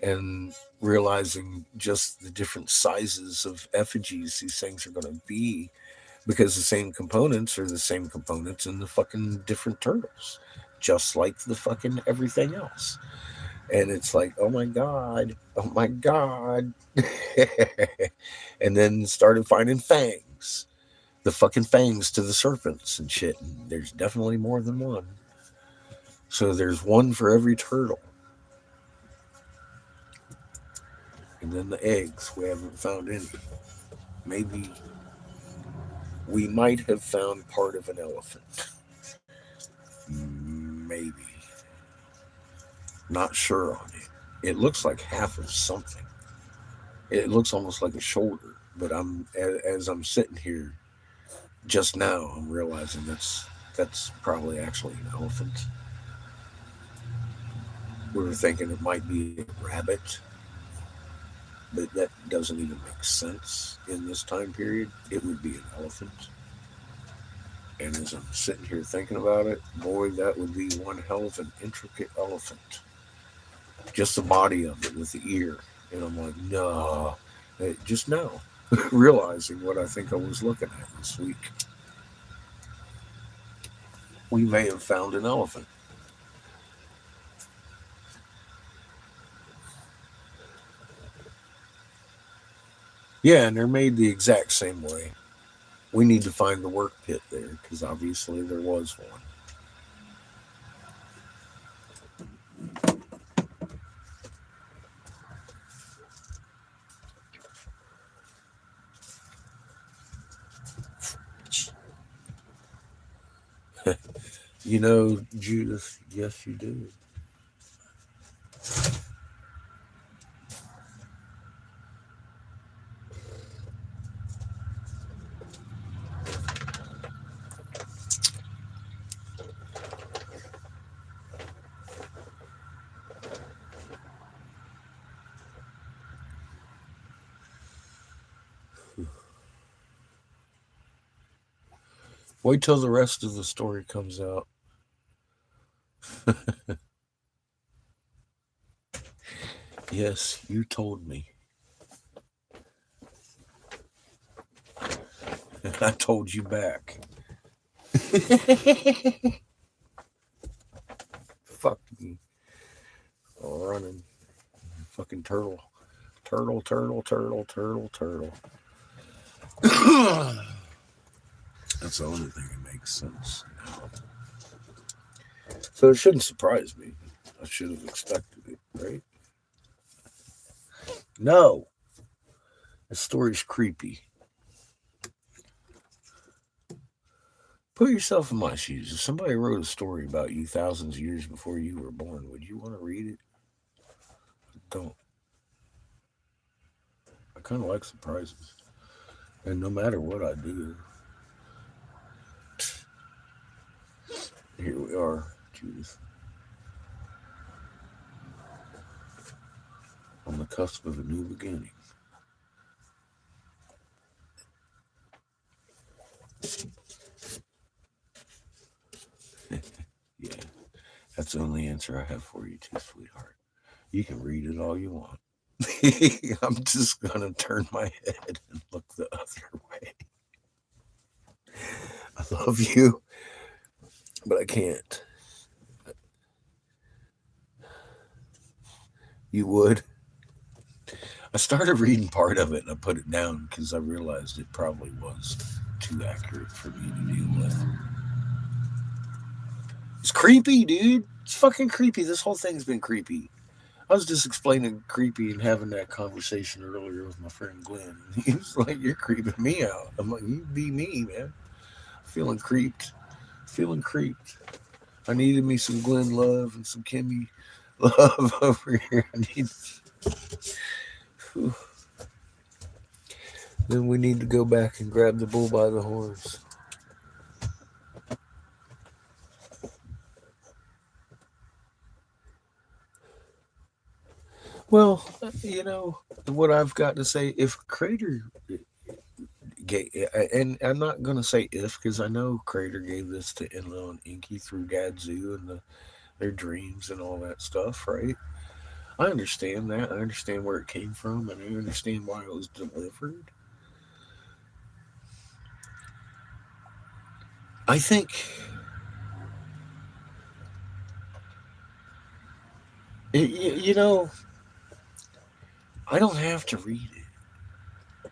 and realizing just the different sizes of effigies these things are going to be, because the same components are the same components in the fucking different turtles, just like the fucking everything else. And it's like, oh my god. And then started finding fangs, the fucking fangs to the serpents and shit. And there's definitely more than one. So there's one for every turtle. And then the eggs, we haven't found any. Maybe we might have found part of an elephant. Maybe. Not sure on it. It looks like half of something. It looks almost like a shoulder. But as I'm sitting here just now, I'm realizing that's probably actually an elephant. We were thinking it might be a rabbit, but that doesn't even make sense in this time period. It would be an elephant. And as I'm sitting here thinking about it, boy, that would be one hell of an intricate elephant. Just the body of it with the ear. And I'm like, no. Just now, realizing what I think I was looking at this week. We may have found an elephant. Yeah, and they're made the exact same way. We need to find the work pit there, because obviously there was one. You know, Judith, yes, you do. Wait till the rest of the story comes out. Yes, you told me. I told you back. Fuck me. Running. Fucking turtle. Turtle. That's the only thing that makes sense. So it shouldn't surprise me. I should have expected it, right? No. The story's creepy. Put yourself in my shoes. If somebody wrote a story about you thousands of years before you were born, would you want to read it? Don't. I kind of like surprises. And no matter what I do, here we are, Judith, on the cusp of a new beginning. Yeah, that's the only answer I have for you, too, sweetheart. You can read it all you want. I'm just gonna turn my head and look the other way. I love you, but I can't. You would? I started reading part of it and I put it down because I realized it probably was too accurate for me to deal with. It's creepy, dude. It's fucking creepy. This whole thing's been creepy. I was just explaining creepy and having that conversation earlier with my friend Glenn. He was like, "You're creeping me out." I'm like, "You be me, man." Feeling creeped. Feeling creeped. I needed me some Glenn love and some Kimmy love over here. I need. Whew. Then we need to go back and grab the bull by the horns. Well, you know, what I've got to say, if Crater gave, and I'm not going to say if, because I know Crater gave this to Enlil and Inky through Gadzoo and their dreams and all that stuff, right? I understand that. I understand where it came from, and I understand why it was delivered. I think you know, I don't have to read it.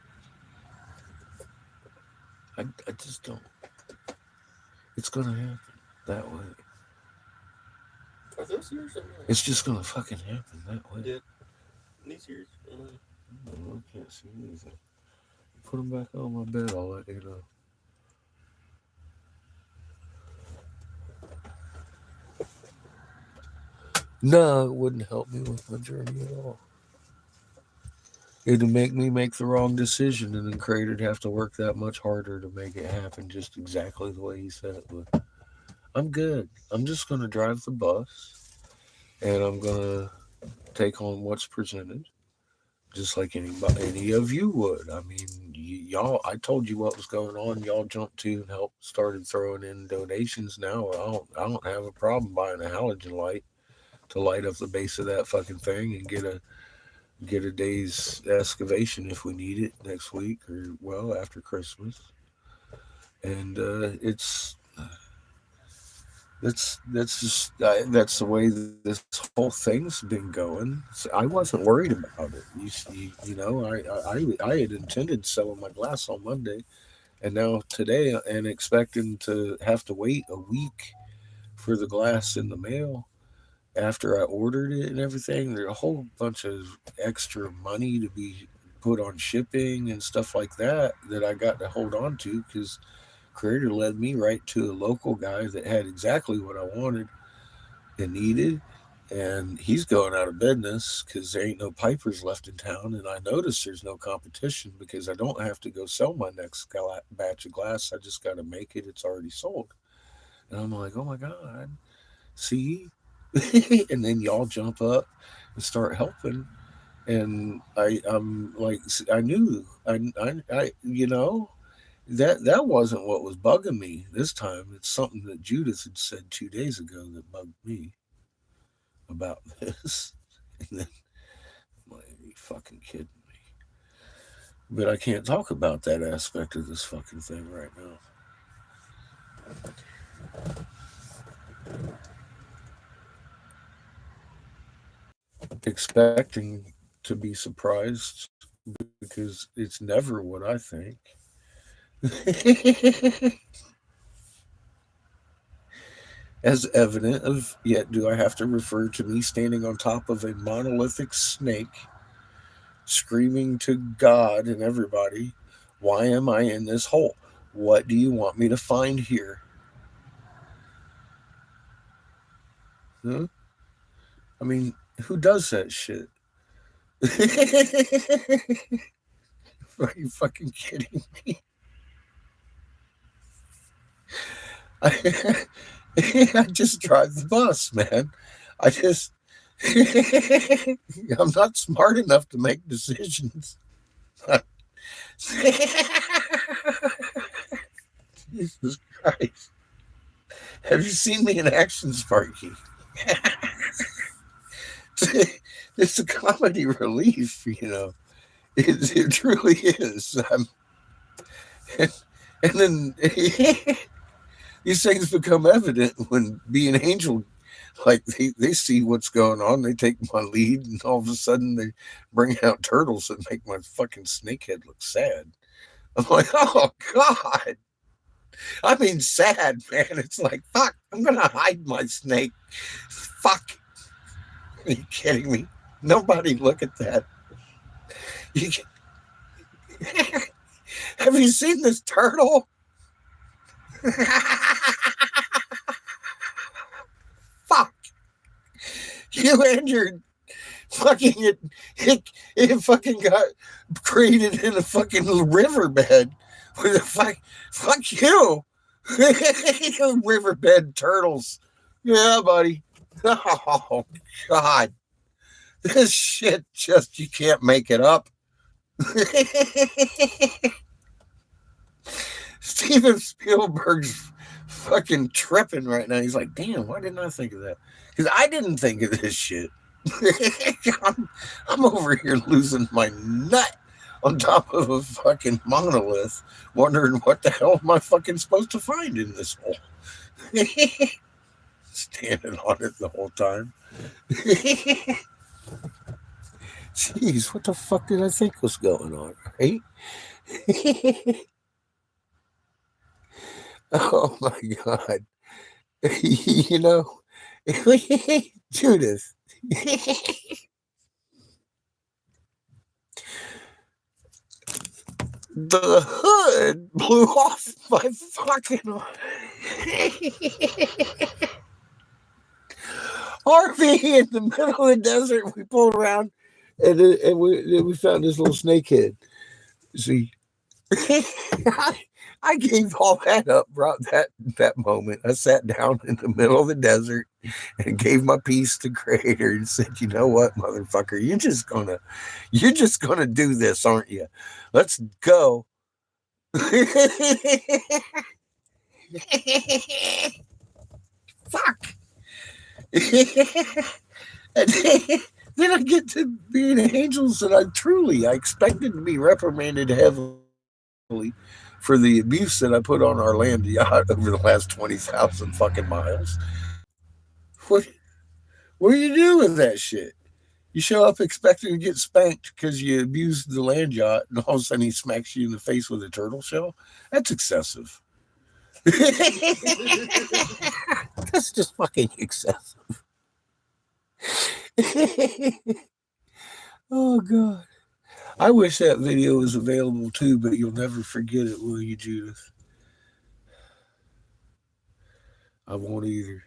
I just don't. It's gonna happen that way. Are those yours? It's just gonna fucking happen that way. Yeah. These yours? I can't see anything. Put them back on my bed. I'll let you know. No, it wouldn't help me with my journey at all. It'd make me make the wrong decision, and then Crater'd have to work that much harder to make it happen just exactly the way he said it would. I'm good. I'm just going to drive the bus, and I'm going to take on what's presented, just like any of you would. I mean, y'all, I told you what was going on. Y'all jumped to and helped, started throwing in donations. Now I don't have a problem buying a halogen light to light up the base of that fucking thing and get a day's excavation if we need it next week or well after Christmas. And that's the way this whole thing's been going. So I wasn't worried about it. You know, I had intended selling my glass on Monday, and now today, and expecting to have to wait a week for the glass in the mail after I ordered it and everything. There's a whole bunch of extra money to be put on shipping and stuff like that I got to hold on to because Creator led me right to a local guy that had exactly what I wanted and needed. And he's going out of business because there ain't no pipers left in town. And I noticed there's no competition because I don't have to go sell my next batch of glass. I just got to make it. It's already sold. And I'm like, oh my God, see? And then y'all jump up and start helping. And I'm like, I knew, I you know, that wasn't what was bugging me this time. It's something that Judith had said 2 days ago that bugged me about this. And then I'm like, are you fucking kidding me? But I can't talk about that aspect of this fucking thing right now. Expecting to be surprised because it's never what I think. As evident of, yet do I have to refer to me standing on top of a monolithic snake, screaming to God and everybody, why am I in this hole? What do you want me to find here? Huh? I mean, who does that shit? Are you fucking kidding me? I, I just drive the bus, man. I just, I'm not smart enough to make decisions. Jesus Christ. Have you seen me in action, Sparky? It's a comedy relief, you know. It truly is. And then these things become evident when being angel, like they see what's going on, they take my lead, and all of a sudden they bring out turtles that make my fucking snakehead look sad. I'm like, oh God. I mean, sad, man. It's like, fuck, I'm gonna hide my snake. Fuck. Are you kidding me? Nobody look at that. You have you seen this turtle? Fuck. You and your fucking it fucking got created in a fucking riverbed with a fuck you. Riverbed turtles. Yeah, buddy. Oh God. This shit just you can't make it up. Steven Spielberg's fucking tripping right now. He's like, damn, why didn't I think of that? Because I didn't think of this shit. I'm over here losing my nut on top of a fucking monolith, wondering what the hell am I fucking supposed to find in this hole. Standing on it the whole time. Jeez, what the fuck did I think was going on, right? Oh my God. You know, Judith. The hood blew off my fucking RV in the middle of the desert. We pulled around and we found this little snakehead. See, I gave all that up, bro. That moment, I sat down in the middle of the desert and gave my piece to Creator and said, "You know what, motherfucker, you're just gonna do this, aren't you? Let's go." Fuck. And then I get to being angels that I expected to be reprimanded heavily for the abuse that I put on our land yacht over the last 20,000 fucking miles. What do you do with that shit? You show up expecting to get spanked because you abused the land yacht, and all of a sudden he smacks you in the face with a turtle shell? That's excessive. That's just fucking excessive. Oh, God. I wish that video was available too, but you'll never forget it, will you, Judith? I won't either.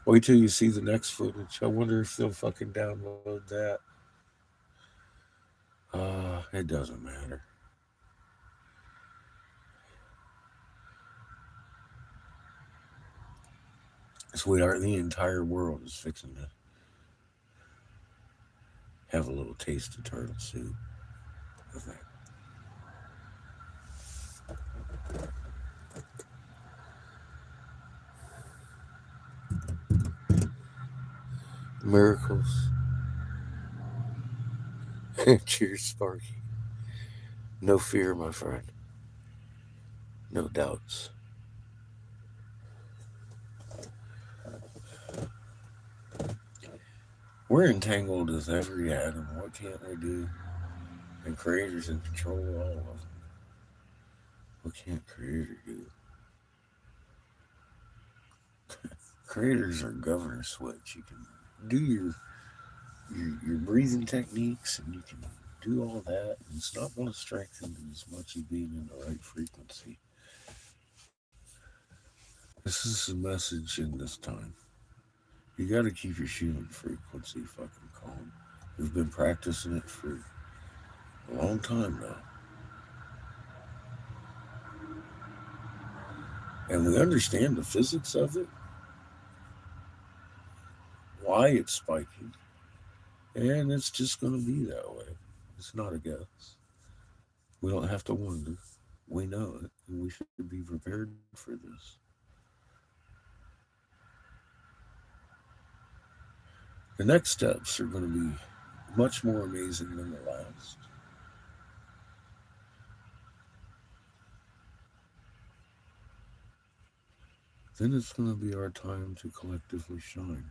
Wait till you see the next footage. I wonder if they'll fucking download that. It doesn't matter. Sweetheart, the entire world is fixing to have a little taste of turtle soup. Miracles. Cheers, Sparky. No fear, my friend. No doubts. We're entangled with every atom. What can't we do? And Creator's in control of all of them. What can't Creator do? Creator's our governor switch. You can do your breathing techniques, and you can do all that, and it's not going to strengthen as much as being in the right frequency. This is a message in this time. You got to keep your human frequency fucking calm. We've been practicing it for a long time now. And we understand the physics of it, why it's spiking, and it's just going to be that way. It's not a guess. We don't have to wonder. We know it, and we should be prepared for this. The next steps are going to be much more amazing than the last. Then it's going to be our time to collectively shine.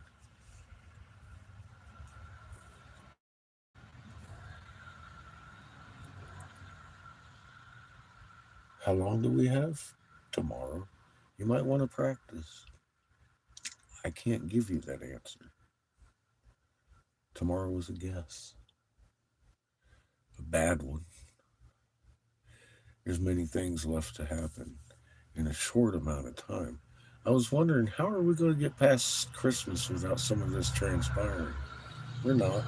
How long do we have? Tomorrow. You might want to practice. I can't give you that answer. Tomorrow was a guess. A bad one. There's many things left to happen in a short amount of time. I was wondering, how are we going to get past Christmas without some of this transpiring? We're not.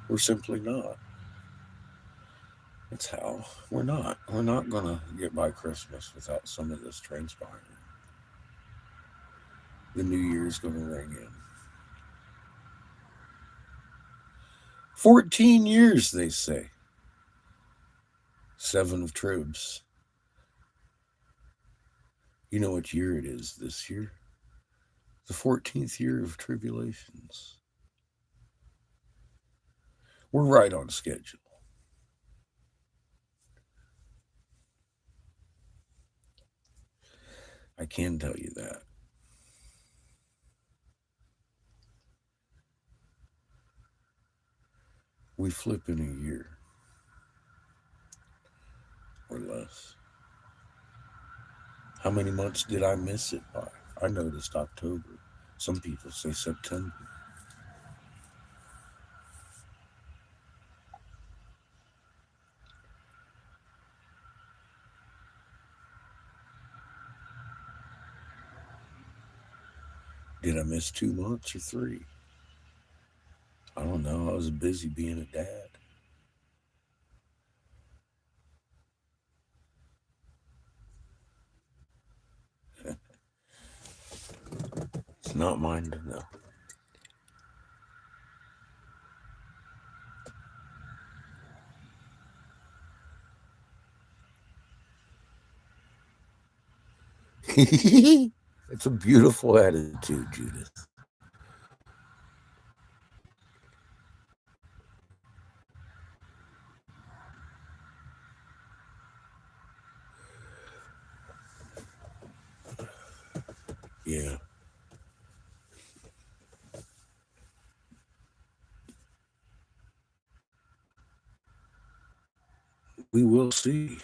We're simply not. That's how. We're not. We're not going to get by Christmas without some of this transpiring. The new year's going to ring in. 14 years, they say. 7 of tribes. You know what year it is this year? The 14th year of tribulations. We're right on schedule. I can tell you that. We flip in a year or less. How many months did I miss it by? I noticed October. Some people say September. Did I miss 2 months or 3? I don't know. I was busy being a dad. It's not mine to know. It's a beautiful attitude, Judith. Yeah. We will see.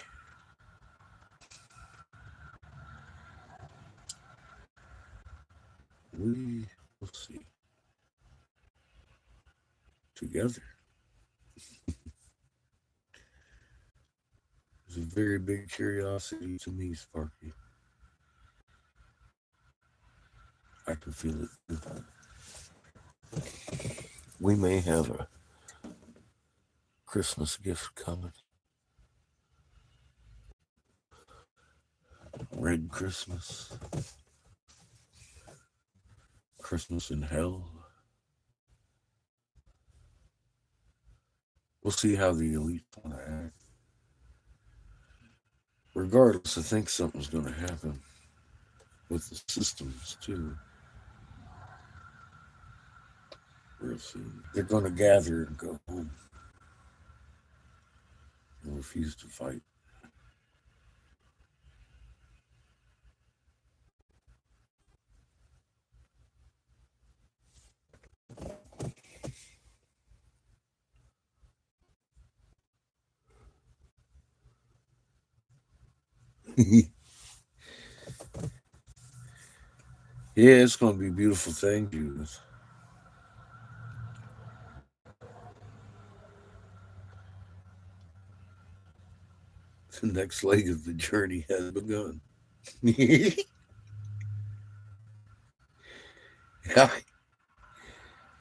We will see. Together. It's a very big curiosity to me, Sparky. I can feel it. We may have a Christmas gift coming. Red Christmas. Christmas in hell. We'll see how the elite want to act. Regardless, I think something's going to happen with the systems, too. Real soon. They're going to gather and go home and refuse to fight. Yeah, it's going to be a beautiful thing, Judith. The next leg of the journey has begun. I'm like,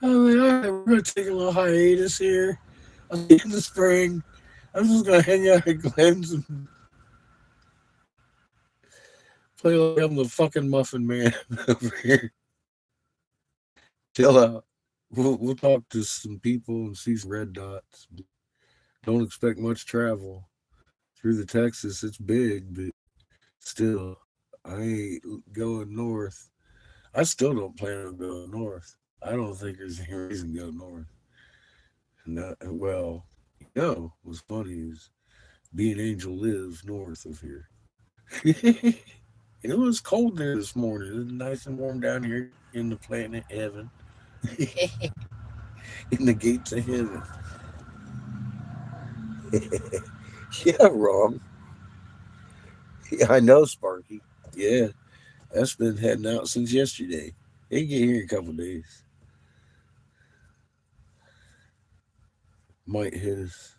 all right, we're going to take a little hiatus here. I'll see you in the spring. I'm just going to hang out at Glenn's and play like I'm the fucking muffin man over here. Chill out. We'll talk to some people and see some red dots. Don't expect much travel through the Texas. It's big, but still, I ain't going north. I still don't plan on going north. I don't think there's any reason to go north. Well, what's funny is Being Angel lives north of here. It was cold there this morning. It was nice and warm down here in the planet heaven. In the gates of heaven. Yeah, wrong. Yeah, I know, Sparky. Yeah, that's been heading out since yesterday. They get here in a couple of days. Might hit us.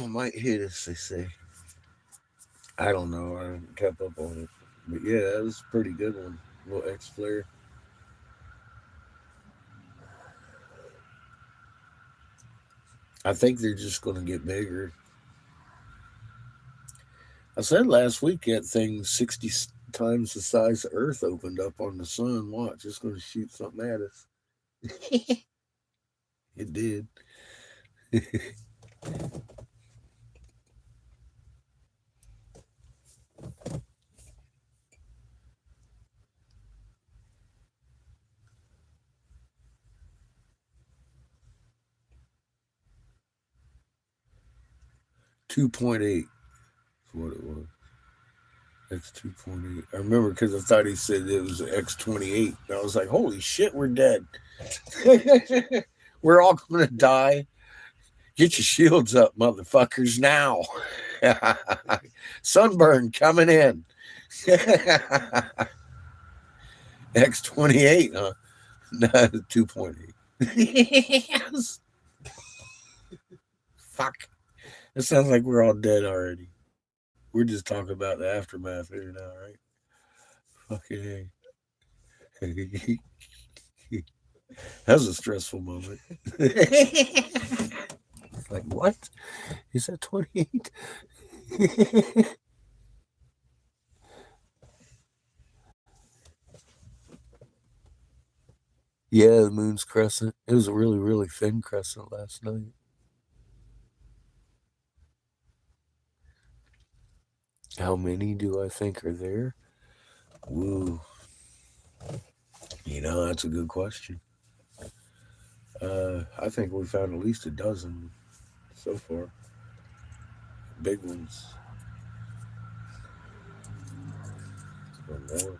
Might hit us, they say. I don't know. I haven't kept up on it. But yeah, that was a pretty good one. Little X flare. I think they're just going to get bigger. I said last week that thing 60 times the size of Earth opened up on the sun. Watch, it's going to shoot something at us. It did. 2.8 is what it was. X 2.8. I remember because I thought he said it was X 28. And I was like, holy shit, we're dead. We're all going to die. Get your shields up, motherfuckers, now. Sunburn coming in. X 28, huh? No, 2.8. Yes. Fuck. It sounds like we're all dead already. We're just talking about the aftermath here now, right? Fucking hey. That was a stressful moment. Like, what? Is that 28? Yeah, the moon's crescent. It was a really, really thin crescent last night. How many do I think are there? Woo. That's a good question. I think we found at least a dozen so far. Big ones. Or more.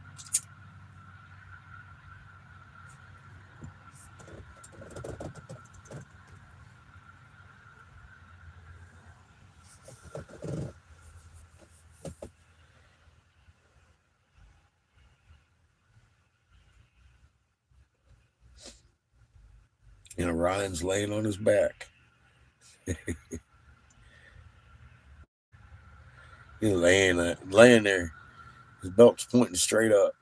And Orion's laying on his back. He's laying there. His belt's pointing straight up.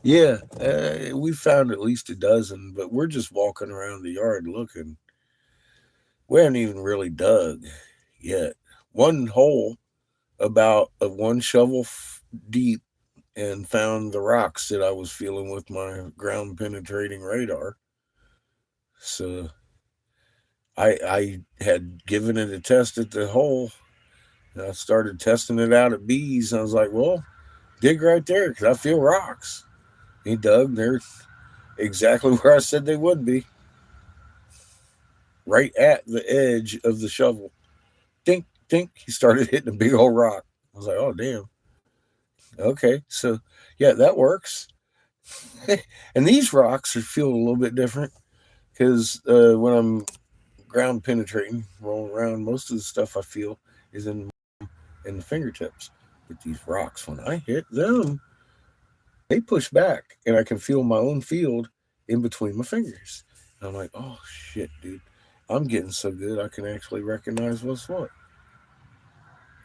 Yeah, we found at least a dozen, but we're just walking around the yard looking. We haven't even really dug yet. One hole about one shovel deep and found the rocks that I was feeling with my ground penetrating radar. So I had given it a test at the hole. And I started testing it out at bees. I was like, well, dig right there because I feel rocks. He dug. They're exactly where I said they would be. Right at the edge of the shovel. Dink, dink. He started hitting a big old rock. I was like, oh, damn. Okay, so, yeah, that works. And these rocks feel a little bit different because when I'm ground penetrating, rolling around, most of the stuff I feel is in the fingertips. But these rocks, when I hit them, they push back, and I can feel my own field in between my fingers. And I'm like, oh shit, dude, I'm getting so good I can actually recognize what's what.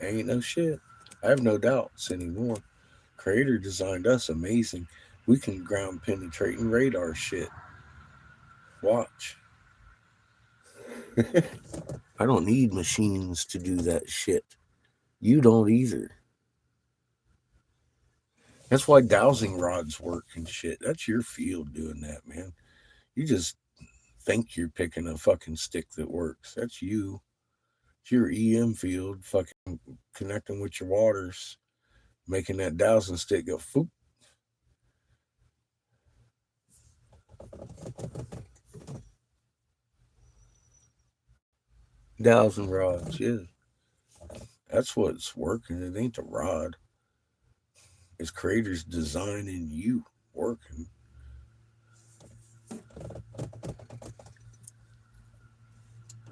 Ain't no shit. I have no doubts anymore. Creator designed us amazing. We can ground penetrating radar shit. Watch. I don't need machines to do that shit. You don't either. That's why dowsing rods work and shit. That's your field doing that, man. You just think you're picking a fucking stick that works. That's you. It's your EM field fucking connecting with your waters, making that dowsing stick go foop. Dowsing rods, yeah. That's what's working. It ain't the rod. It's creators designing you working.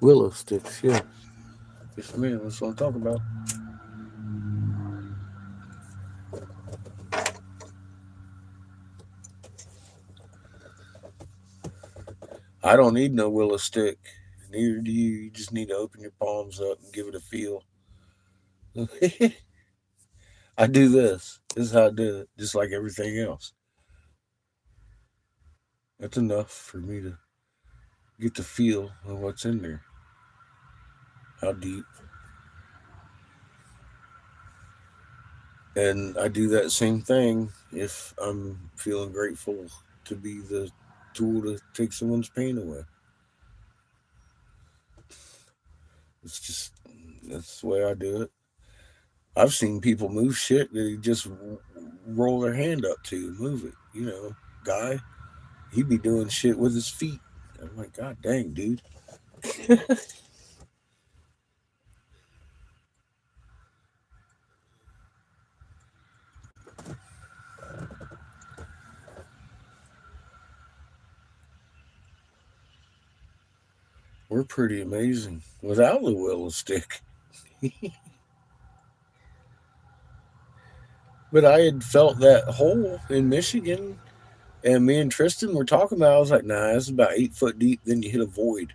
Willow sticks, yeah. Yes, man, that's what I'm talking about. I don't need no willow stick. Neither do you. You just need to open your palms up and give it a feel. I do this. This is how I do it, just like everything else. That's enough for me to get the feel of what's in there. How deep. And I do that same thing if I'm feeling grateful to be the tool to take someone's pain away. It's just, that's the way I do it. I've seen people move shit they just roll their hand up to move it. You know, guy, he'd be doing shit with his feet. I'm like, God dang, dude. We're pretty amazing without the willow stick. But I had felt that hole in Michigan, and me and Tristan were talking about it. I was like, nah, it's about 8 foot deep, then you hit a void.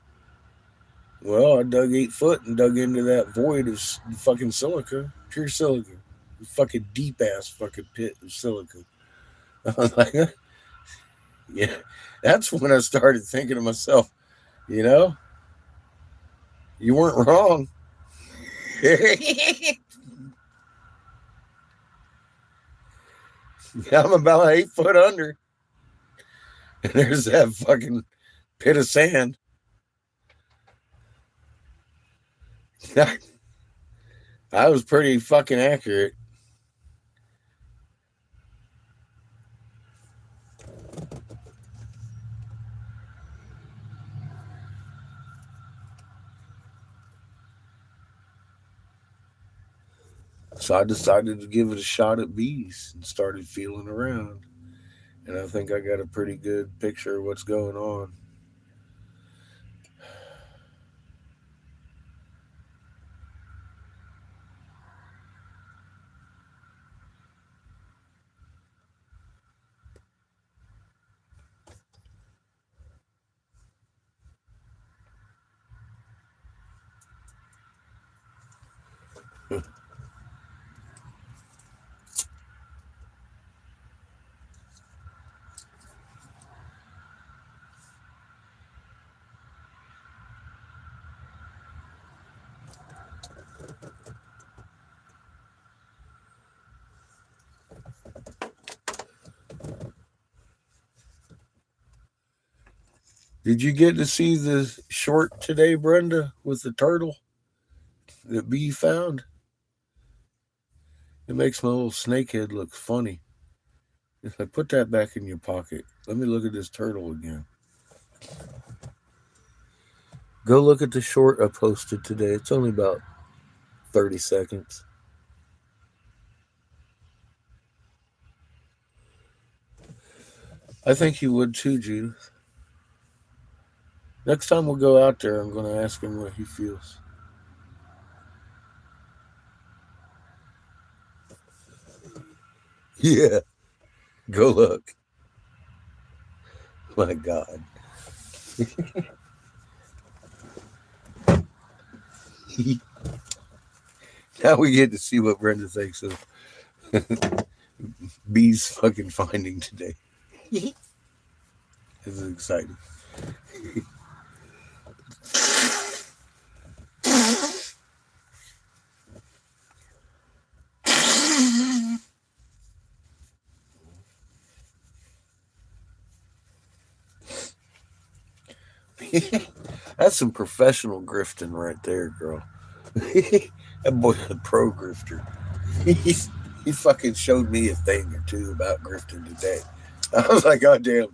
Well, I dug 8 foot and dug into that void of fucking silica, pure silica. Fucking deep ass fucking pit of silica. I was like, yeah. That's when I started thinking to myself, you know, you weren't wrong. I'm about 8 foot under. And there's that fucking pit of sand. I was pretty fucking accurate. So I decided to give it a shot at bees and started feeling around. And I think I got a pretty good picture of what's going on. Did you get to see the short today, Brenda, with the turtle that Bee found? It makes my little snakehead look funny. If I put that back in your pocket, let me look at this turtle again. Go look at the short I posted today. It's only about 30 seconds. I think you would too, Judith. Next time we'll go out there, I'm going to ask him what he feels. Yeah. Go look. My God. Now we get to see what Brenda thinks of B's fucking finding today. This is exciting. That's some professional grifting right there, girl. That boy's a pro grifter. He fucking showed me a thing or two about grifting today. I was like, God damn,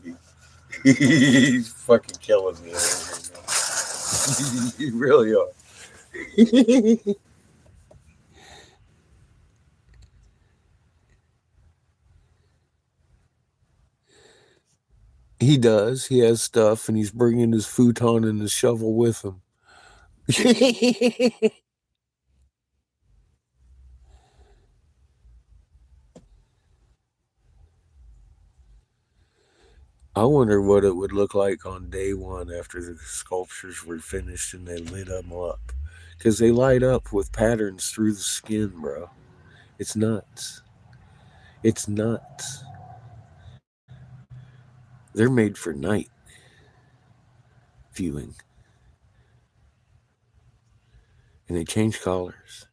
he's fucking killing me. You really are. He does. He has stuff, and he's bringing his futon and his shovel with him. I wonder what it would look like on day one after the sculptures were finished and they lit them up. Because they light up with patterns through the skin, bro. It's nuts. It's nuts. They're made for night viewing. And they change colors.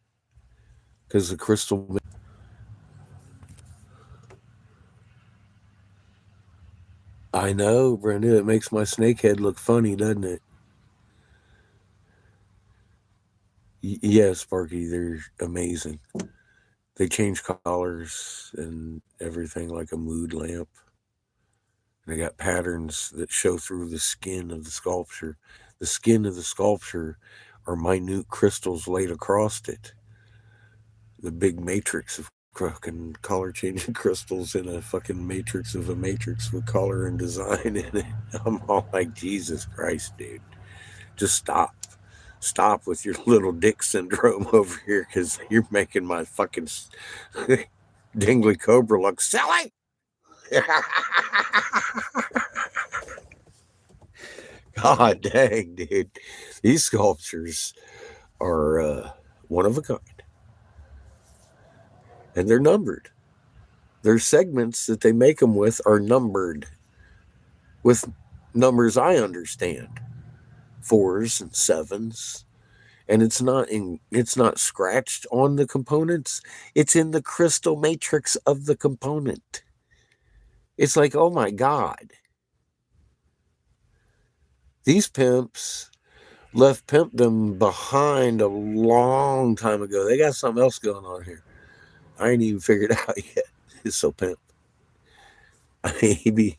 Because the crystal... I know, Brenda. It makes my snake head look funny, doesn't it? Yeah, Sparky, they're amazing. They change colors and everything like a mood lamp. And they got patterns that show through the skin of the sculpture. The skin of the sculpture are minute crystals laid across it. The big matrix of fucking color changing crystals in a fucking matrix of a matrix with color and design in it. I'm all like, Jesus Christ, dude. Just stop. Stop with your little dick syndrome over here, because you're making my fucking dingly cobra look silly. God dang, dude. These sculptures are one of a kind. And they're numbered. Their segments that they make them with are numbered with numbers I understand. 4s and 7s. And it's not scratched on the components. It's in the crystal matrix of the component. It's like, oh my God. These pimps left pimpdom behind a long time ago. They got something else going on here. I ain't even figured it out yet. It's so pimp. I mean, he'd be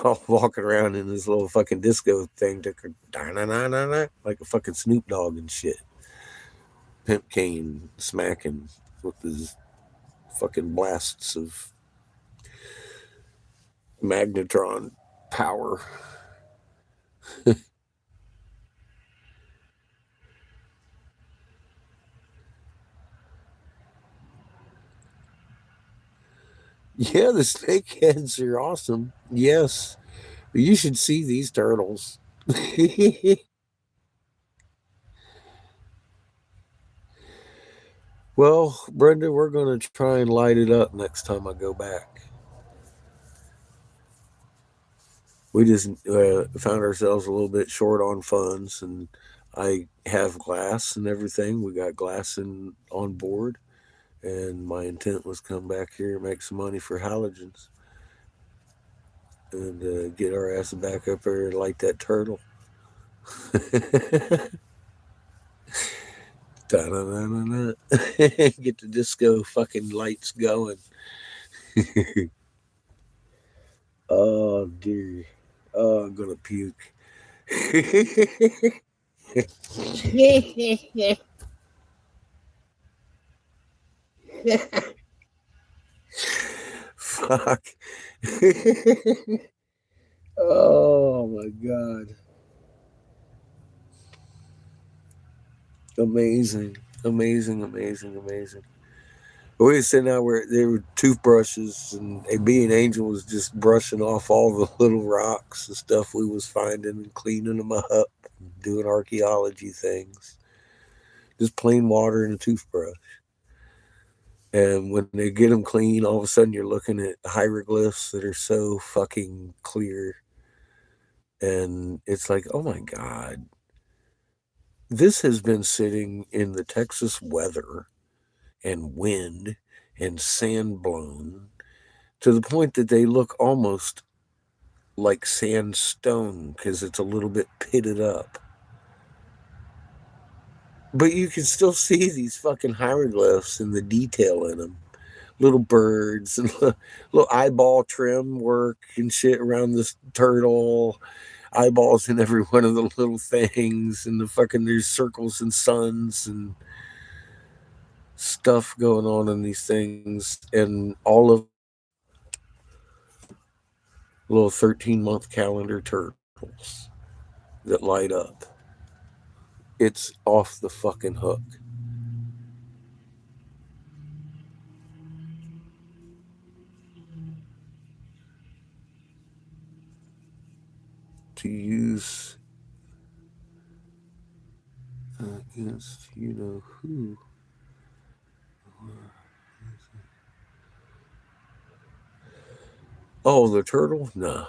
all walking around in this little fucking disco thing, like a fucking Snoop Dogg and shit. Pimp Cane smacking with his fucking blasts of magnetron power. Yeah, the snake heads are awesome. Yes. You should see these turtles. Well, Brenda, we're going to try and light it up next time I go back. We just found ourselves a little bit short on funds, and I have glass and everything. We got glass on board, and my intent was come back here and make some money for halogens and get our ass back up there and light that turtle. Get the disco fucking lights going. Oh dear. Oh, I'm gonna puke. Fuck. Oh my God. Amazing. We was sitting out where there were toothbrushes, and me and Angel was just brushing off all the little rocks and stuff we was finding and cleaning them up, doing archaeology things. Just plain water and a toothbrush. And when they get them clean, all of a sudden you're looking at hieroglyphs that are so fucking clear. And it's like, oh my God. This has been sitting in the Texas weather and wind and sand blown to the point that they look almost like sandstone because it's a little bit pitted up. But you can still see these fucking hieroglyphs and the detail in them. Little birds and little eyeball trim work and shit around this turtle. Eyeballs in every one of the little things, and the fucking there's circles and suns and stuff going on in these things, and all of little 13-month calendar turtles that light up. It's off the fucking hook. To use against you know who. Oh, the turtle? Nah,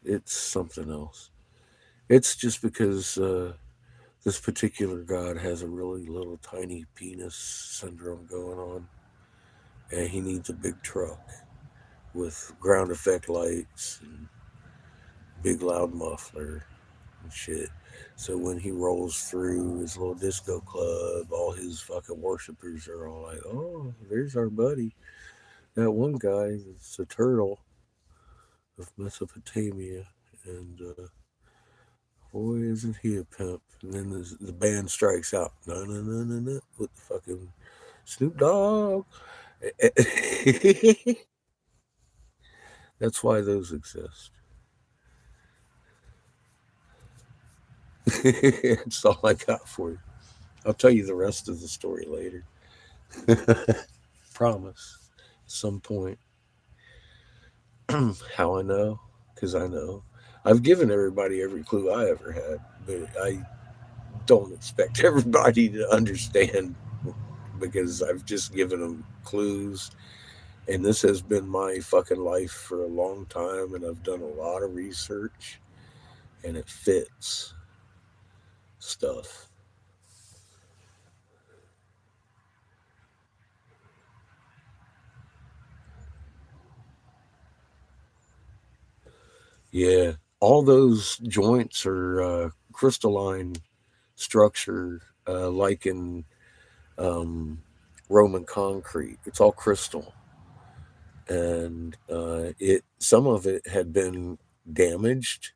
it's something else. It's just because this particular god has a really little tiny penis syndrome going on, and he needs a big truck with ground effect lights and big loud muffler and shit. So when he rolls through his little disco club, all his fucking worshipers are all like, "Oh, there's our buddy, that one guy that's a turtle of Mesopotamia, and boy, isn't he a pimp?" And then the band strikes out, no, no, no, no, no, with the fucking Snoop Dogg. That's why those exist. That's all I got for you. I'll tell you the rest of the story later. Promise. At some point. How I know? Because I know. I've given everybody every clue I ever had, but I don't expect everybody to understand because I've just given them clues. And this has been my fucking life for a long time, and I've done a lot of research, and it fits stuff. Yeah, all those joints are crystalline structure, like in um, Roman concrete. It's all crystal, and it some of it had been damaged,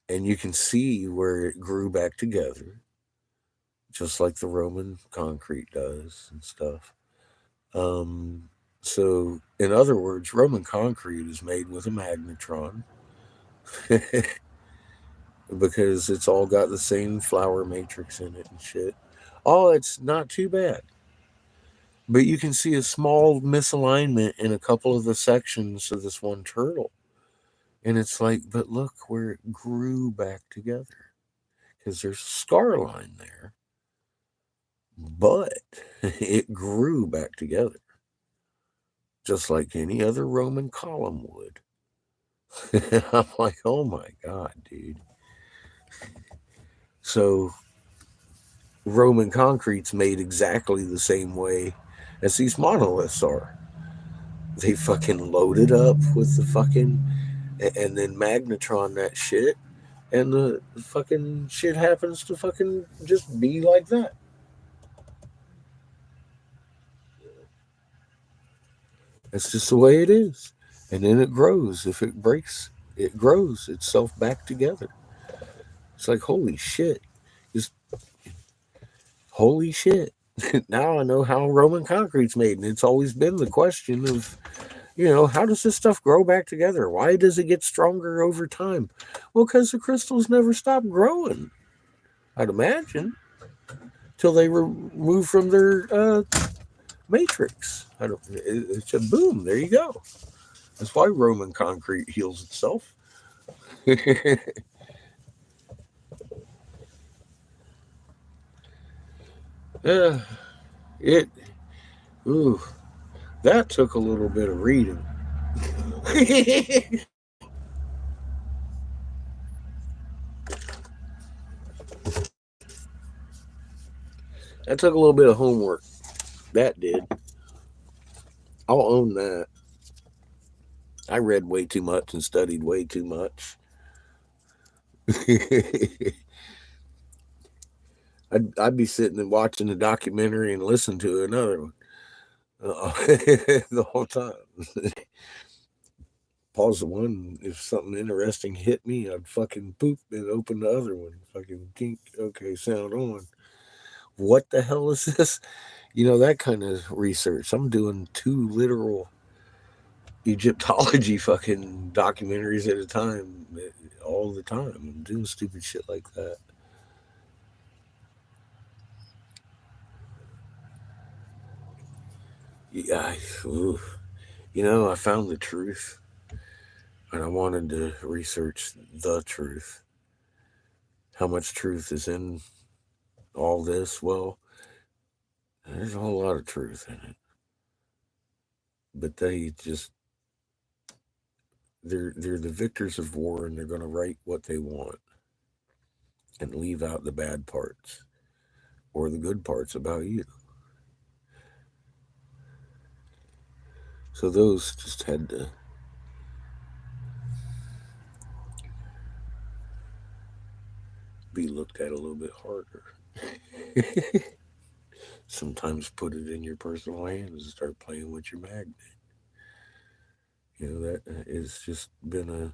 and you can see where it grew back together, just like the Roman concrete does and stuff. Um, so, in other words, Roman concrete is made with a magnetron because it's all got the same flower matrix in it and shit. Oh, it's not too bad. But you can see a small misalignment in a couple of the sections of this one turtle. And it's like, but look where it grew back together. Because there's a scar line there. But it grew back together. Just like any other Roman column would. I'm like, oh my God, dude. So Roman concrete's made exactly the same way as these monoliths are. They fucking load it up with the fucking, and then magnetron that shit, and the fucking shit happens to fucking just be like that. That's just the way it is. And then it grows. If it breaks, it grows itself back together. It's like, holy shit. Just holy shit. Now I know how Roman concrete's made. And it's always been the question of, how does this stuff grow back together? Why does it get stronger over time? Well, because the crystals never stop growing, I'd imagine, till they remove from their matrix. It's a boom. There you go. That's why Roman concrete heals itself. Yeah, it. Ooh, that took a little bit of reading. That took a little bit of homework. That did. I'll own that. I read way too much and studied way too much. I'd be sitting and watching a documentary and listening to another one the whole time. Pause the one. If something interesting hit me, I'd fucking poop and open the other one. Fucking kink. Okay, sound on. What the hell is this? That kind of research. I'm doing 2 literal Egyptology fucking documentaries at a time, all the time. I'm doing stupid shit like that. Yeah, I found the truth, and I wanted to research the truth. How much truth is in all this? Well, there's a whole lot of truth in it, but they're the victors of war, and they're going to write what they want and leave out the bad parts or the good parts about you. So those just had to be looked at a little bit harder. Sometimes put it in your personal hands and start playing with your magnet. That has just been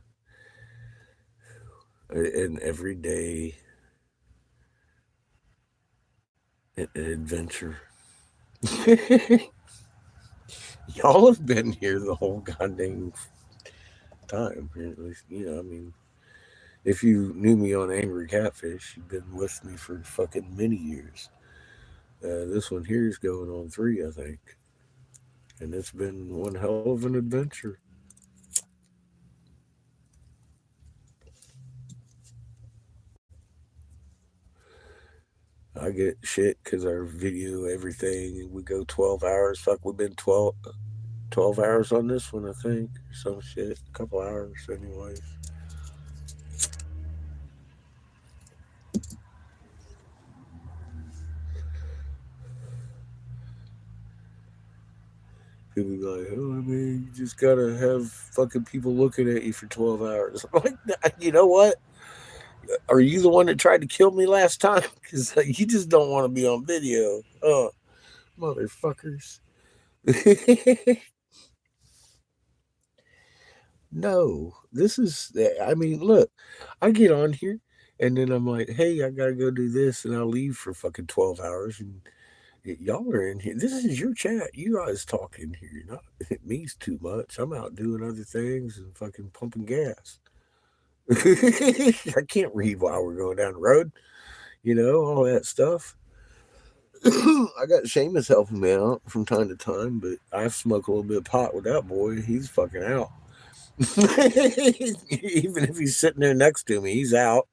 an everyday adventure. Y'all have been here the whole goddamn time. At least, I mean, if you knew me on Angry Catfish, you've been with me for fucking many years. This one here is going on 3, I think. And it's been one hell of an adventure. I get shit because our video, everything, we go 12 hours. Fuck, we've been 12 hours on this one, I think. Some shit. A couple hours, anyways. People be like, oh, I mean, you just gotta have fucking people looking at you for 12 hours. I'm like, you know what? Are you the one that tried to kill me last time? Because you just don't want to be on video. Oh, motherfuckers. No, this is, I mean, look, I get on here and then I'm like, hey, I gotta go do this, and I'll leave for fucking 12 hours. And y'all are in here. This is your chat. You guys talk in here. Not it means too much. I'm out doing other things and fucking pumping gas. I can't read while we're going down the road. All that stuff. I got Seamus helping me out from time to time, but I smoke a little bit of pot with that boy. He's fucking out. Even if he's sitting there next to me, he's out.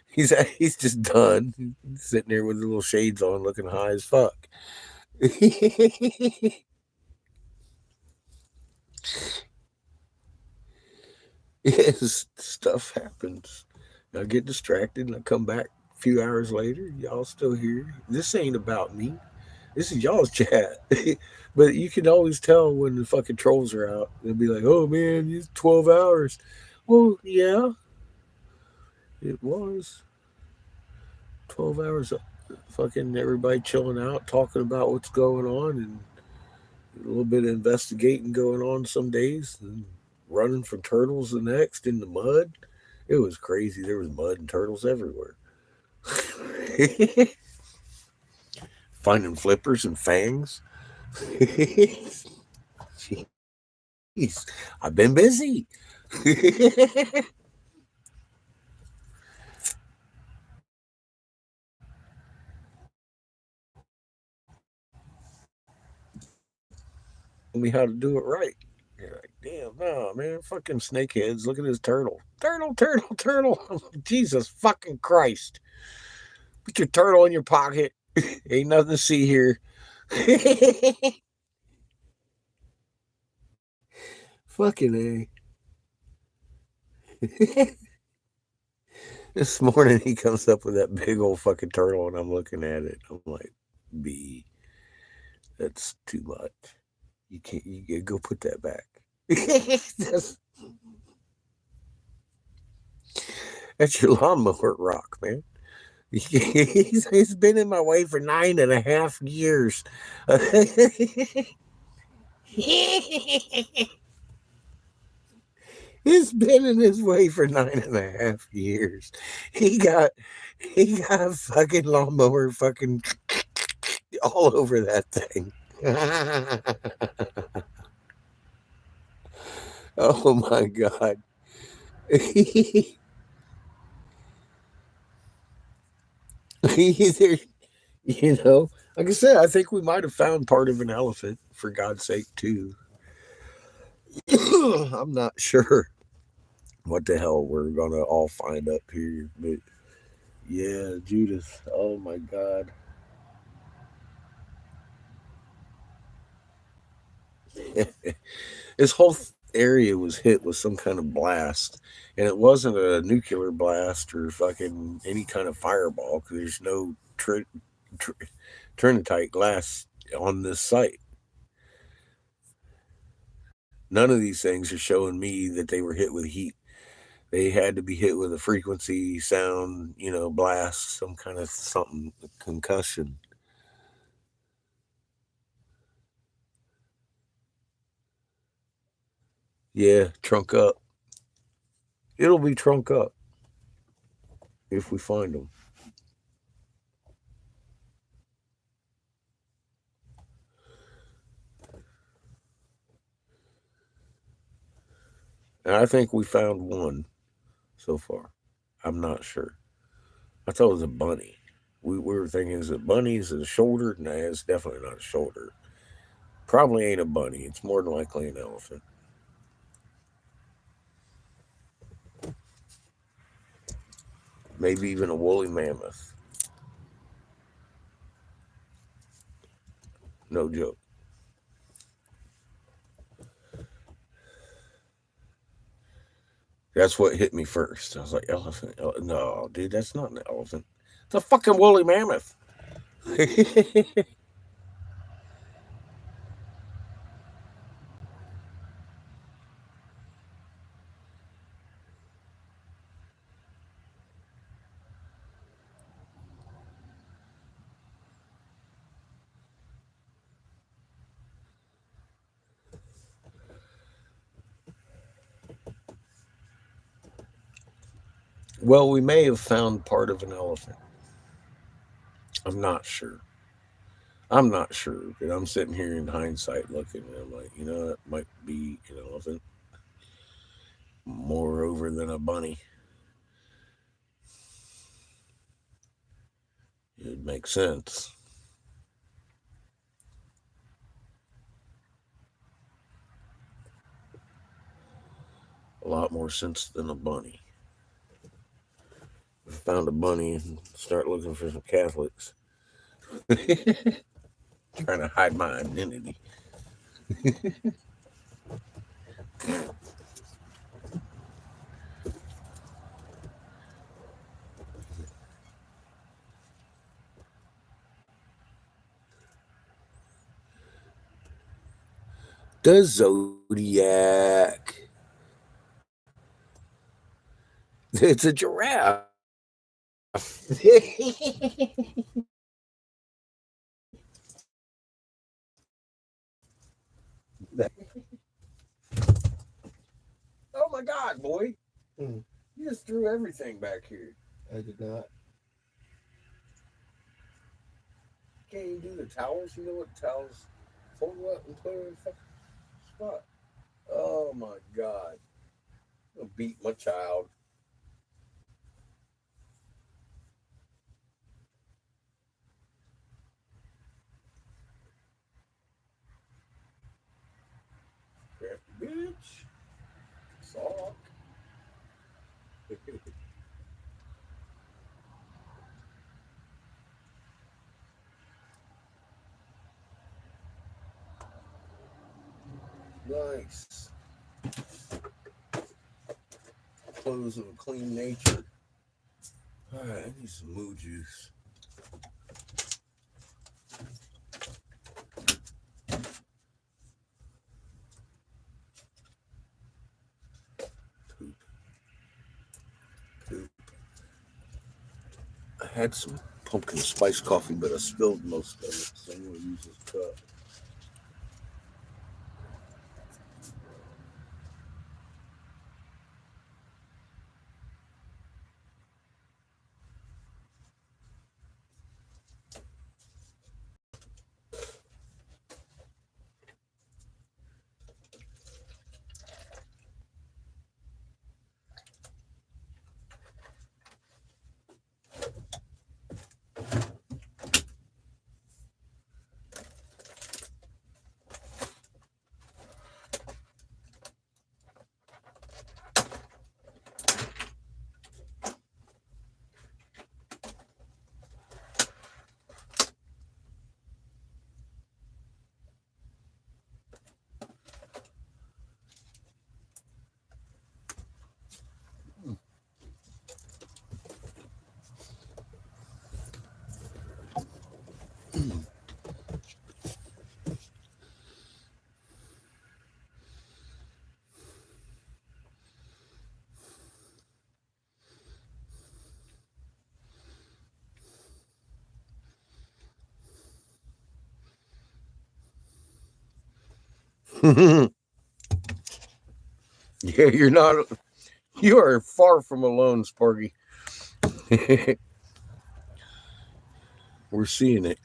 He's just done. He's sitting there with the little shades on, looking high as fuck. Yes, stuff happens. I get distracted and I come back a few hours later. Y'all still here. This ain't about me. This is y'all's chat. But you can always tell when the fucking trolls are out. They'll be like, oh man, it's 12 hours. Well, yeah, it was 12 hours of fucking everybody chilling out, talking about what's going on, and a little bit of investigating going on some days, and running from turtles the next in the mud. It was crazy. There was mud and turtles everywhere. Finding flippers and fangs. Jeez, I've been busy. me how to do it right. You're like, damn, no, man, fucking snakeheads. Look at this turtle. Turtle. Jesus fucking Christ. Put your turtle in your pocket. Ain't nothing to see here. Fucking A. This morning he comes up with that big old fucking turtle and I'm looking at it. I'm like, B, that's too much. You can't, you go put that back. That's your lawnmower rock, man. He's been in my way for 9.5 years. He's been in his way for 9.5 years. He got a fucking lawnmower fucking all over that thing. Oh my God. Either, like I said, I think we might have found part of an elephant, for God's sake, too. I'm not sure what the hell we're gonna all find up here, but yeah, Judith. Oh my God. This whole area was hit with some kind of blast, and it wasn't a nuclear blast or fucking any kind of fireball because there's no tr- trinitite glass on this site. None of these things are showing me that they were hit with heat. They had to be hit with a frequency, sound, blast, some kind of something, concussion. Yeah, trunk up. It'll be trunk up if we find them. And I think we found one so far. I'm not sure. I thought it was a bunny. We were thinking, is it bunny? Is it a shoulder? Nah, it's definitely not a shoulder. Probably ain't a bunny. It's more than likely an elephant. Maybe even a woolly mammoth. No joke. That's what hit me first. I was like, elephant? No, dude, that's not an elephant. It's a fucking woolly mammoth. Well, we may have found part of an elephant. I'm not sure. I'm not sure, but I'm sitting here in hindsight looking, and I'm like, that might be an elephant. Moreover than a bunny. It makes sense. A lot more sense than a bunny. If I found a bunny and start looking for some Catholics. Trying to hide my identity. The Zodiac. It's a giraffe. Oh my God, boy. Hmm. You just threw everything back here. I did not. Can't even do the towels. You know what towels fold up and put in the fucking spot. Oh my God. I'm gonna beat my child. Sock. Nice. Clothes of a clean nature. Alright, I need some moo juice. Poop. Poop. I had some pumpkin spice coffee, but I spilled most of it, so I'm going to use this cup. Yeah, you're not. You are far from alone, Sparky. We're seeing it.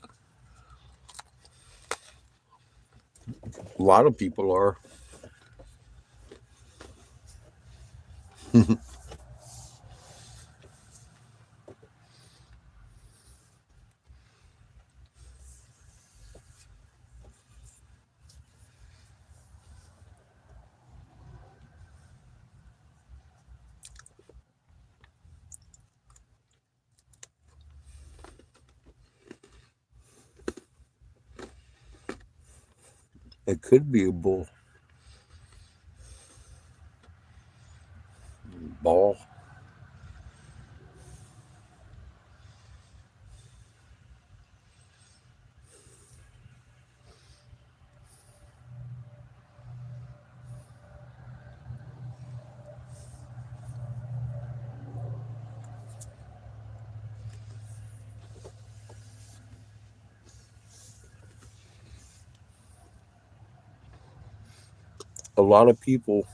A lot of people are. It could be a bull. Ball. A lot of people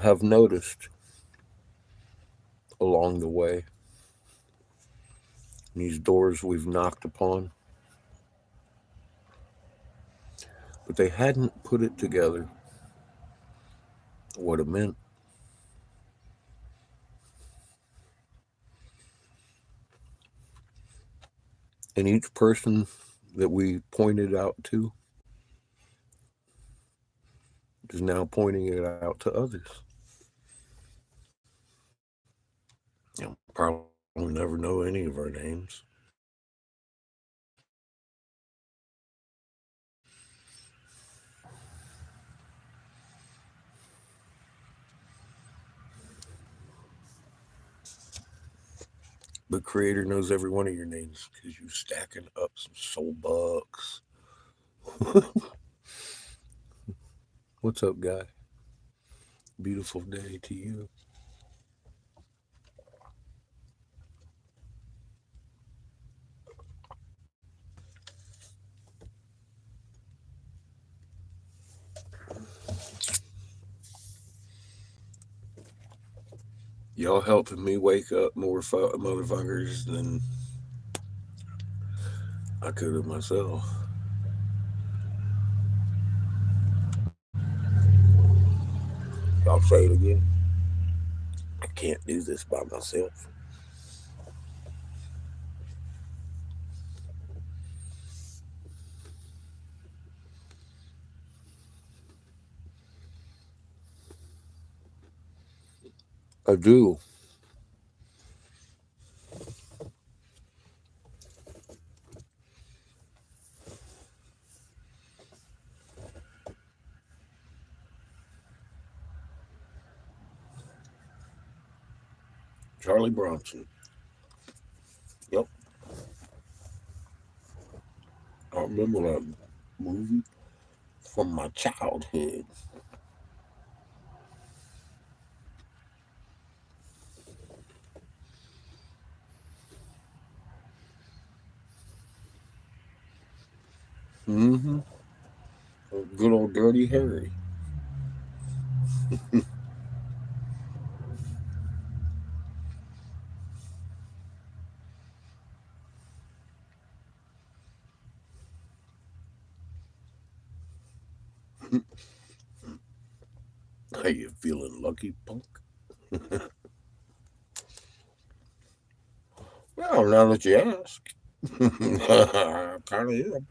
have noticed along the way these doors we've knocked upon, but they hadn't put it together what it meant. And each person that we pointed out to is now pointing it out to others. You'll probably never know any of our names. But Creator knows every one of your names because you're stacking up some soul bucks. What's up, guy? Beautiful day to you. Y'all helping me wake up more motherfuckers than I could have myself. I'll say it again. I can't do this by myself. I do. Charlie Bronson. Yep. I remember that movie from my childhood. Mm-hmm. Good old Dirty Harry. How you feeling, lucky punk? Well, now that you ask, I kind of am.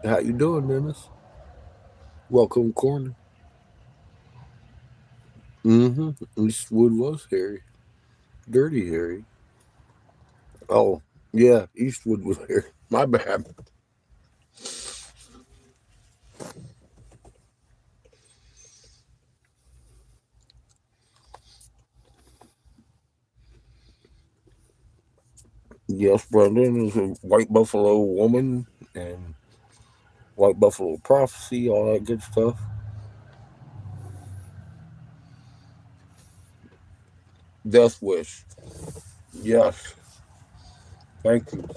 How you doing, Dennis? Welcome, corner. Mm-hmm. Eastwood was Harry. Dirty Harry. Oh, yeah, Eastwood was Harry. My bad. Yes, Brendan is a White Buffalo woman and White Buffalo prophecy, all that good stuff. Death Wish. Yes. Thank you.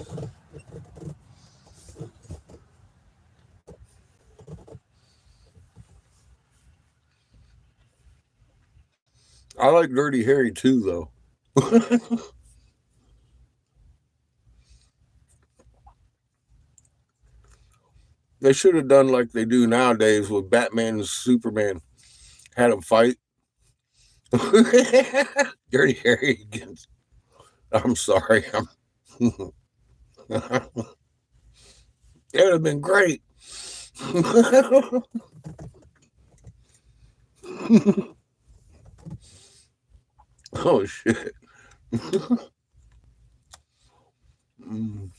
I like Dirty Harry too, though. They should have done like they do nowadays with Batman and Superman. Had them fight. Dirty Harry against. I'm sorry. It would have been great. Oh shit. Mm.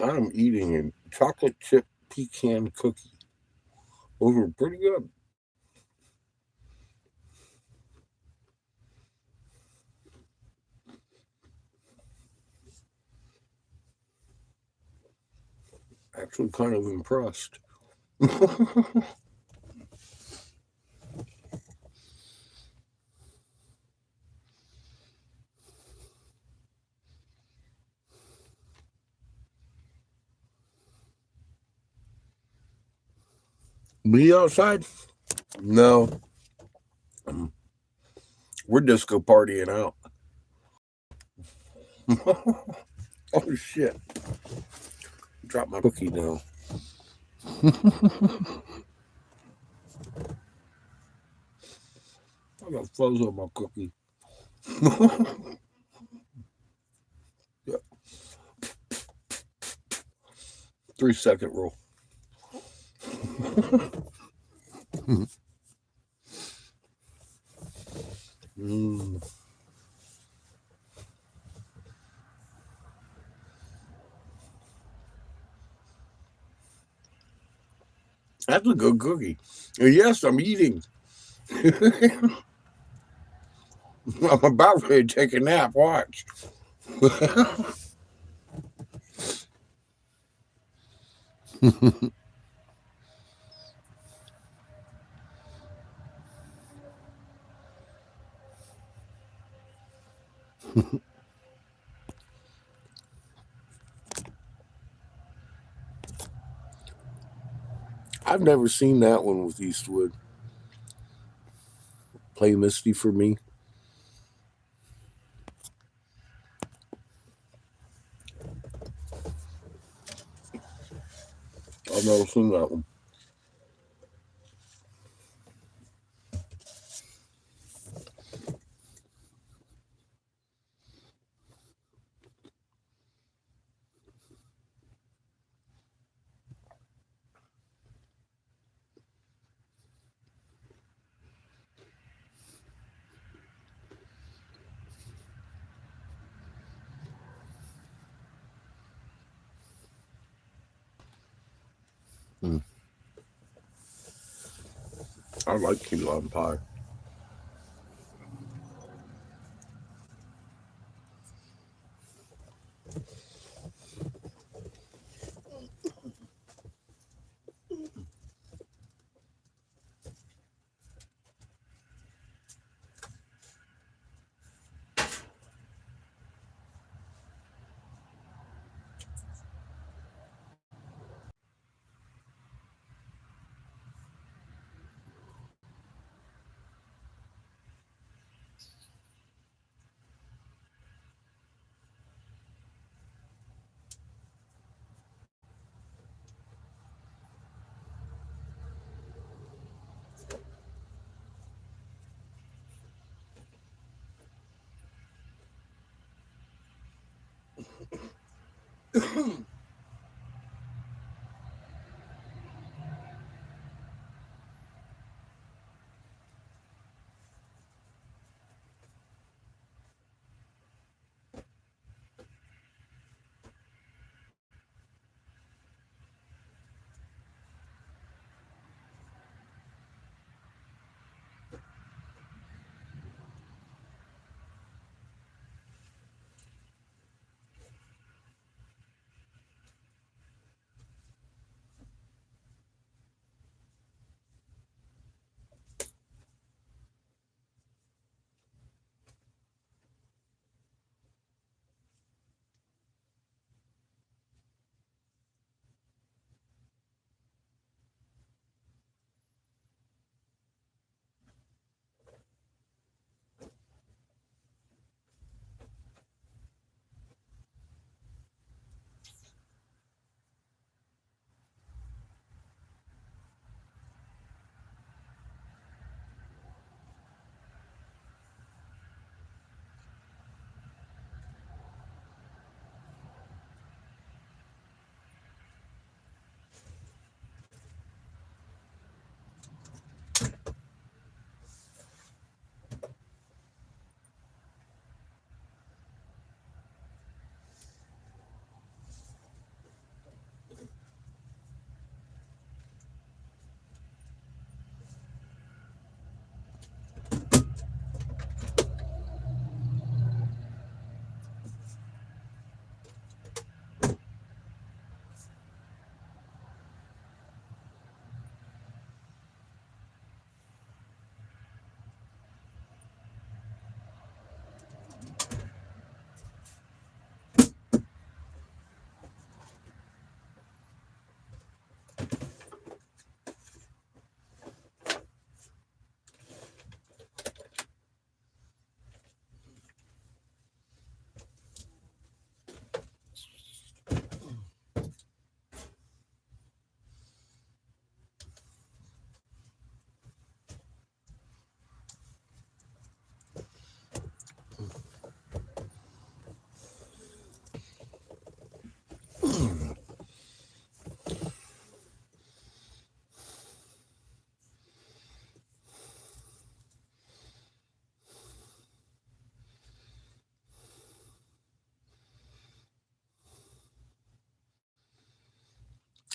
I'm eating a chocolate chip pecan cookie. Those are pretty good. Actually, kind of impressed. Me outside? No. We're disco partying out. Oh shit. Drop my cookie now. I got fuzz on my cookie. Yeah. 3-second rule. That's a good cookie. And yes, I'm eating. I'm about ready to take a nap. Watch. I've never seen that one with Eastwood. Play Misty for Me. I've never seen that one. I like key lime pie.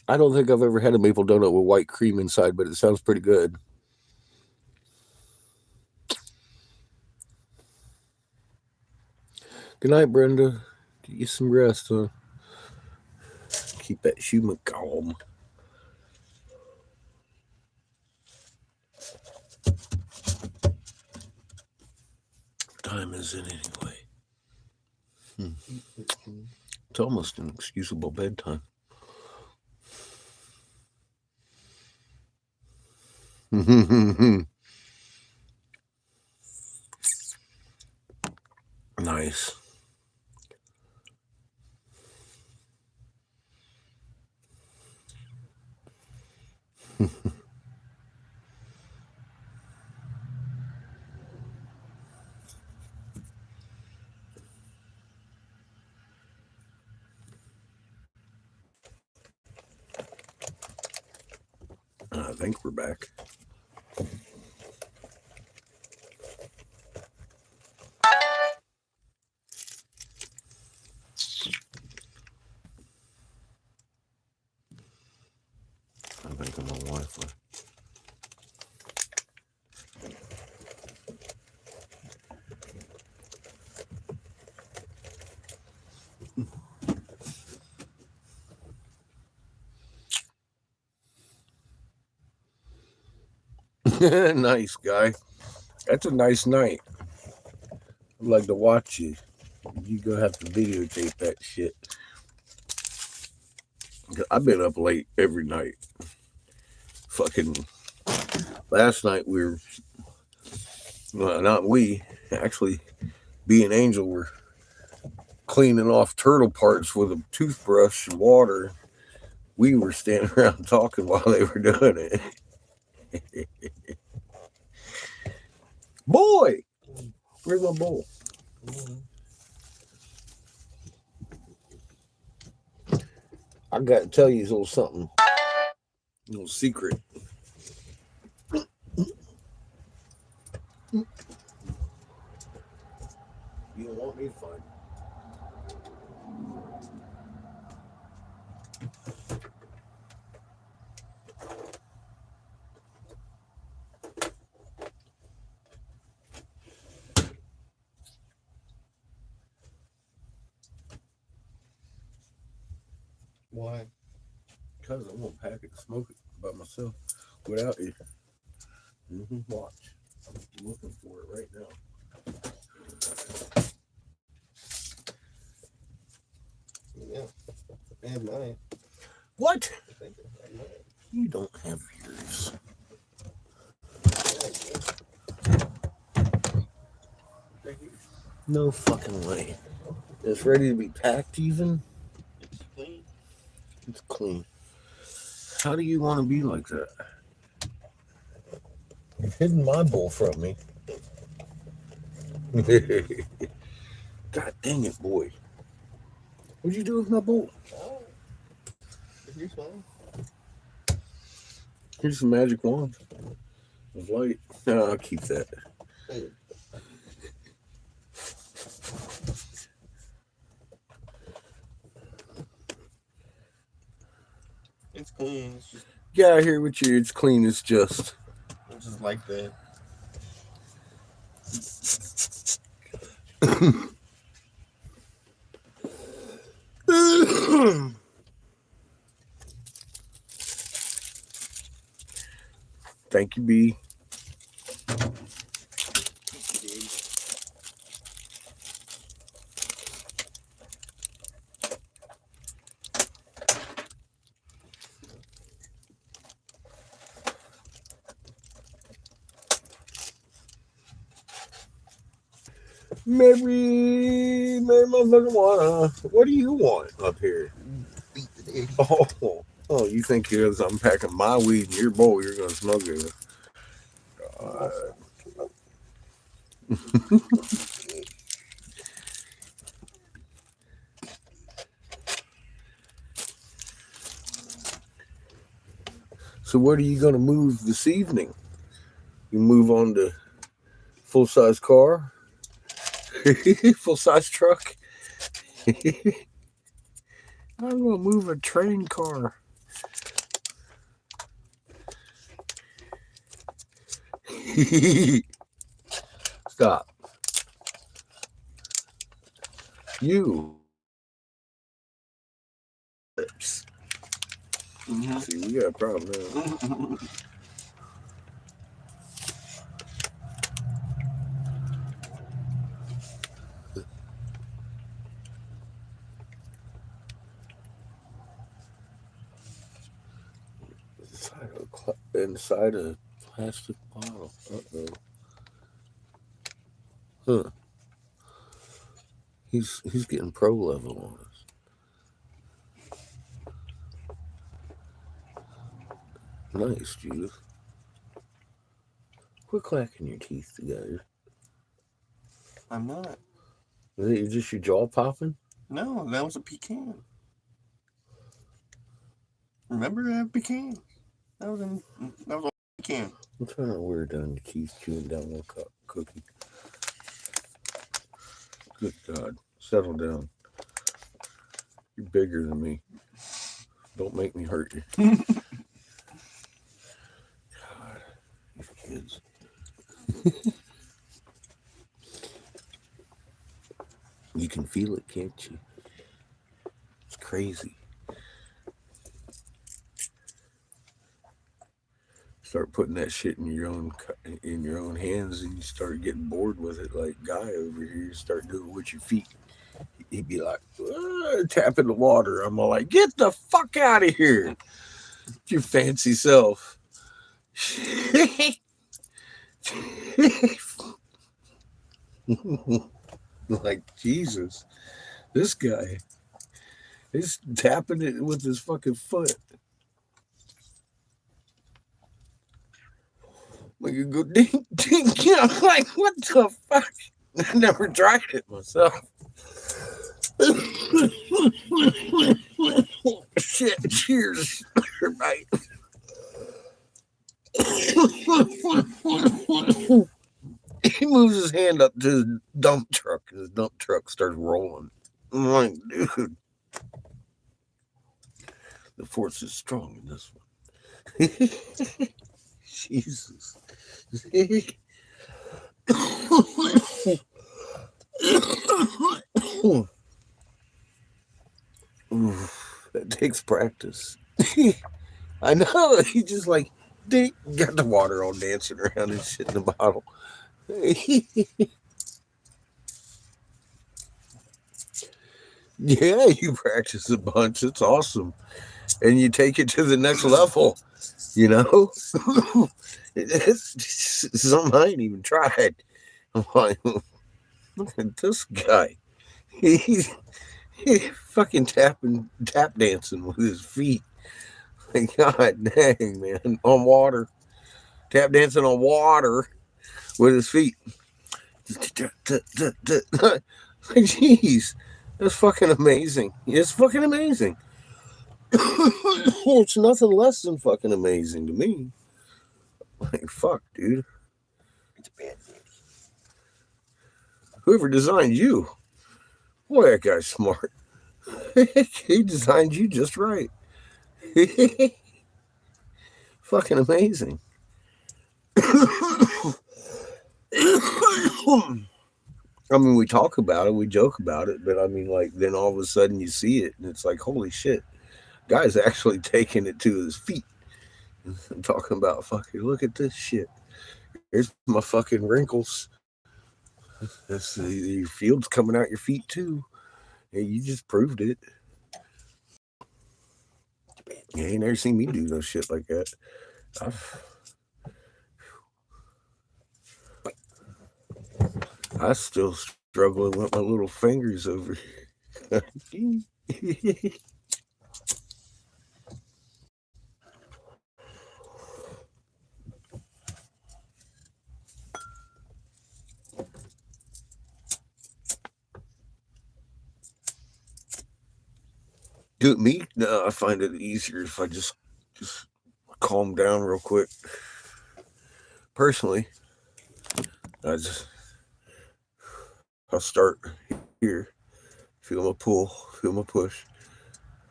I don't think I've ever had a maple donut with white cream inside, but it sounds pretty good. Good night, Brenda. Get you some rest, huh? Keep that human calm. What time is it anyway? It's almost an excusable bedtime. Nice. I think we're back. I think I'm on Wi-Fi. Nice guy. That's a nice night. I'd like to watch you. You gonna have to videotape that shit. I've been up late every night. Fucking last night we were, well, not we, actually, B and Angel were cleaning off turtle parts with a toothbrush and water. We were standing around talking while they were doing it. Boy, where's my bowl? I got to tell you a little something, a little secret. You don't want me to find it. Why? Because I won't pack it to smoke it by myself without you. Watch. I'm looking for it right now. Yeah. I have mine. What? I think I have mine. You don't have yours. No fucking way. It's ready to be packed even? It's clean. It's clean. How do you want to be like that? You've hidden my bowl from me. God dang it, boy. What'd you do with my bowl? Oh. Here's mine. Here's some magic wand of light. No, I'll keep that. Hey. It's clean. It's just, Yeah, I hear what you. It's clean as just. it's just like that. Thank you, B. Mary motherfucking wanna. What do you want up here? Beat the day. Oh, you think because I'm packing my weed in your bowl, you're gonna smoke it? So what are you gonna move this evening? You move on to full size car, full size truck. I'm gonna move a train car. Stop. You. Lips. Mhm. See, we got a problem now. Inside a plastic bottle. Uh-oh. Huh. He's getting pro level on us. Nice, Judith. Quit clacking your teeth together. I'm not. Is it just your jaw popping? No, that was a pecan. Remember that pecan? That was a pecan. I'm trying to wear down your teeth chewing down one cookie. Good God. Settle down. You're bigger than me. Don't make me hurt you. God, these kids. You can feel it, can't you? It's crazy. Start putting that shit in your own hands, and you start getting bored with it. Like Guy over here, you start doing it with your feet. He'd be like, tapping the water. I'm all like, get the fuck out of here, your fancy self. Like, Jesus, this guy is tapping it with his fucking foot. Like, you go ding, ding. I'm like, what the fuck? I never tried it myself. Shit, cheers. Right. He moves his hand up to his dump truck, and his dump truck starts rolling. I'm like, dude, the force is strong in this one. Jesus. Oof, that takes practice. I know. He just like got the water all dancing around and shit in the bottle. Yeah, you practice a bunch. It's awesome. And you take it to the next level, you know? It's something I ain't even tried. I'm like, look at this guy. He's fucking tap dancing with his feet. Like, God dang, man. On water. Tap dancing on water with his feet. Jeez. That's fucking amazing. It's fucking amazing. It's nothing less than fucking amazing to me. Like, fuck, dude. It's bad. Whoever designed you, boy, that guy's smart. He designed you just right. Fucking amazing. I mean, we talk about it, we joke about it, but I mean, like, then all of a sudden you see it, and it's like, holy shit, guy's actually taking it to his feet. I'm talking about, fucking, look at this shit. Here's my fucking wrinkles. Your field's coming out your feet too. Yeah, you just proved it. You ain't never seen me do no shit like that. I still struggling with my little fingers over here. Do me? No, I find it easier if I just calm down real quick. Personally, I'll start here, feel my pull, feel my push,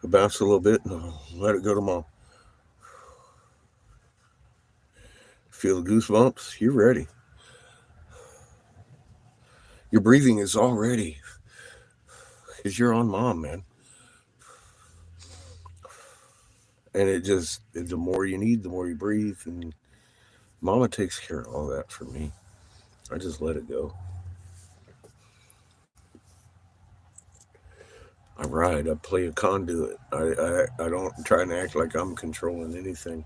I bounce a little bit, and I'll let it go to mom. Feel the goosebumps? You're ready. Your breathing is already, because you're on mom, man. And the more you need, the more you breathe. And mama takes care of all that for me. I just let it go. I ride. I play a conduit. I don't try and act like I'm controlling anything.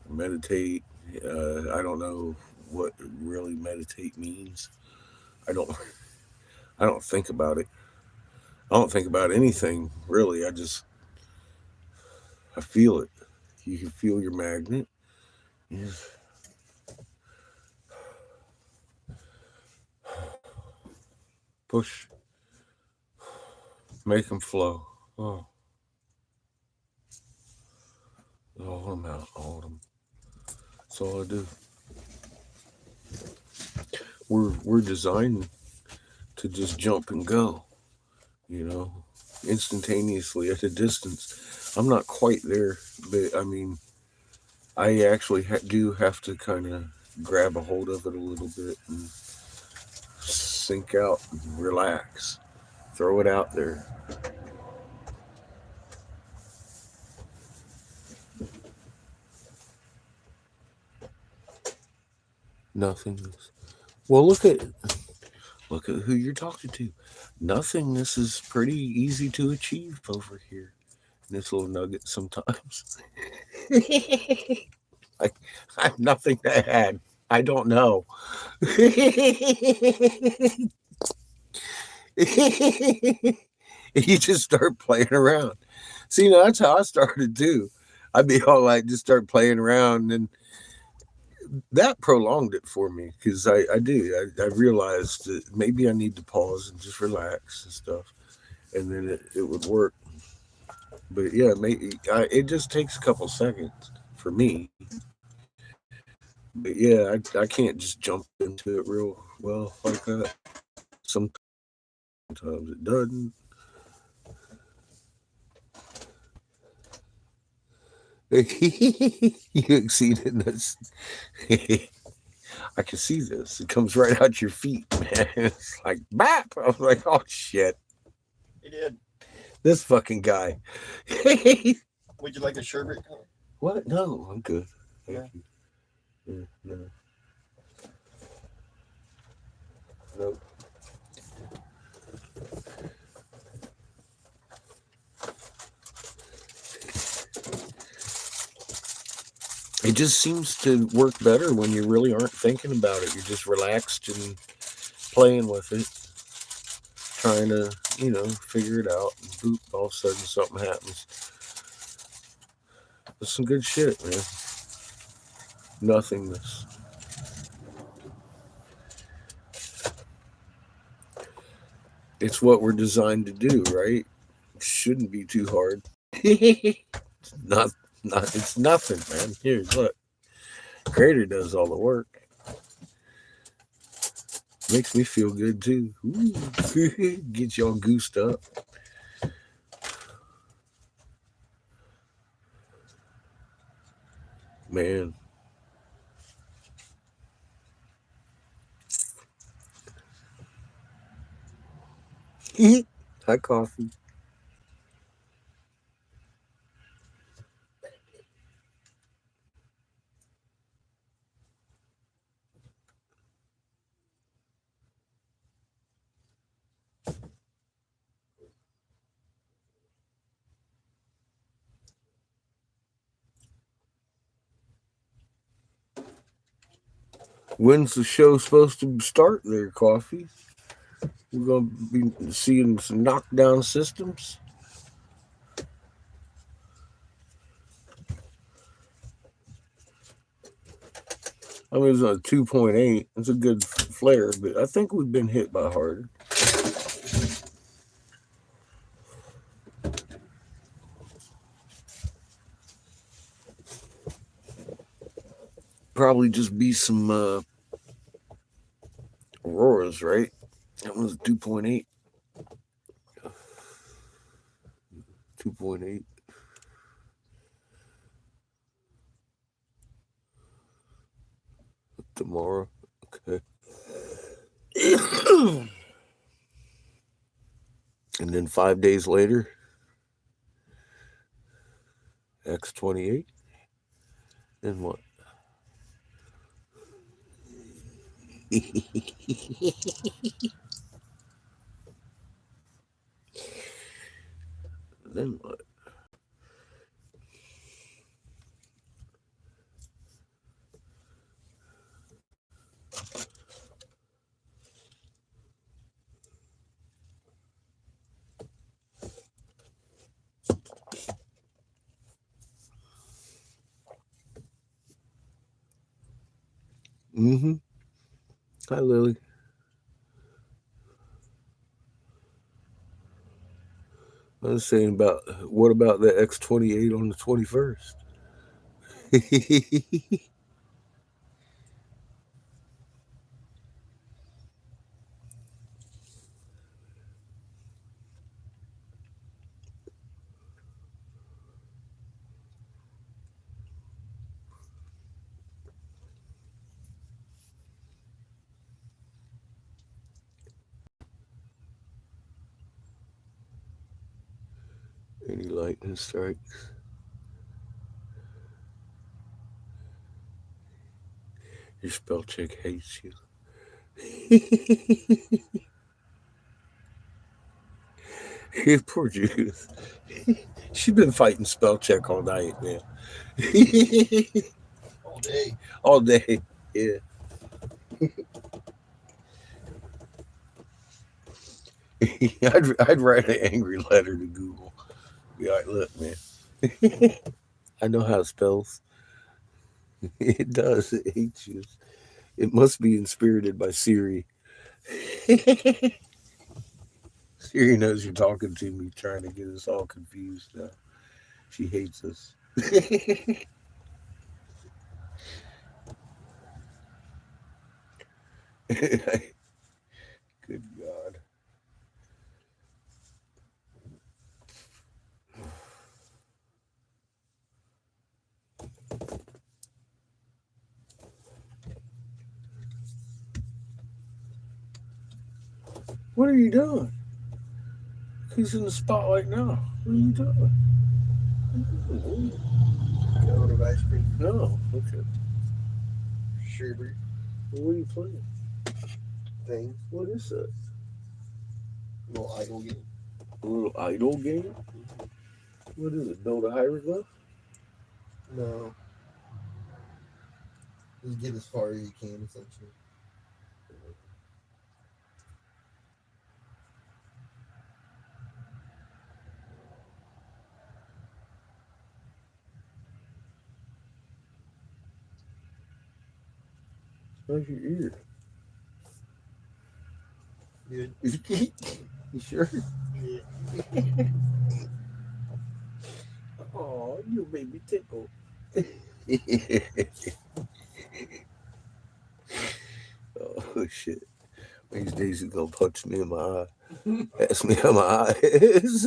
I meditate. I don't know what really meditate means. I don't. I don't think about it. I don't think about anything really. I feel it. You can feel your magnet. Yeah. Push. Make them flow. Oh, hold them out. Hold them. That's all I do. We're designed to just jump and go. You know, instantaneously at a distance. I'm not quite there, but I mean, I actually do have to kind of grab a hold of it a little bit and sink out, and relax, throw it out there. Nothingness. Well, look at who you're talking to. Nothingness is pretty easy to achieve over here. In this little nugget sometimes. I have nothing to add. I don't know. You just start playing around. See, now that's how I started too. I'd be all like, just start playing around, and that prolonged it for me because I realized that maybe I need to pause and just relax and stuff, and then it would work. But yeah, it just takes a couple seconds for me. But yeah, I can't just jump into it real well like that. Sometimes it doesn't. You exceeded this. I can see this. It comes right out your feet, man. It's like bap. I was like, oh shit. He did. This fucking guy. Would you like a sherbet? What? No, I'm good. Thank Yeah. you. Yeah, no. Nope. It just seems to work better when you really aren't thinking about it. You're just relaxed and playing with it, trying to, figure it out. And boop, all of a sudden something happens. That's some good shit, man. Nothingness. It's what we're designed to do, right? It shouldn't be too hard. It's not. It's nothing, man. Here, look. Creator does all the work. Makes me feel good too. Ooh. Gets y'all goosed up. Man. Hi, coffee. When's the show supposed to start there, Coffee? We're going to be seeing some knockdown systems. I mean, it's a 2.8. It's a good flare, but I think we've been hit by harder. Probably just be some Auroras, right? That was 2.8. 2.8. tomorrow. Okay. And then 5 days later, X28. Then what? Then what? Mm-hmm. Hi, Lily. I was saying about what about the X28 on the 21st? Any lightning strikes? Your spell check hates you. Poor Judith. She's been fighting spell check all night, man. All day. All day. Yeah. I'd write an angry letter to Google. Be like, look, man. I know how it spells. It does. It hates you. It must be inspirited by Siri. Siri knows you're talking to me, trying to get us all confused now. She hates us. Good God. What are you doing? He's in the spotlight now. What are you doing? Got a little ice cream. No. Okay. Sherbert Well, what are you playing? thing. What is that? Little idle game. A little idle game? What is it? Build a hieroglyph? No. Just get as far as you can, essentially. How's your ear? Good. You sure? Yeah. Oh, you made me tickle. Oh shit! These days he's gonna punch me in my eye. Ask me how my eye is.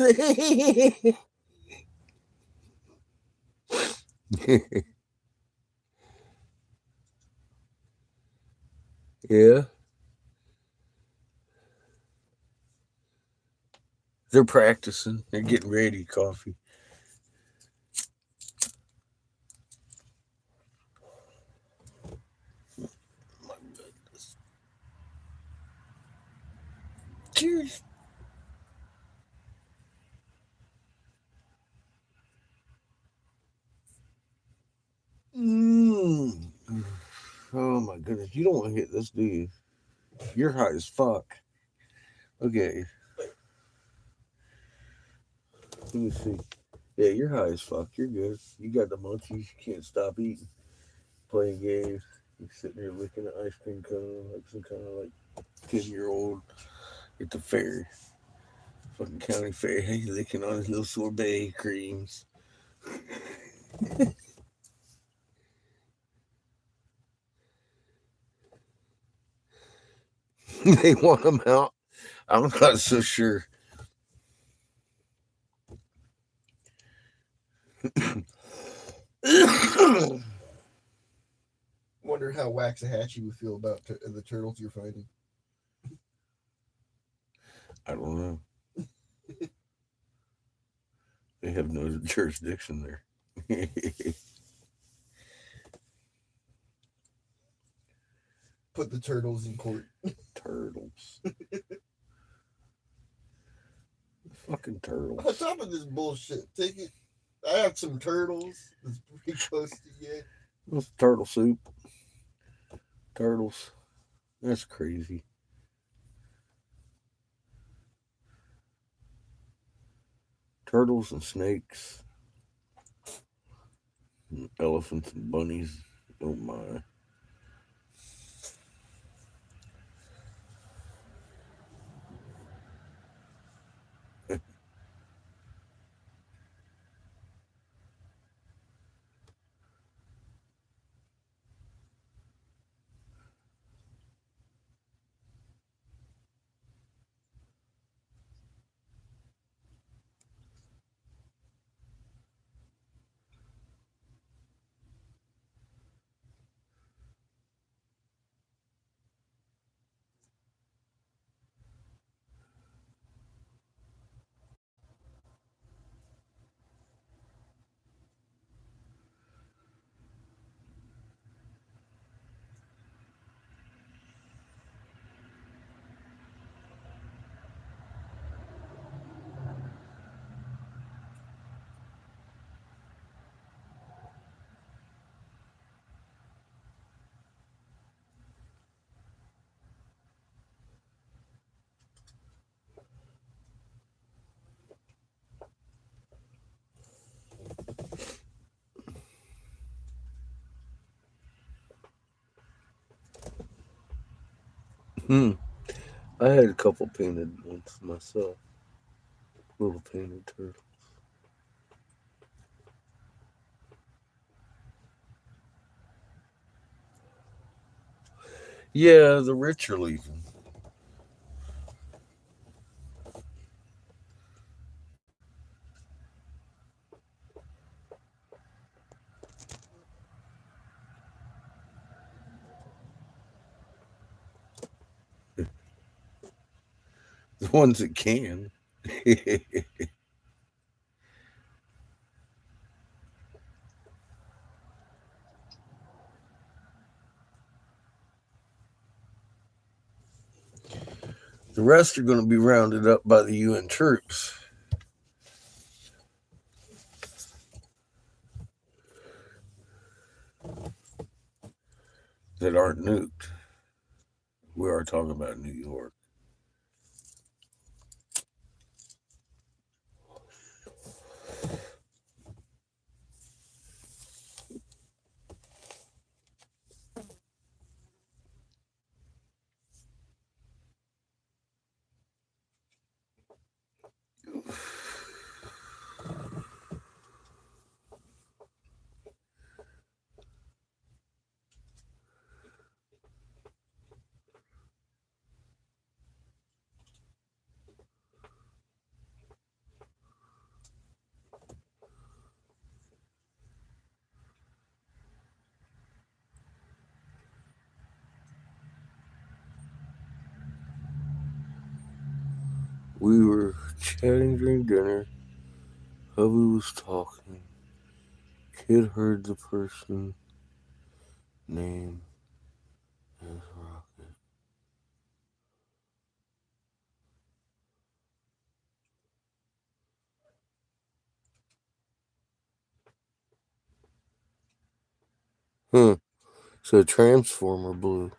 Yeah, they're practicing. They're getting ready. Coffee. My goodness. Cheers. Mm. Oh my goodness. You don't want to hit this, do you? You're high as fuck. Okay. Let me see. Yeah, you're high as fuck. You're good. You got the munchies. You can't stop eating. Playing games. You're sitting there licking an ice cream cone like some kind of like 10-year-old at the fair. Fucking county fair. He's licking on his little sorbet creams. They want them out. I'm not so sure. Wonder how Waxahachie would feel about the turtles you're finding. I don't know. They have no jurisdiction there. Put the turtles in court. Turtles. Fucking turtles. On top of this bullshit, take it. I have some turtles. It's pretty close to get. What's turtle soup? Turtles. That's crazy. Turtles and snakes. And elephants and bunnies. Oh my. I had a couple painted ones myself. Little painted turtles. Yeah, the rich are leaving. The ones that can. The rest are going to be rounded up by the UN troops. That aren't nuked. We are talking about New York. We were chatting during dinner. Hubby was talking. Kid heard the person name as Rocket. Huh. So Transformer Blue.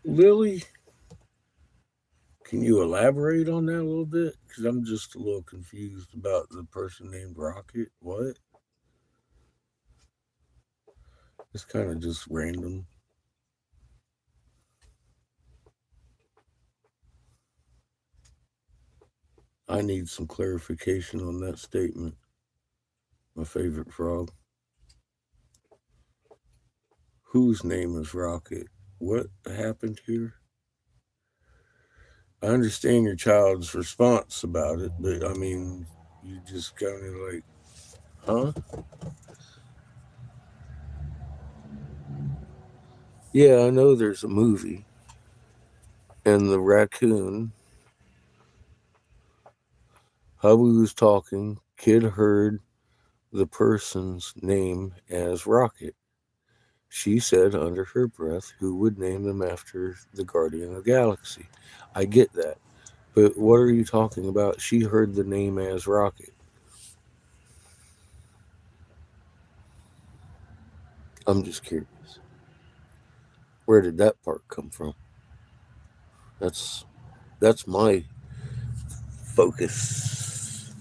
Lily, can you elaborate on that a little bit? Because I'm just a little confused about the person named Rocket. What? It's kind of just random. I need some clarification on that statement. My favorite frog. Whose name is Rocket? What happened here? I understand your child's response about it, but I mean, you just kind of like, huh? Yeah, I know there's a movie, and the raccoon, Hubby was talking, kid heard the person's name as Rocket. She said under her breath, who would name them after the Guardian of the Galaxy? I get that. But what are you talking about? She heard the name as Rocket. I'm just curious. Where did that part come from? That's that's my focus.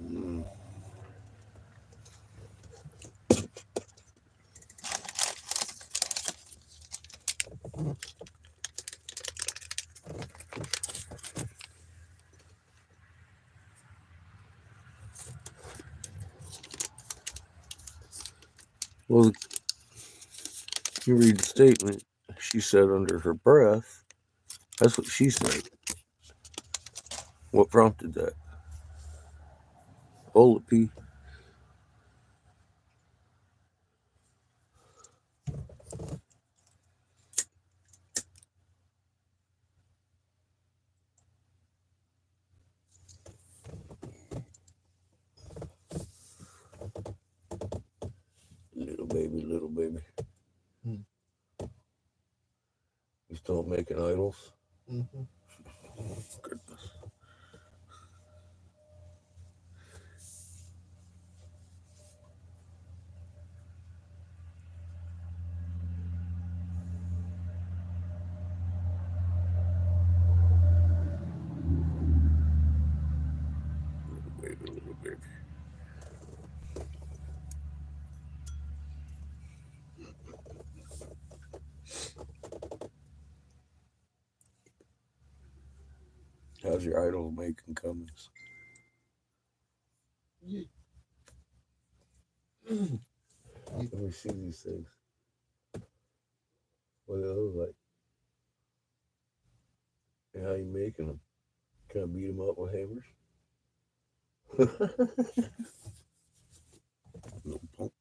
Mm. Well, you read the statement. She said under her breath. That's what she said. What prompted that? Olapi. Little baby, little baby. Hmm. You still making idols? Mm-hmm. Goodness. Little baby, little baby. How's your idol making comings? Let me see these things. What do they look like? And how you making them? Can I beat them up with hammers? Little punk.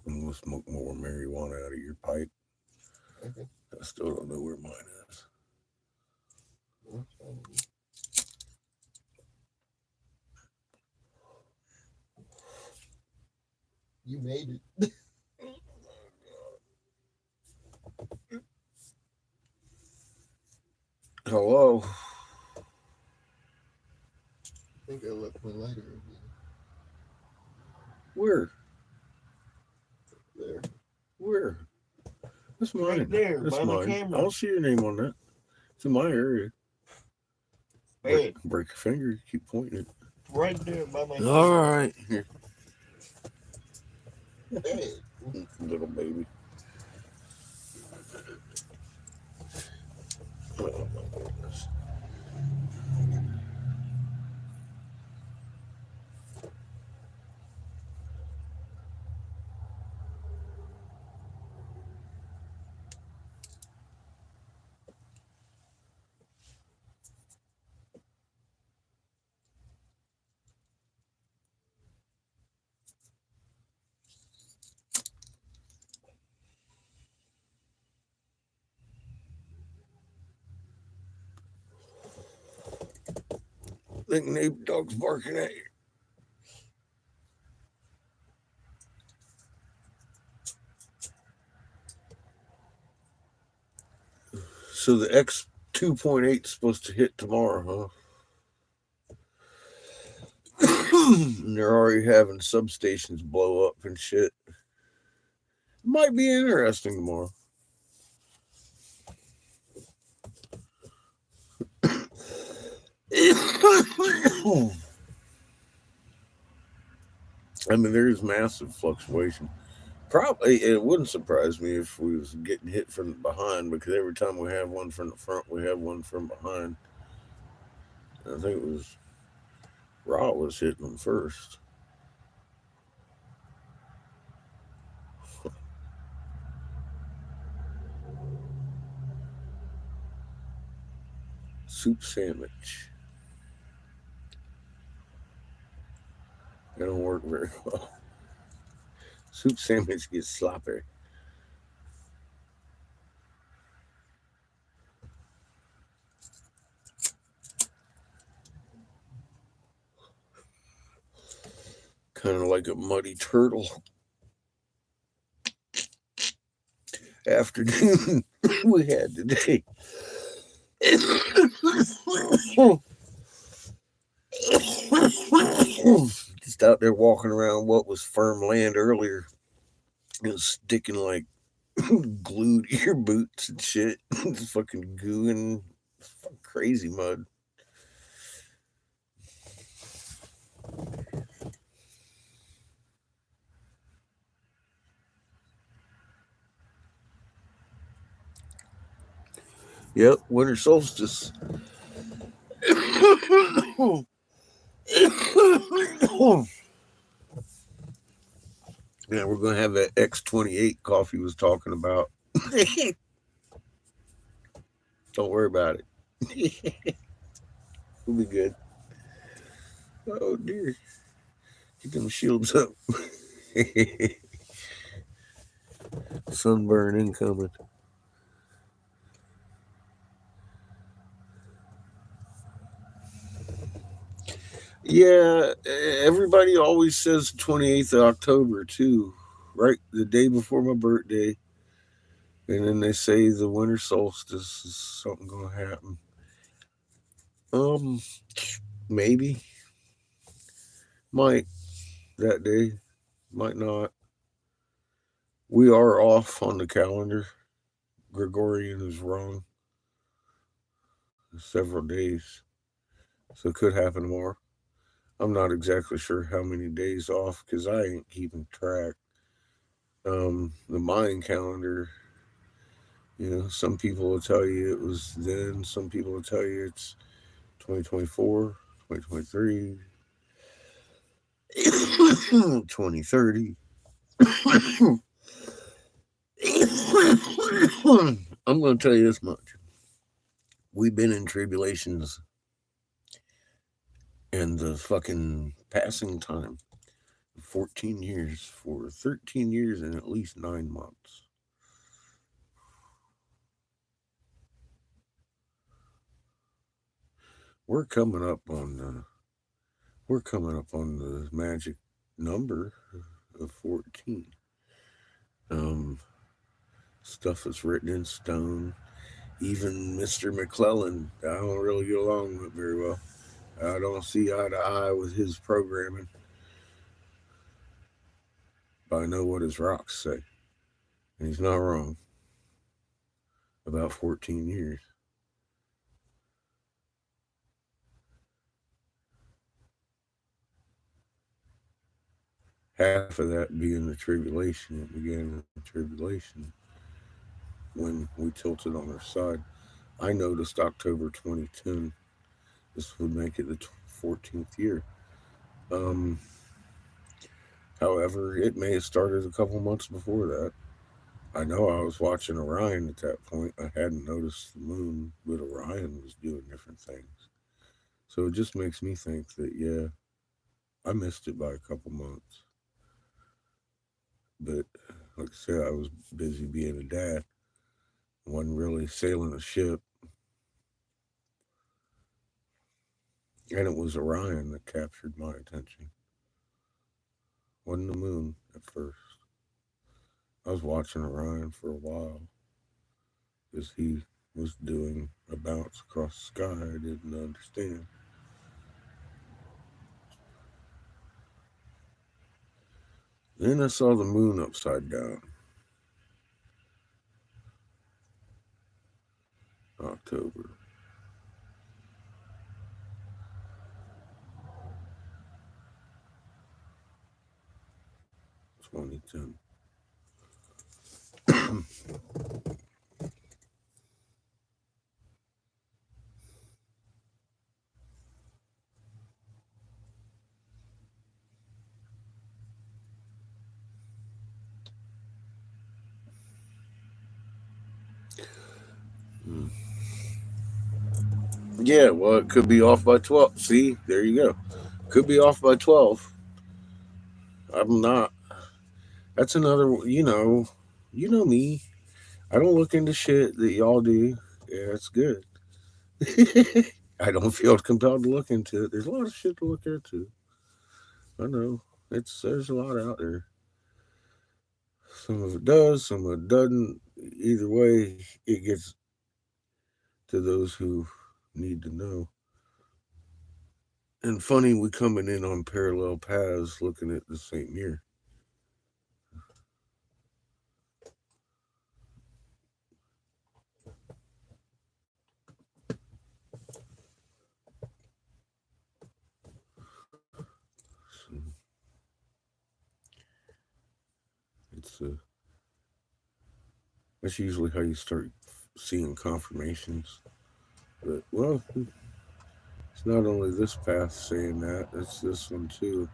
I'm gonna smoke more marijuana out of your pipe. Okay. I still don't know where mine is. You made it. Hello. I think I left my lighter in Where? there. Where? That's mine. Right there, That's by the mine. I camera. don't see your name on that. It's in my area. Hey, Break your finger. Keep pointing it. right there by my All right. Here, Hey. little baby. Oh my goodness. think neighbor dog's barking at you. So the X 2.8 is supposed to hit tomorrow, huh? And they're already having substations blow up and shit. Might be interesting tomorrow. I mean, there's massive fluctuation. Probably it wouldn't surprise me if we was getting hit from behind, because every time we have one from the front, we have one from behind. I think it was Raw was hitting them first. Soup sandwich. That don't work very well. Soup sandwich gets sloppy. Kind of like a muddy turtle. Afternoon we had today. Just out there walking around what was firm land earlier. It was sticking like glue to your boots and shit. It's fucking goo and crazy mud. Yep, winter solstice. Yeah, we're gonna have that X28 Coffee was talking about. Don't worry about it. We'll be good. Oh dear. Get them shields up. Sunburn incoming. Yeah, everybody always says 28th of October too, right? The day before my birthday. And then they say the winter solstice is something gonna happen. Maybe. Might that day. Might not. We are off on the calendar. Gregorian is wrong. Several days. So it could happen tomorrow. I'm not exactly sure how many days off because I ain't keeping track. The Mayan calendar, some people will tell you it was then, some people will tell you it's 2024, 2023, 2030. I'm going to tell you this much. We've been in tribulations and the fucking passing time 14 years for 13 years and at least 9 months. We're coming up on the magic number of 14. Stuff is written in stone. Even Mr. McClellan, I don't really get along with very well. I don't see eye to eye with his programming. But I know what his rocks say. And he's not wrong. About 14 years. Half of that being the tribulation. It began in the tribulation when we tilted on our side. I noticed October 2010. This would make it the 14th year. However, it may have started a couple months before that. I know I was watching Orion at that point. I hadn't noticed the moon, but Orion was doing different things. So it just makes me think that, yeah, I missed it by a couple months. But like I said, I was busy being a dad. Wasn't really sailing a ship. And it was Orion that captured my attention. Wasn't the moon at first. I was watching Orion for a while because he was doing a bounce across the sky I didn't understand. Then I saw the moon upside down. October. (2010). Yeah, well, it could be off by 12. See, there you go. Could be off by 12. I'm not. That's another, you know me. I don't look into shit that y'all do. Yeah, it's good. I don't feel compelled to look into it. There's a lot of shit to look into. I know. There's a lot out there. Some of it does, some of it doesn't. Either way, it gets to those who need to know. And funny, we coming in on parallel paths looking at the same year. So it's that's usually how you start seeing confirmations. But well, it's not only this path saying that; it's this one too.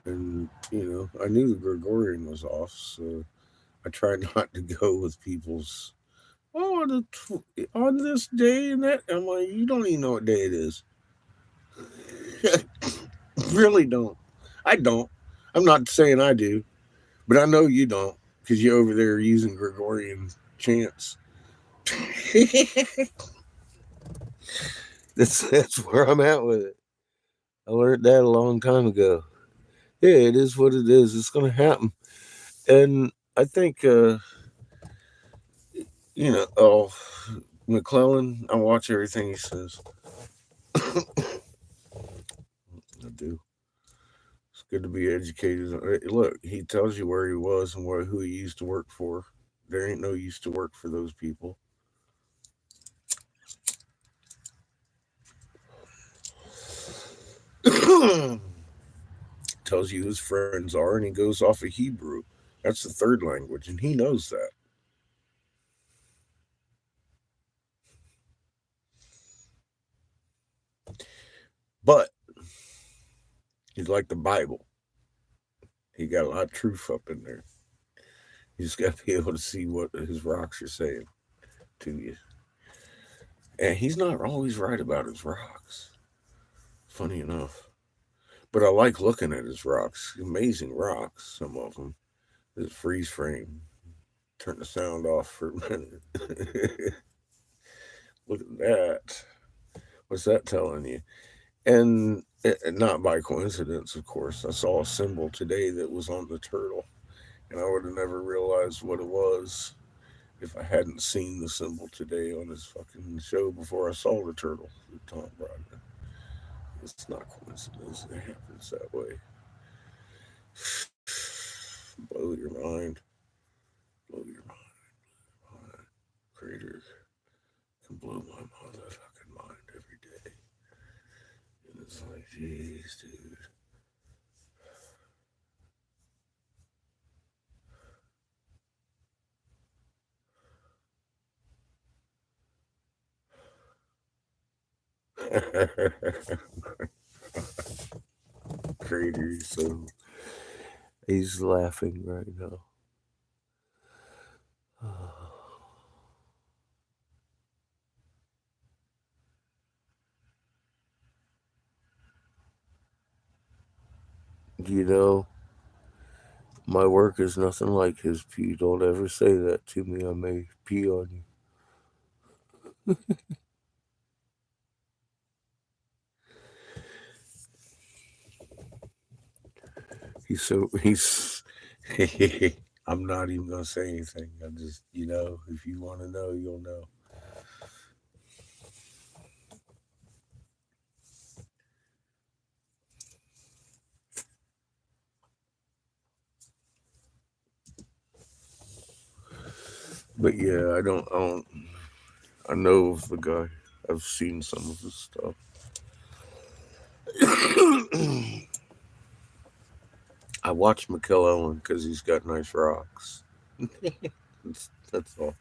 And I knew the Gregorian was off, so I tried not to go with people's. Oh, on this day and that. I'm like, you don't even know what day it is. Really don't. I don't. I'm not saying I do, but I know you don't because you're over there using Gregorian chants. that's where I'm at with it. I learned that a long time ago. Yeah, it is what it is. It's going to happen, and I think oh, McClellan. I watch everything he says. I do. It's good to be educated. Look, he tells you where he was and who he used to work for. There ain't no use to work for those people. Tells you who his friends are, and he goes off of Hebrew. That's the third language, and he knows that. But he's like the Bible. He got a lot of truth up in there. You just got to be able to see what his rocks are saying to you. And he's not always right about his rocks. Funny enough. But I like looking at his rocks. Amazing rocks, some of them. This freeze frame. Turn the sound off for a minute. Look at that. What's that telling you? And not by coincidence, of course. I saw a symbol today that was on the turtle. And I would have never realized what it was if I hadn't seen the symbol today on his fucking show before I saw the turtle with Tom Brogdon. It's not coincidence. It happens that way. Blow your mind. Blow your mind. Creator can blow my motherfucking mind every day. And it's like, jeez, dude. Creator, so he's laughing right now. My work is nothing like his pee. Don't ever say that to me. I may pee on you. he's I'm not even gonna say anything. I just, if you want to know, you'll know. But yeah, I know of the guy. I've seen some of his stuff. I watch McKell because he's got nice rocks. That's all.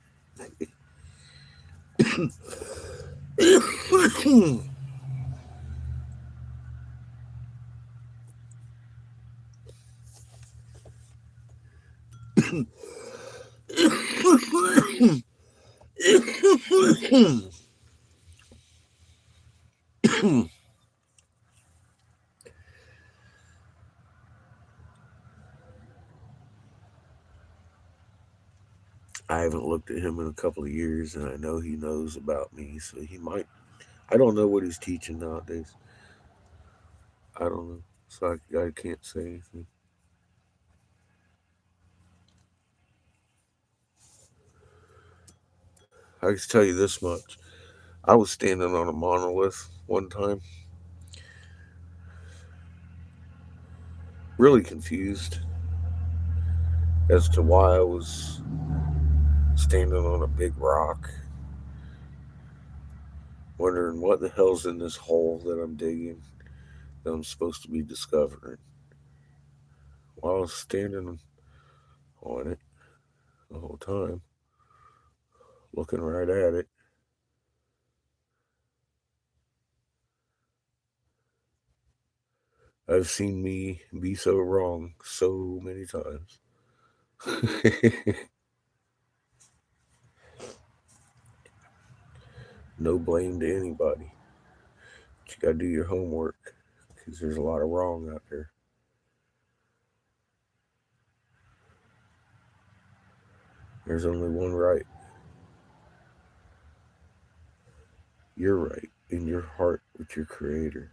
I haven't looked at him in a couple of years, and I know he knows about me, so he might. I don't know what he's teaching nowadays. I don't know, so I can't say anything. I can tell you this much: I was standing on a monolith one time, really confused as to why I was standing on a big rock, wondering what the hell's in this hole that I'm digging, that I'm supposed to be discovering. While I was standing on it the whole time, looking right at it, I've seen me be so wrong so many times. No blame to anybody. But you gotta do your homework because there's a lot of wrong out there. There's only one right. You're right in your heart with your creator.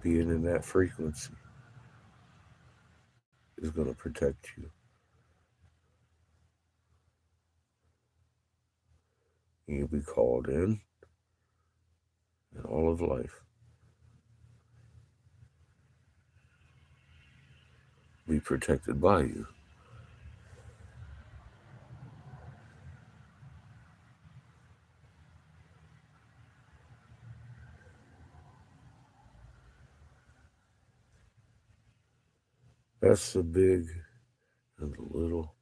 Being in that frequency is going to protect you. And you'll be called in all of life. Be protected by you. That's the big and the little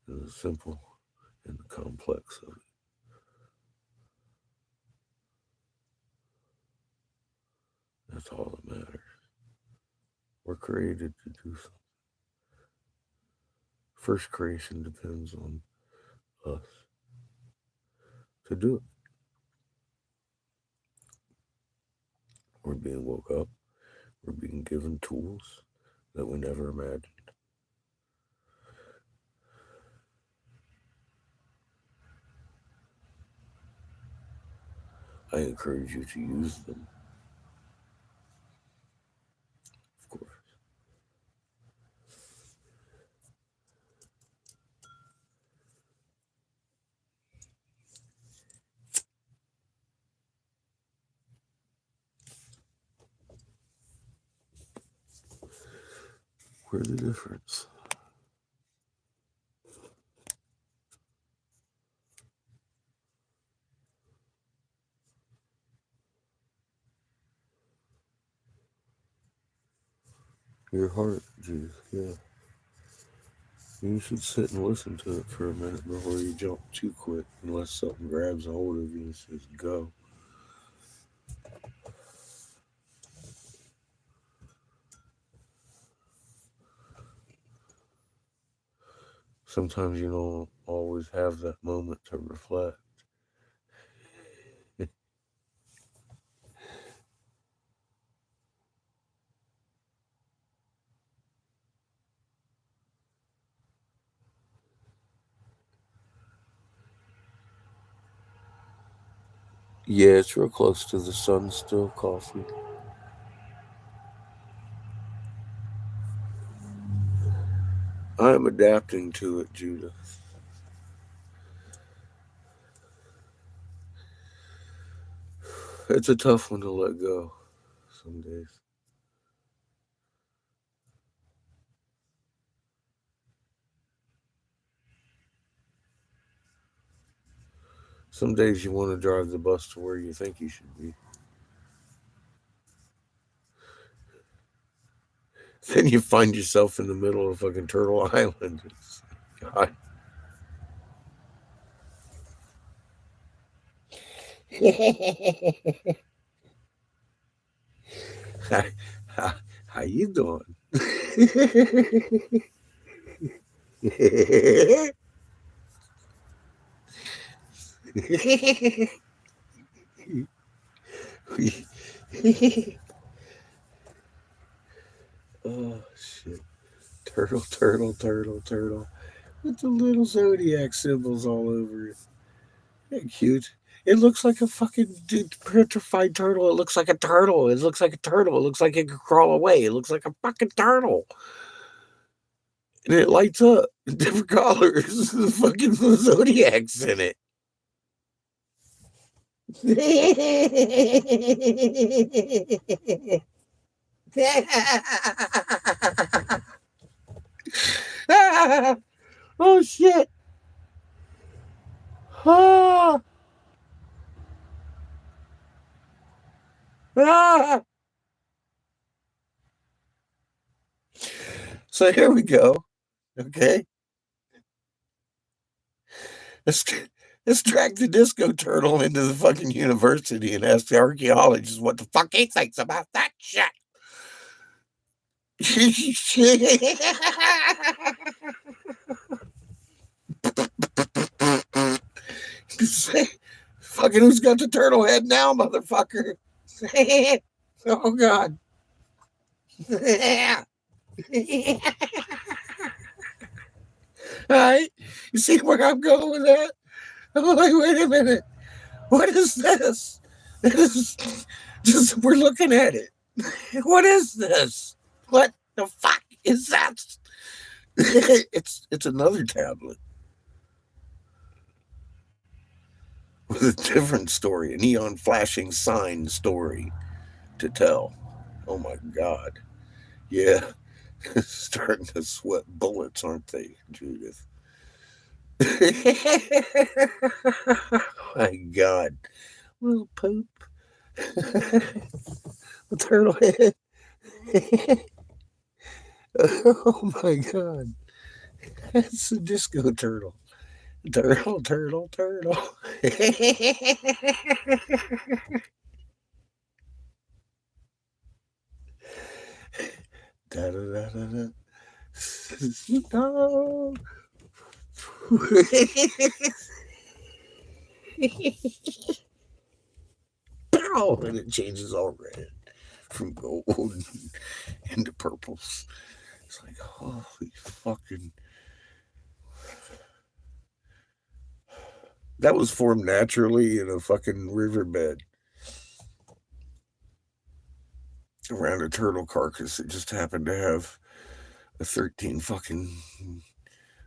and the simple and the complex of it. That's all that matters. We're created to do something. First creation depends on us to do it. We're being woke up. We're being given tools that we never imagined. I encourage you to use them, of course. We're the difference. Your heart, Jesus, yeah. You should sit and listen to it for a minute before you jump too quick, unless something grabs a hold of you and says, go. Sometimes you don't always have that moment to reflect. Yeah, it's real close to the sun still, coffee. I'm adapting to it, Judith. It's a tough one to let go some days. Some days you want to drive the bus to where you think you should be. Then you find yourself in the middle of fucking Turtle Island. God. How you doing? Oh shit. Turtle. With the little zodiac symbols all over it. Isn't that cute? It looks like a fucking petrified turtle. It looks like a turtle. It looks like a turtle. It looks like it could crawl away. It looks like a fucking turtle. And it lights up in different colors. The fucking zodiacs in it. Oh shit. Ah. Ah. So here we go. Okay. Let's drag the disco turtle into the fucking university and ask the archaeologists what the fuck he thinks about that shit. Fucking who's got the turtle head now, motherfucker? Oh God. All right, you see where I'm going with that? I'm like, wait a minute. What is this? It is just, we're looking at it. What is this? What the fuck is that? It's another tablet with a different story, a neon flashing sign story to tell. Oh my God. Yeah. Starting to sweat bullets, aren't they, Judith? My God. Little poop. A turtle head. Oh my God. That's a disco turtle. Turtle. Da da da da da. No. Pow! And it changes all red from gold into purples. It's like, holy fucking. That was formed naturally in a fucking riverbed around a turtle carcass. It just happened to have a 13 fucking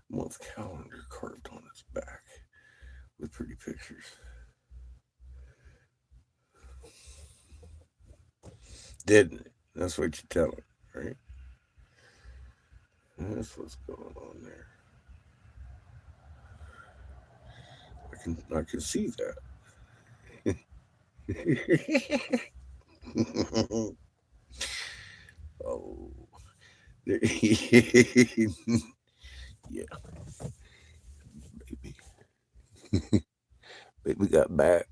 month calendar carved on its back with pretty pictures. Didn't it? That's what you tell it, right? And that's what's going on there. I can see that. Oh. Yeah. Baby. Baby got back.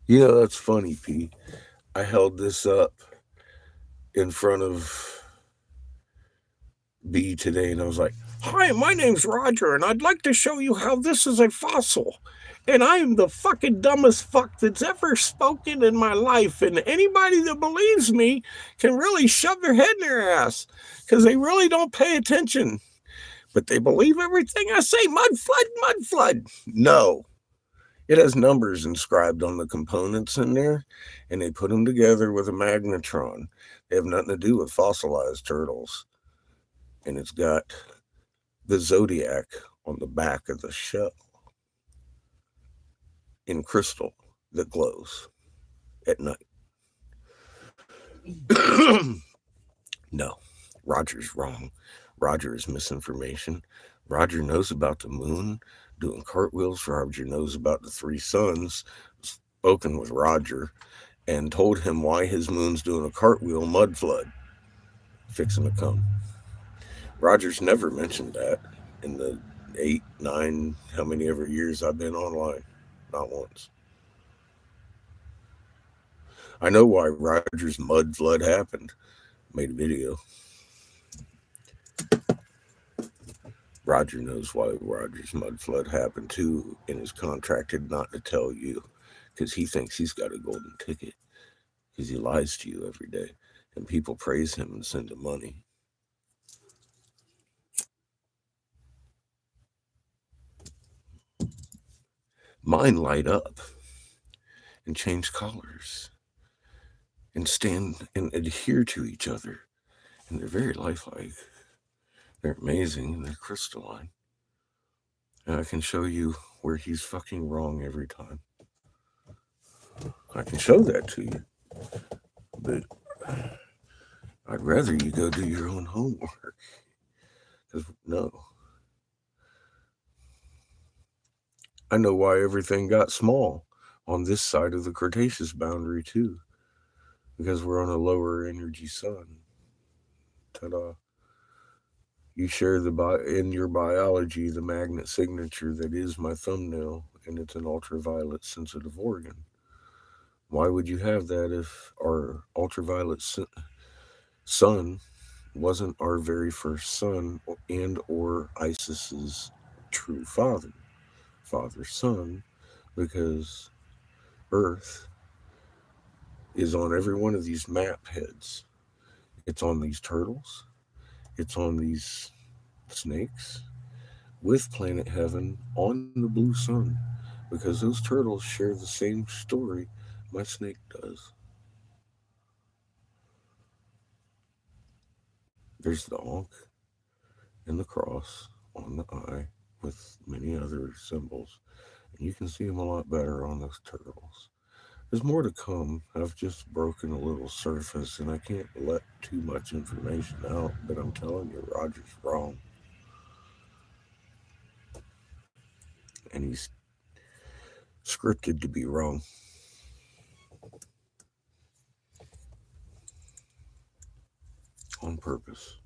You know, that's funny, P. I held this up in front of B today, and I was like, "Hi, my name's Roger, and I'd like to show you how this is a fossil. And I am the fucking dumbest fuck that's ever spoken in my life. And anybody that believes me can really shove their head in their ass because they really don't pay attention. But they believe everything I say. Mud flood. No. It has numbers inscribed on the components in there, and they put them together with a magnetron. They have nothing to do with fossilized turtles. And it's got the zodiac on the back of the shell in crystal that glows at night. No, Roger's wrong. Roger is misinformation. Roger knows about the moon doing cartwheels. Roger knows about the three suns. Spoken with Roger and told him why his moon's doing a cartwheel mud flood fixing to come. Roger's never mentioned that in the 8, 9, how many ever years I've been online. Not once. I know why Roger's mud flood happened. Made a video. Roger knows why Roger's mud flood happened too, and is contracted not to tell you because he thinks he's got a golden ticket because he lies to you every day, and people praise him and send him money. Mine light up and change colors and stand and adhere to each other, and they're very lifelike. They're amazing and they're crystalline. And I can show you where he's fucking wrong every time. I can show that to you. But I'd rather you go do your own homework. Because, no. I know why everything got small on this side of the Cretaceous boundary, too. Because we're on a lower energy sun. Ta-da. You share in your biology the magnet signature that is my thumbnail, and it's an ultraviolet sensitive organ. Why would you have that if our ultraviolet sun wasn't our very first sun and or Isis's true father, son? Because Earth is on every one of these map heads. It's on these turtles. It's on these snakes with planet heaven on the blue sun, because those turtles share the same story my snake does. There's the Ankh and the cross on the eye with many other symbols, and you can see them a lot better on those turtles. There's more to come. I've just broken a little surface, and I can't let too much information out, but I'm telling you, Roger's wrong. And he's scripted to be wrong. On purpose.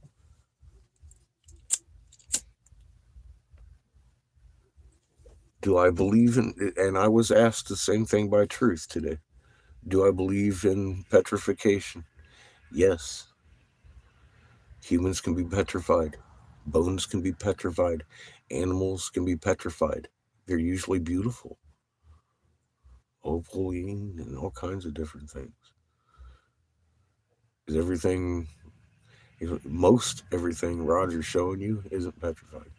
Do I believe in, and I was asked the same thing by Truth today. Do I believe in petrification? Yes. Humans can be petrified. Bones can be petrified. Animals can be petrified. They're usually beautiful. Opaline and all kinds of different things. Is everything, most everything Roger's showing you isn't petrified.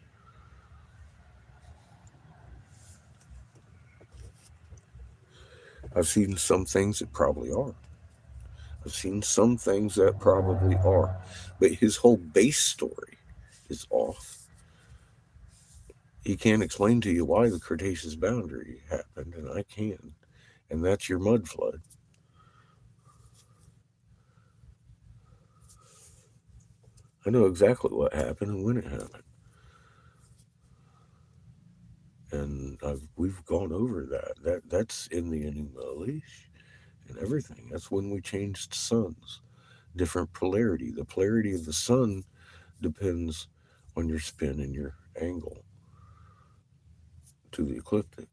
I've seen some things that probably are. I've seen some things that probably are. But his whole base story is off. He can't explain to you why the Cretaceous boundary happened, and I can. And that's your mud flood. I know exactly what happened and when it happened. And we've gone over that. That's in the Enigma Elish and everything. That's when we changed suns. Different polarity. The polarity of the sun depends on your spin and your angle to the ecliptic.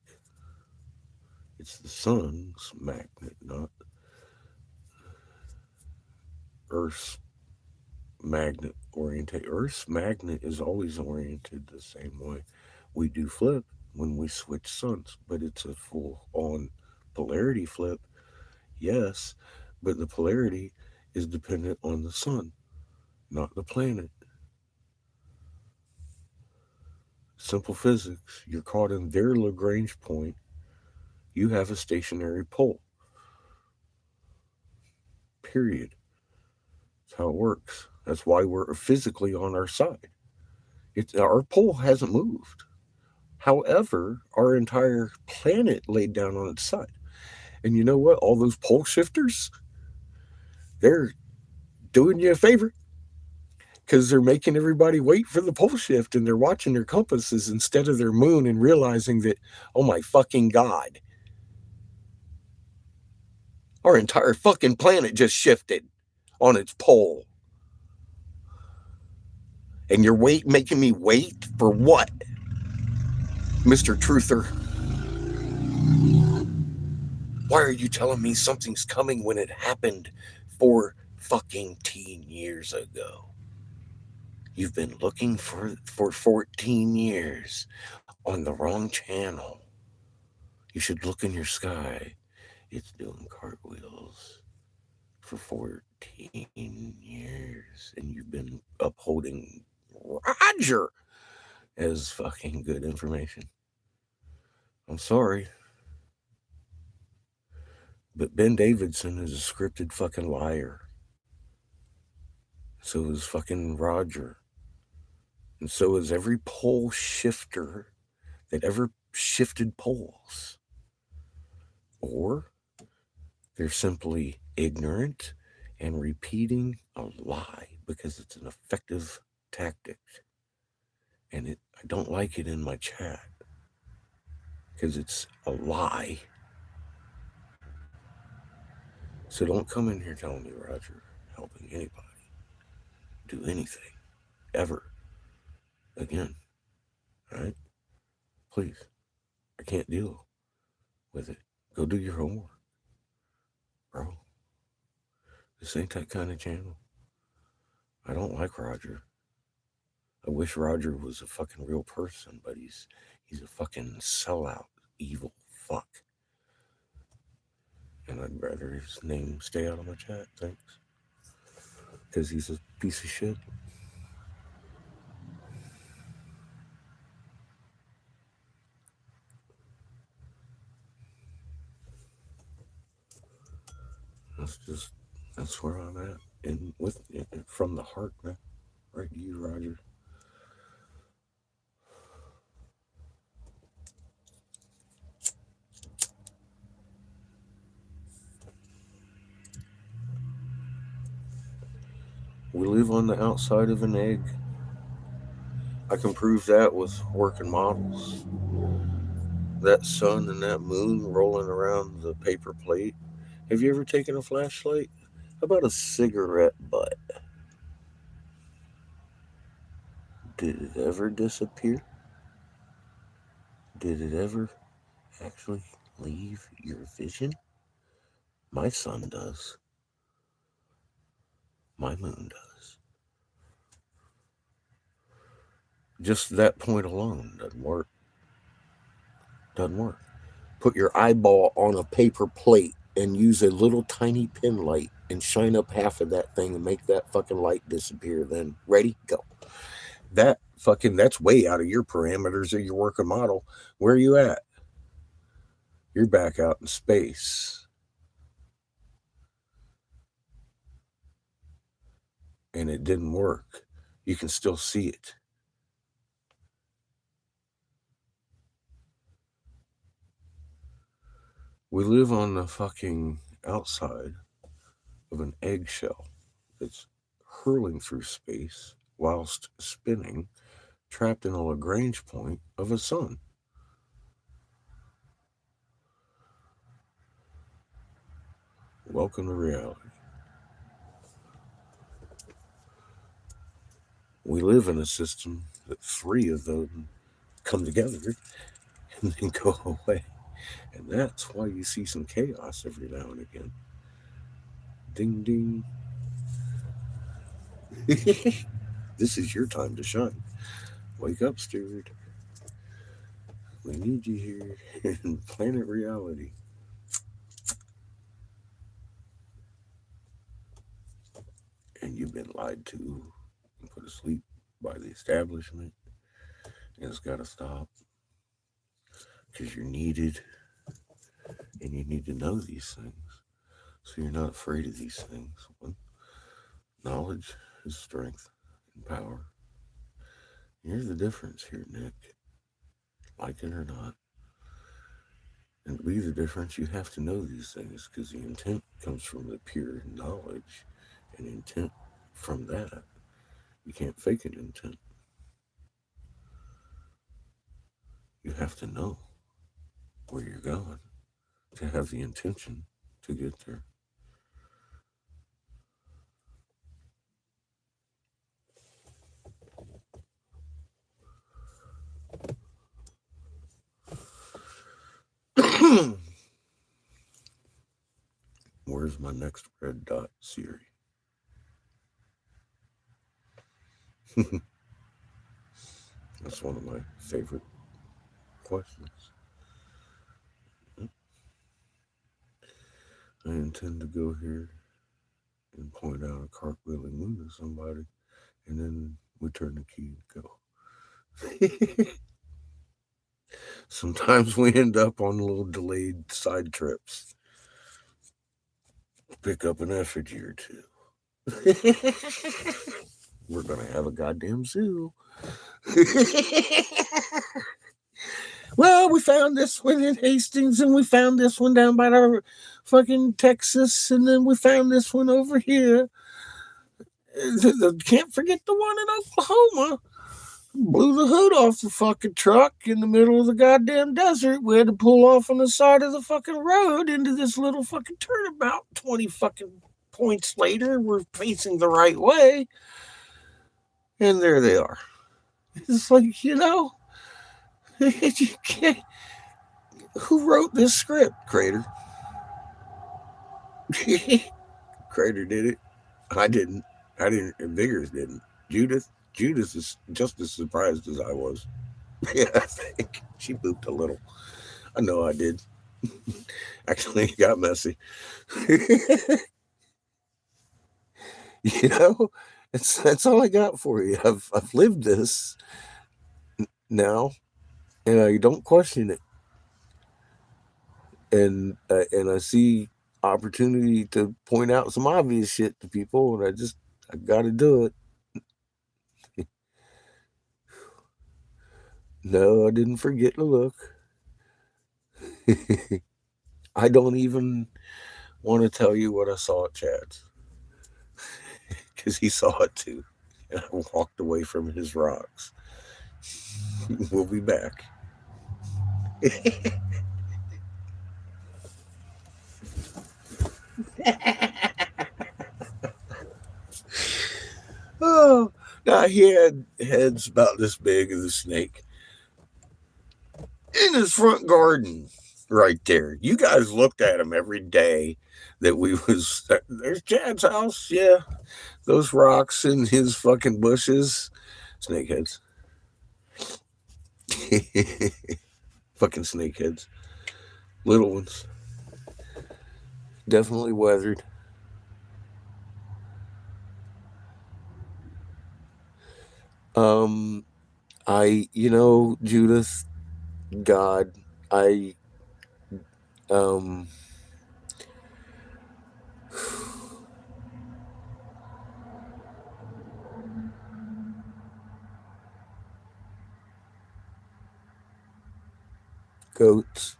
It's the sun's magnet, not Earth's magnet oriented. Earth's magnet is always oriented the same way. We do flip when we switch suns, but it's a full on polarity flip, yes, but the polarity is dependent on the sun, not the planet. Simple physics. You're caught in their Lagrange point you have a stationary pole. Period. That's how it works. That's why we're physically on our side. Our pole hasn't moved. However, our entire planet laid down on its side. And you know what? All those pole shifters, they're doing you a favor because they're making everybody wait for the pole shift, and they're watching their compasses instead of their moon and realizing that, oh my fucking God, our entire fucking planet just shifted on its pole. And you're making me wait for what, Mr. Truther? Why are you telling me something's coming when it happened 4 fucking years ago? You've been looking for 14 years on the wrong channel. You should look in your sky. It's doing cartwheels for 14 years, and you've been upholding Roger as fucking good information. I'm sorry, but Ben Davidson is a scripted fucking liar. So is fucking Roger. And so is every pole shifter that ever shifted poles. Or they're simply ignorant and repeating a lie because it's an effective tactic. And I don't like it in my chat because it's a lie. So don't come in here telling me Roger helping anybody do anything ever again. All right? Please. I can't deal with it. Go do your homework, bro. This ain't that kind of channel. I don't like Roger. I wish Roger was a fucking real person, but he's a fucking sellout, evil fuck. And I'd rather his name stay out of my chat, thanks. Because he's a piece of shit. That's where I'm at. And from the heart, man. Right to you, Roger. We live on the outside of an egg. I can prove that with working models. That sun and that moon rolling around the paper plate. Have you ever taken a flashlight? How about a cigarette butt? Did it ever disappear? Did it ever actually leave your vision? My sun does. My moon does. Just that point alone doesn't work. Doesn't work. Put your eyeball on a paper plate and use a little tiny pin light and shine up half of that thing and make that fucking light disappear. Then ready, go. That's way out of your parameters of your working model. Where are you at? You're back out in space. And it didn't work. You can still see it. We live on the fucking outside of an eggshell that's hurling through space whilst spinning, trapped in a Lagrange point of a sun. Welcome to reality. We live in a system that 3 of them come together and then go away. And that's why you see some chaos every now and again. Ding, ding. This is your time to shine. Wake up, Steward. We need you here in planet reality. And you've been lied to and put asleep by the establishment. And it's got to stop. Because you're needed. And you need to know these things so you're not afraid of these things. One, knowledge is strength and power. Here's the difference here, Nick. Like it or not. And to be the difference, you have to know these things because the intent comes from the pure knowledge and intent from that. You can't fake an intent. You have to know where you're going to have the intention to get there. Where's my next red dot, Siri? That's one of my favorite questions. I intend to go here and point out a cartwheeling moon to somebody, and then we turn the key and go. Sometimes we end up on little delayed side trips. Pick up an effigy or two. We're going to have a goddamn zoo. Well, we found this one in Hastings, and we found this one down by our fucking Texas, and then we found this one over here. Can't forget the one in Oklahoma. Blew the hood off the fucking truck in the middle of the goddamn desert. We had to pull off on the side of the fucking road into this little fucking turnabout. 20 fucking points later, we're facing the right way. And there they are. It's like, you know, you can't. Who wrote this script, Crater? Crater did it. I didn't. Biggers didn't. Judith is just as surprised as I was. Yeah, I think she booped a little. I know I did. Actually, it got messy. You know, that's all I got for you. I've lived this now, and I don't question it. And I see opportunity to point out some obvious shit to people, and I got to do it. No, I didn't forget to look. I don't even want to tell you what I saw at Chad's because he saw it too, and I walked away from his rocks. We'll be back. Oh, now he had heads about this big of the snake in his front garden right there. You guys looked at him every day that we was there's Chad's house. Yeah, those rocks in his fucking bushes, snakeheads. Fucking snakeheads, little ones, definitely weathered. Judith, God, goats.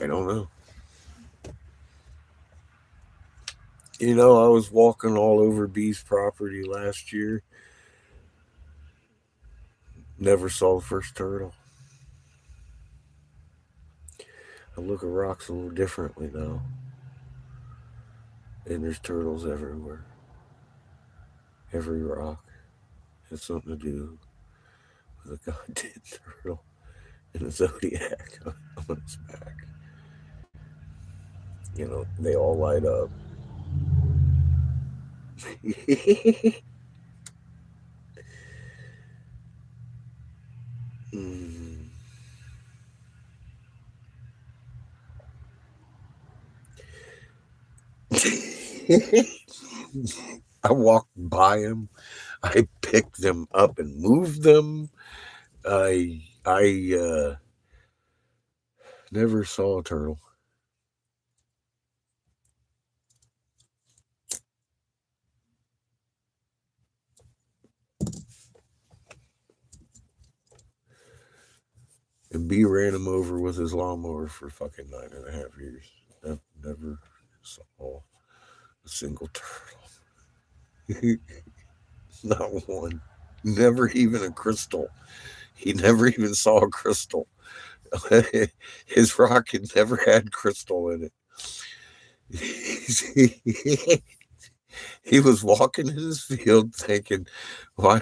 I don't know. You know, I was walking all over B's property last year. Never saw the first turtle. I look at rocks a little differently now. And there's turtles everywhere. Every rock has something to do with a goddamn turtle and a zodiac on its back. You know, they all light up. I walked by them. I picked them up and moved them. I never saw a turtle. And B ran him over with his lawnmower for fucking 9.5 years. Never saw a single turtle. Not one. Never even a crystal. He never even saw a crystal. His rock had never had crystal in it. He was walking in his field thinking, why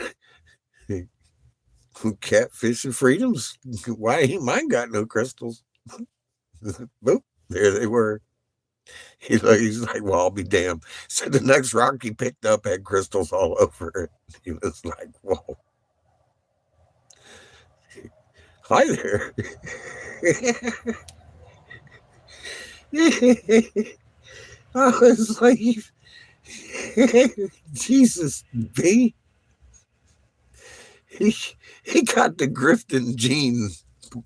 catfish and freedoms? Why ain't mine got no crystals? Boop, there they were. He's like, well, I'll be damned. So the next rock he picked up had crystals all over it. He was like, whoa. Hi there. I was like, Jesus, B. He got the Grifton gene.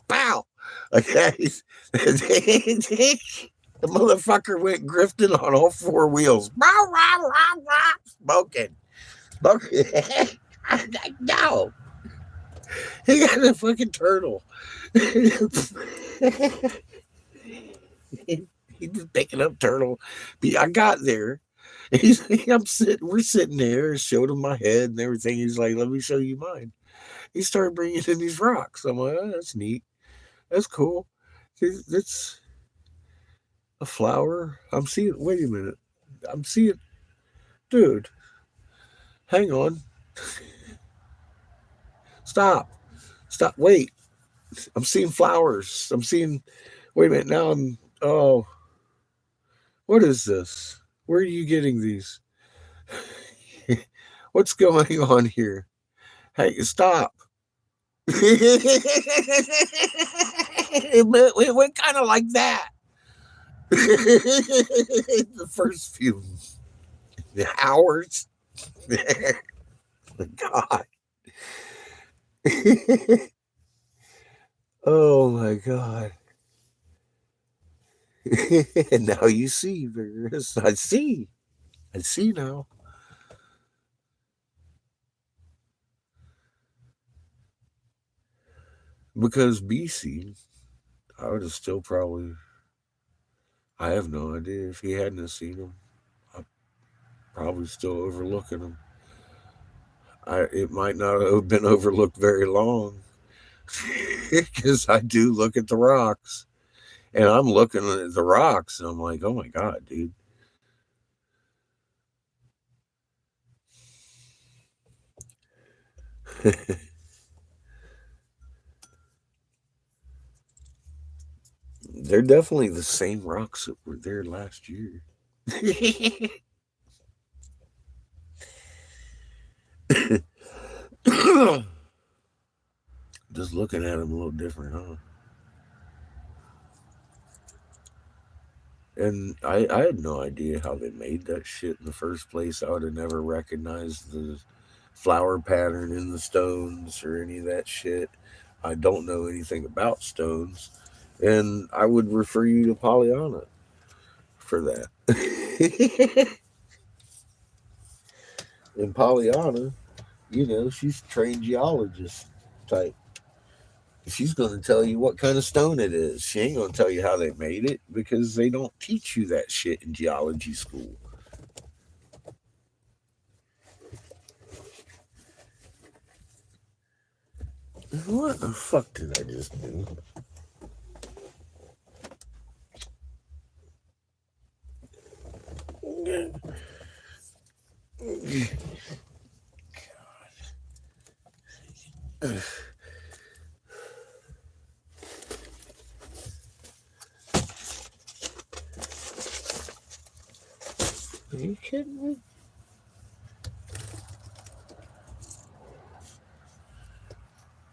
Pow. Okay. The motherfucker went grifting on all four wheels. Smoking. No. He got a fucking turtle. He's just picking up turtle. I got there. We're sitting there, showed him my head and everything. He's like, let me show you mine. He started bringing in these rocks. I'm like, oh, that's neat. That's cool. That's a flower. I'm seeing, wait a minute. I'm seeing, dude, hang on. Stop. Wait. I'm seeing flowers. Wait a minute. Now oh, what is this? Where are you getting these? What's going on here? Hey, stop. It went kind of like that. The first few hours. God. Oh my God. And now you see, Vigorous. I see now. Because BC, I would have still probably, I have no idea if he hadn't seen him. I'm probably still overlooking him. It might not have been overlooked very long because I do look at the rocks and I'm looking at the rocks and I'm like, oh my God, dude. They're definitely the same rocks that were there last year. Just looking at them a little different, huh? And I had no idea how they made that shit in the first place. I would have never recognized the flower pattern in the stones or any of that shit. I don't know anything about stones. And I would refer you to Pollyanna for that. And Pollyanna, she's a trained geologist type. She's going to tell you what kind of stone it is. She ain't going to tell you how they made it because they don't teach you that shit in geology school. What the fuck did I just do? God. Are you kidding me?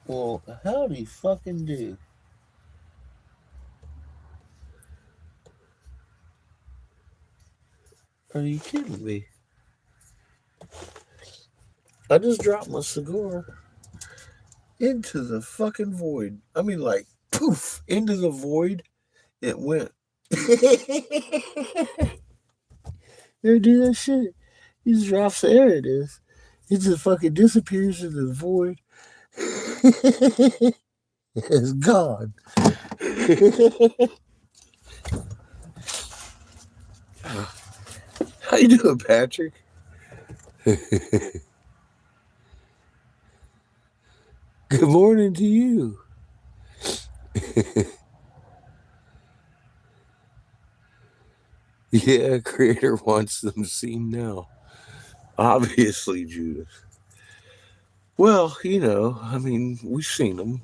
Well, howdy fucking do. Are you kidding me? I just dropped my cigar into the fucking void. I mean, like, poof, into the void it went. Never do that shit. He just drops the air it is. It just fucking disappears into the void. It's gone. How you doing, Patrick? Good morning to you. Yeah, creator wants them seen now. Obviously, Judith. Well, you know, I mean, we've seen them.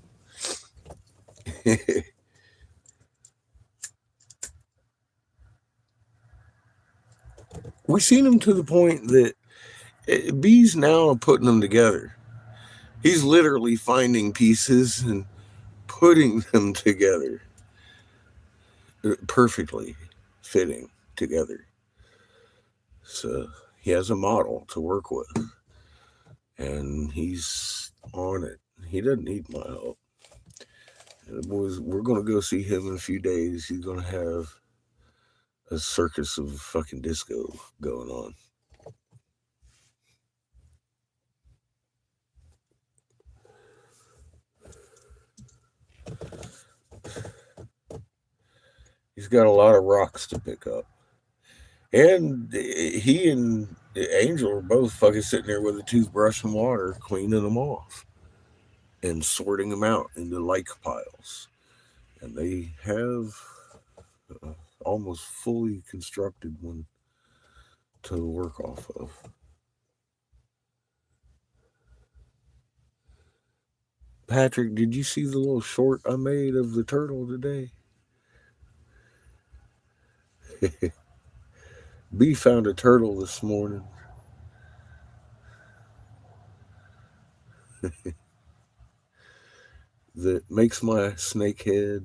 We've seen them to the point that B's now putting them together. He's literally finding pieces and putting them together perfectly fitting together. So he has a model to work with, and he's on it. He doesn't need my help. And the boys, we're going to go see him in a few days. He's going to have a circus of fucking disco going on. He's got a lot of rocks to pick up. And he and Angel are both fucking sitting there with a toothbrush and water, cleaning them off and sorting them out into like piles. And they have almost fully constructed one to work off of. Patrick, did you see the little short I made of the turtle today? B found a turtle this morning. That makes my snake head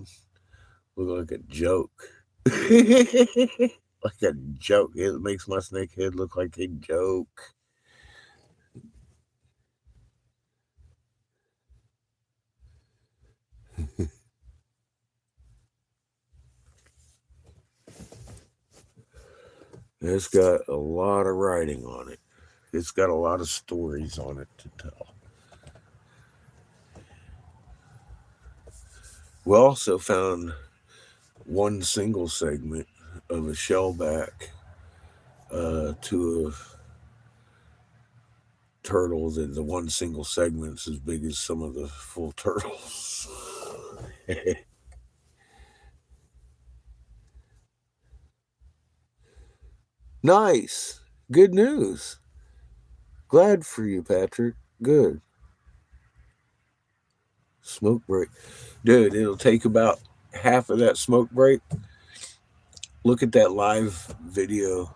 look like a joke. Like a joke. It makes my snake head look like a joke. It's got a lot of writing on it. It's got a lot of stories on it to tell. We also found one single segment of a shellback to a turtle that the one single segment's as big as some of the full turtles. Nice. Good news. Glad for you, Patrick. Good. Smoke break. Dude, it'll take about half of that smoke break. Look at that live video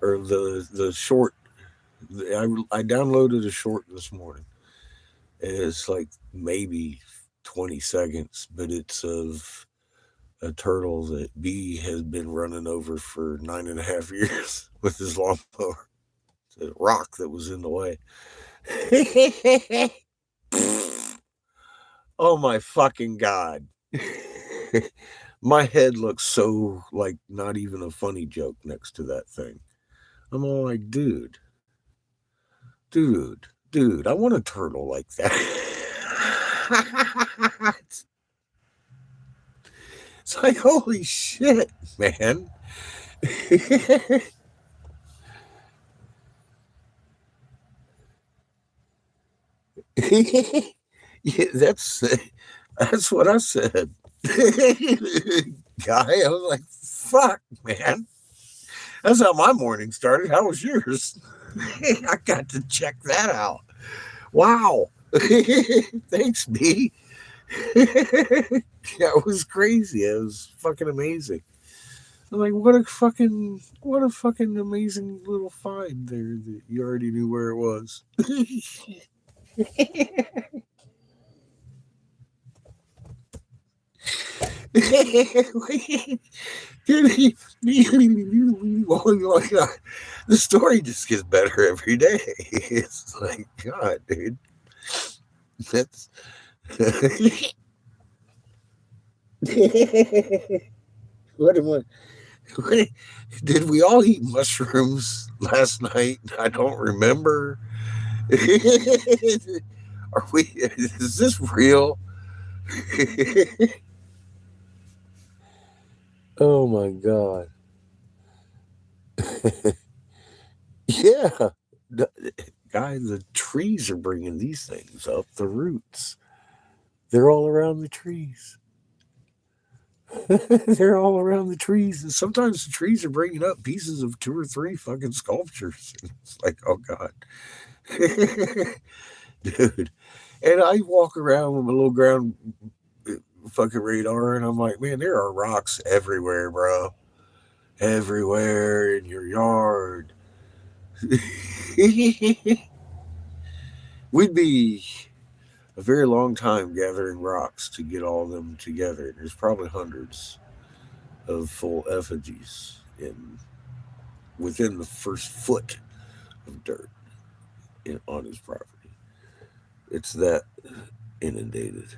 or the short. I downloaded a short this morning. It's like maybe 20 seconds, but it's of a turtle that B has been running over for 9.5 years with his lawnmower. It's a rock that was in the way. Oh my fucking God. My head looks so like not even a funny joke next to that thing. I'm all like, dude, I want a turtle like that. It's like, holy shit, man. Yeah, that's what I said. Guy, I was like, fuck, man. That's how my morning started. How was yours? I got to check that out. Wow. Thanks, B. That was crazy. It was fucking amazing. I'm like, what a fucking amazing little find there that you already knew where it was. The story just gets better every day. It's like, God, dude. That's what am I? What, did we all eat mushrooms last night? I don't remember. Are we? Is this real? Oh my God. Yeah. Guys, the trees are bringing these things up, the roots. They're all around the trees. They're all around the trees. And sometimes the trees are bringing up pieces of 2 or 3 fucking sculptures. It's like, oh God. Dude. And I walk around with my little ground fucking radar, and I'm like, man, there are rocks everywhere, bro. Everywhere in your yard. We'd be a very long time gathering rocks to get all of them together. There's probably hundreds of full effigies within the first foot of dirt on his property. It's that inundated.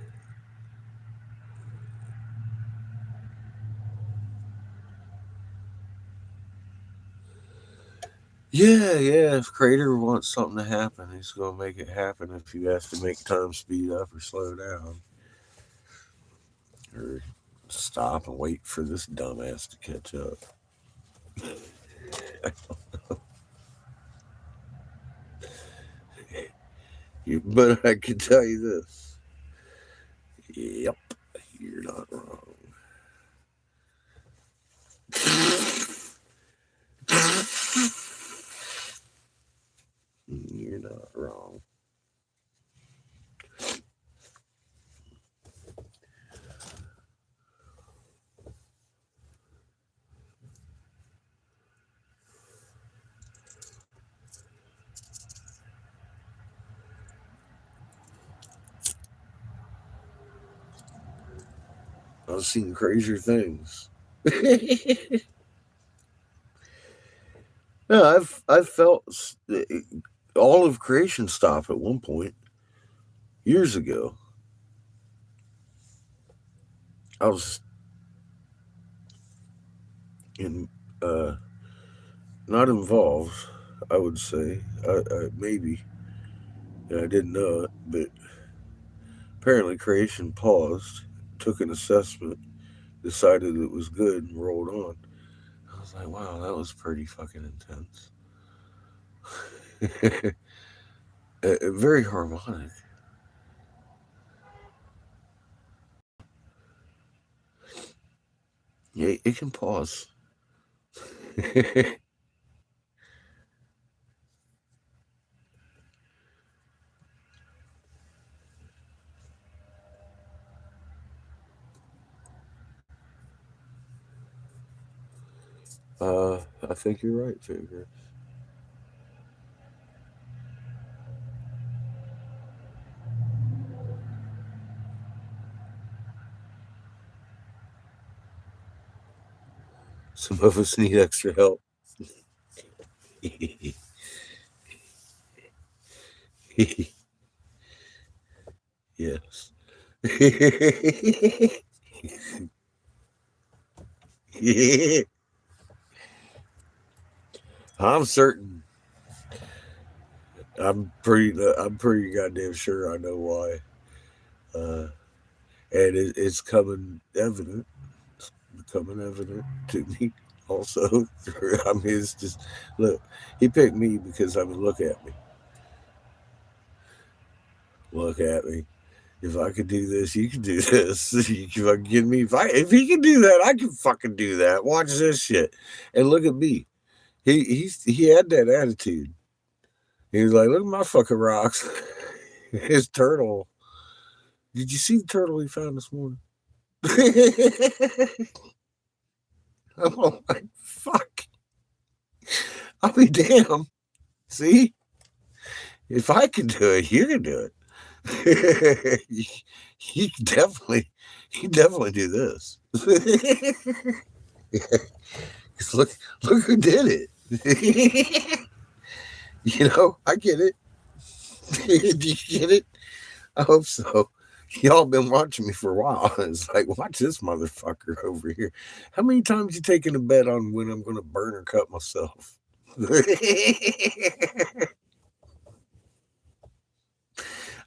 Yeah. If Crater wants something to happen, he's going to make it happen if he has to make time speed up or slow down. Or stop and wait for this dumbass to catch up. But I can tell you this. Yep, you're not wrong. You're not wrong. I've seen crazier things. No, I've felt all of creation stop at one point years ago. I was in not involved, I would say. Maybe I didn't know it, but apparently creation paused, took an assessment, decided it was good, and rolled on. I was like, wow, that was pretty fucking intense. Very harmonic. Yeah, it can pause. I think you're right, Finger. Some of us need extra help. Yes. I'm certain. I'm pretty goddamn sure I know why. And it's becoming evident to me also. I mean, it's just, look, he picked me because, I mean, look at me. Look at me. If I could do this, you can do this. You can fucking get me. If he can do that, I can fucking do that. Watch this shit. And look at me. He had that attitude. He was like, look at my fucking rocks. His turtle. Did you see the turtle he found this morning? I'm like, fuck. I'll be damned. See? If I can do it, you can do it. He definitely do this. look who did it. I get it. Do you get it? I hope so. Y'all been watching me for a while. It's like, watch this motherfucker over here. How many times you taking a bet on when I'm going to burn or cut myself?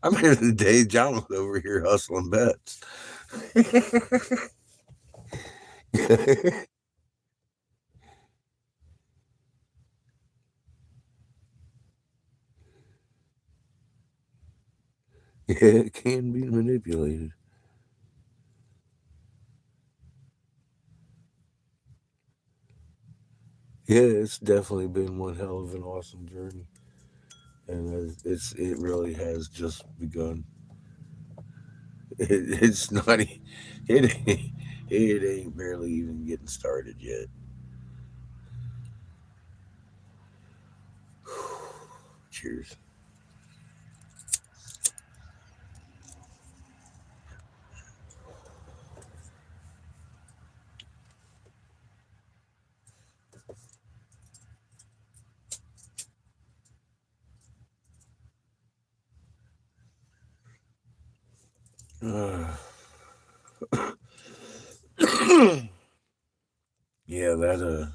I'm here today. John was over here hustling bets. Yeah, it can be manipulated. Yeah, it's definitely been one hell of an awesome journey, and it really has just begun. It's not it ain't barely even getting started yet. Cheers. Yeah, that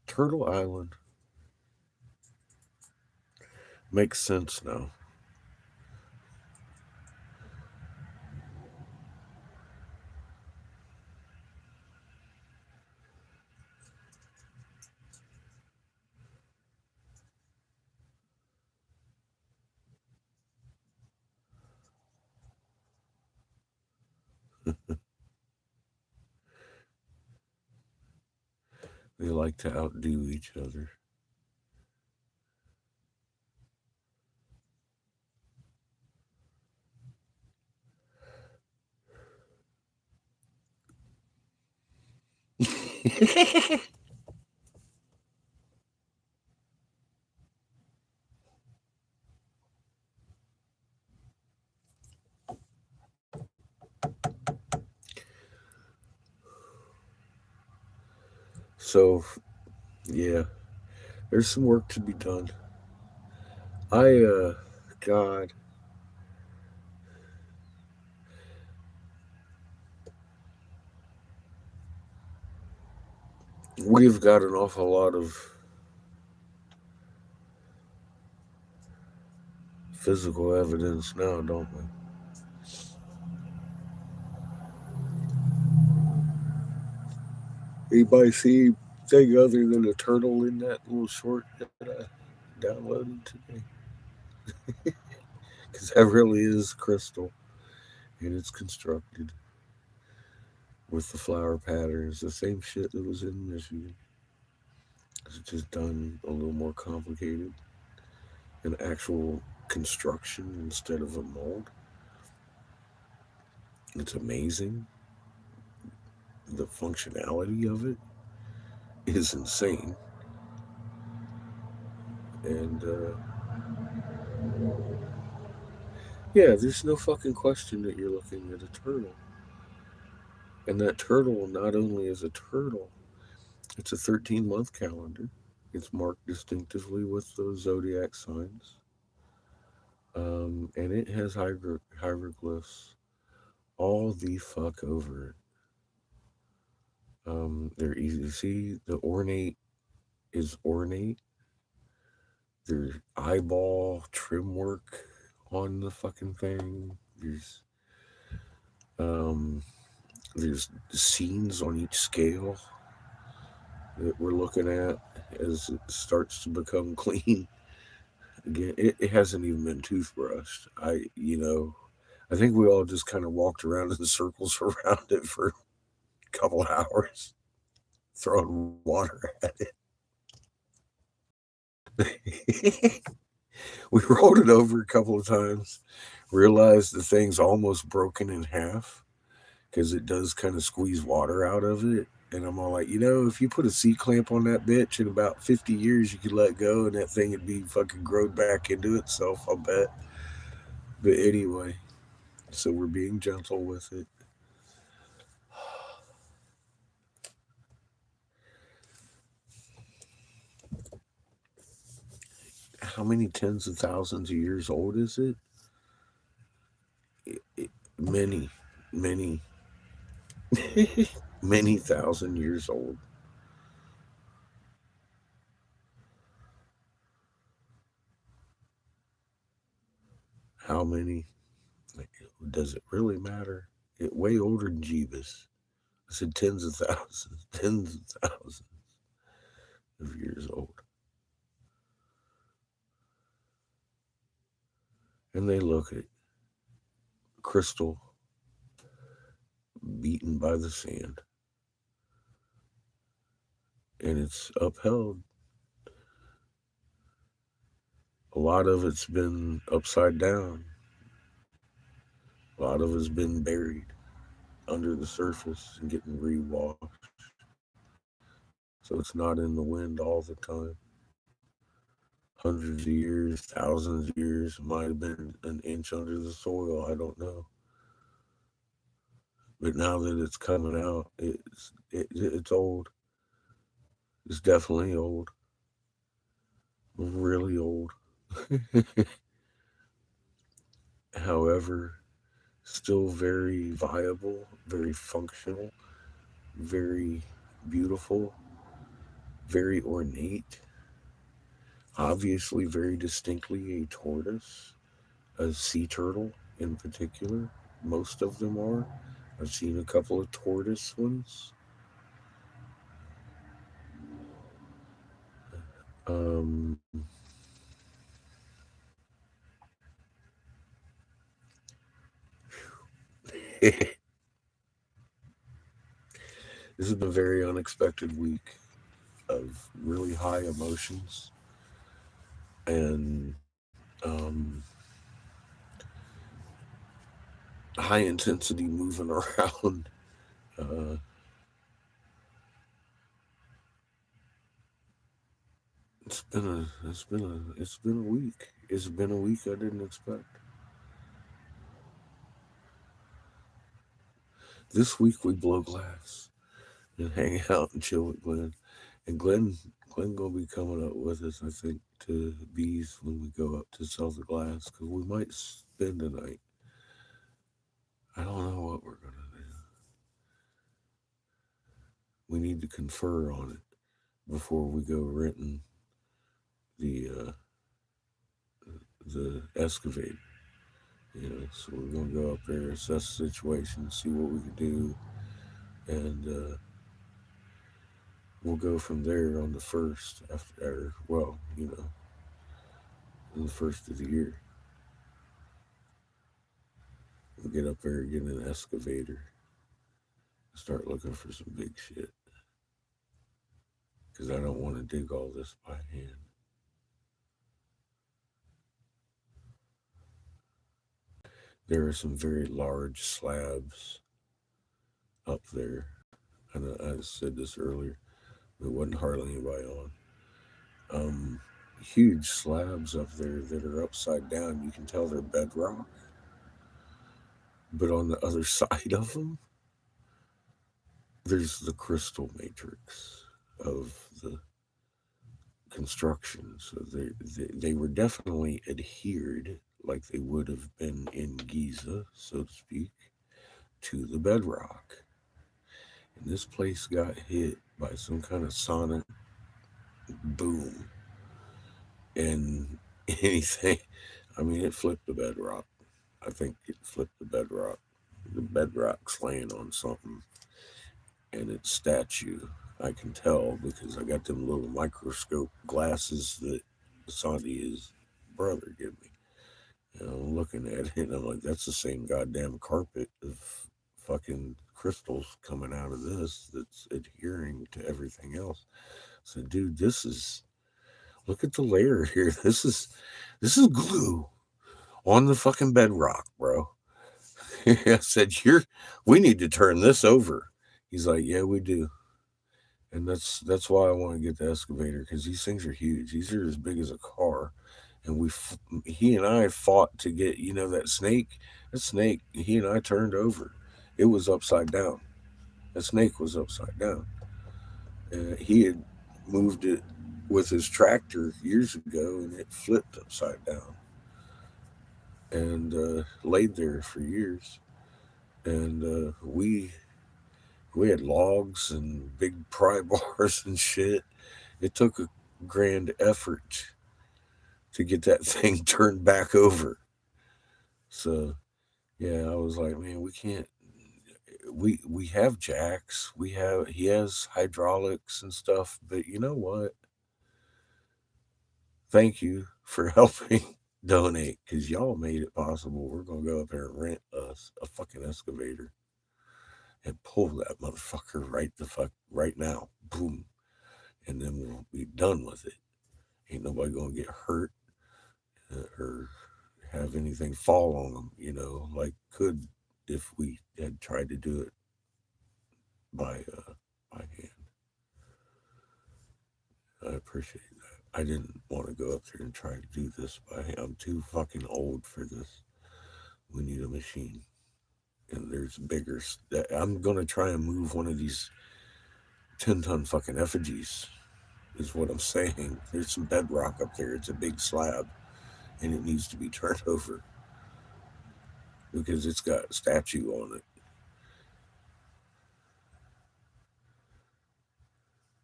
Turtle Island makes sense now. They like to outdo each other. So, yeah, there's some work to be done. God, we've got an awful lot of physical evidence now, don't we? Anybody see anything other than a turtle in that little short that I downloaded today? Because that really is crystal, and it's constructed with the flower patterns, the same shit that was in Michigan. It's just done a little more complicated, an actual construction instead of a mold. It's amazing. The functionality of it is insane. And yeah, there's no fucking question that you're looking at a turtle. And that turtle not only is a turtle, it's a 13-month calendar. It's marked distinctively with those zodiac signs. And it has hieroglyphs all the fuck over it. They're easy to see. The ornate is ornate. There's eyeball trim work on the fucking thing. Um, there's scenes on each scale that we're looking at as it starts to become clean. Again, it hasn't even been toothbrushed. I think we all just kind of walked around in circles around it for a couple of hours, throwing water at it. We rolled it over a couple of times, realized the thing's almost broken in half because it does kind of squeeze water out of it. And I'm all like, if you put a C clamp on that bitch in about 50 years, you could let go and that thing would be fucking growed back into itself, I'll bet. But anyway, So we're being gentle with it. How many tens of thousands of years old is it? Many, many, many thousand years old. How many? Does it really matter? Way older than Jeebus. I said tens of thousands, tens of thousands of years old. And they look at crystal beaten by the sand. And it's upheld. A lot of it's been upside down. A lot of it's been buried under the surface and getting re-washed. So it's not in the wind all the time. Hundreds of years, thousands of years, might have been an inch under the soil. I don't know. But now that it's coming out, it's old. It's definitely old. Really old. However, still very viable, very functional, very beautiful, very ornate. Obviously, very distinctly a tortoise, a sea turtle in particular. Most of them are. I've seen a couple of tortoise ones. This has been a very unexpected week of really high emotions and high intensity moving around. It's been a week. It's been a week I didn't expect. This week we blow glass and hang out and chill with Glenn. And Glenn gonna be coming up with us, I think, to Bees when we go up to sell the glass because we might spend a night. I don't know what we're gonna do. We need to confer on it before we go renting the excavator. So we're gonna go up there, assess the situation, see what we can do, and we'll go from there on the first in the first of the year. We'll get up there, get an excavator, start looking for some big shit. Because I don't want to dig all this by hand. There are some very large slabs up there. And I said this earlier. There wasn't hardly anybody on. Huge slabs up there that are upside down. You can tell they're bedrock. But on the other side of them, there's the crystal matrix of the construction. So they were definitely adhered, like they would have been in Giza, so to speak, to the bedrock. And this place got hit by some kind of sonic boom. And anything, it flipped the bedrock. I think it flipped the bedrock. The bedrock's laying on something. And its statue, I can tell because I got them little microscope glasses that Sandy's brother gave me. And I'm looking at it and I'm like, that's the same goddamn carpet of fucking crystals coming out of this that's adhering to everything else. So, dude, look at the layer here. This is glue on the fucking bedrock, bro. I said, we need to turn this over. He's like, yeah, we do. And that's why I want to get the excavator, because these things are huge. These are as big as a car. and he and I fought to get, that snake. That snake, he and I turned over. It was upside down. That snake was upside down. He had moved it with his tractor years ago, and it flipped upside down and laid there for years. And we had logs and big pry bars and shit. It took a grand effort to get that thing turned back over. So yeah, I was like, man, we can't. We have jacks. He has hydraulics and stuff, but you know what? Thank you for helping donate, because y'all made it possible. We're gonna go up there and rent us a fucking excavator and pull that motherfucker right now. Boom. And then we'll be done with it. Ain't nobody gonna get hurt or have anything fall on them, like could if we had tried to do it by hand. I appreciate that. I didn't want to go up there and try to do this by hand. I'm too fucking old for this. We need a machine. And there's bigger. I'm going to try and move one of these 10-ton fucking effigies, is what I'm saying. There's some bedrock up there. It's a big slab, and it needs to be turned over because it's got a statue on it.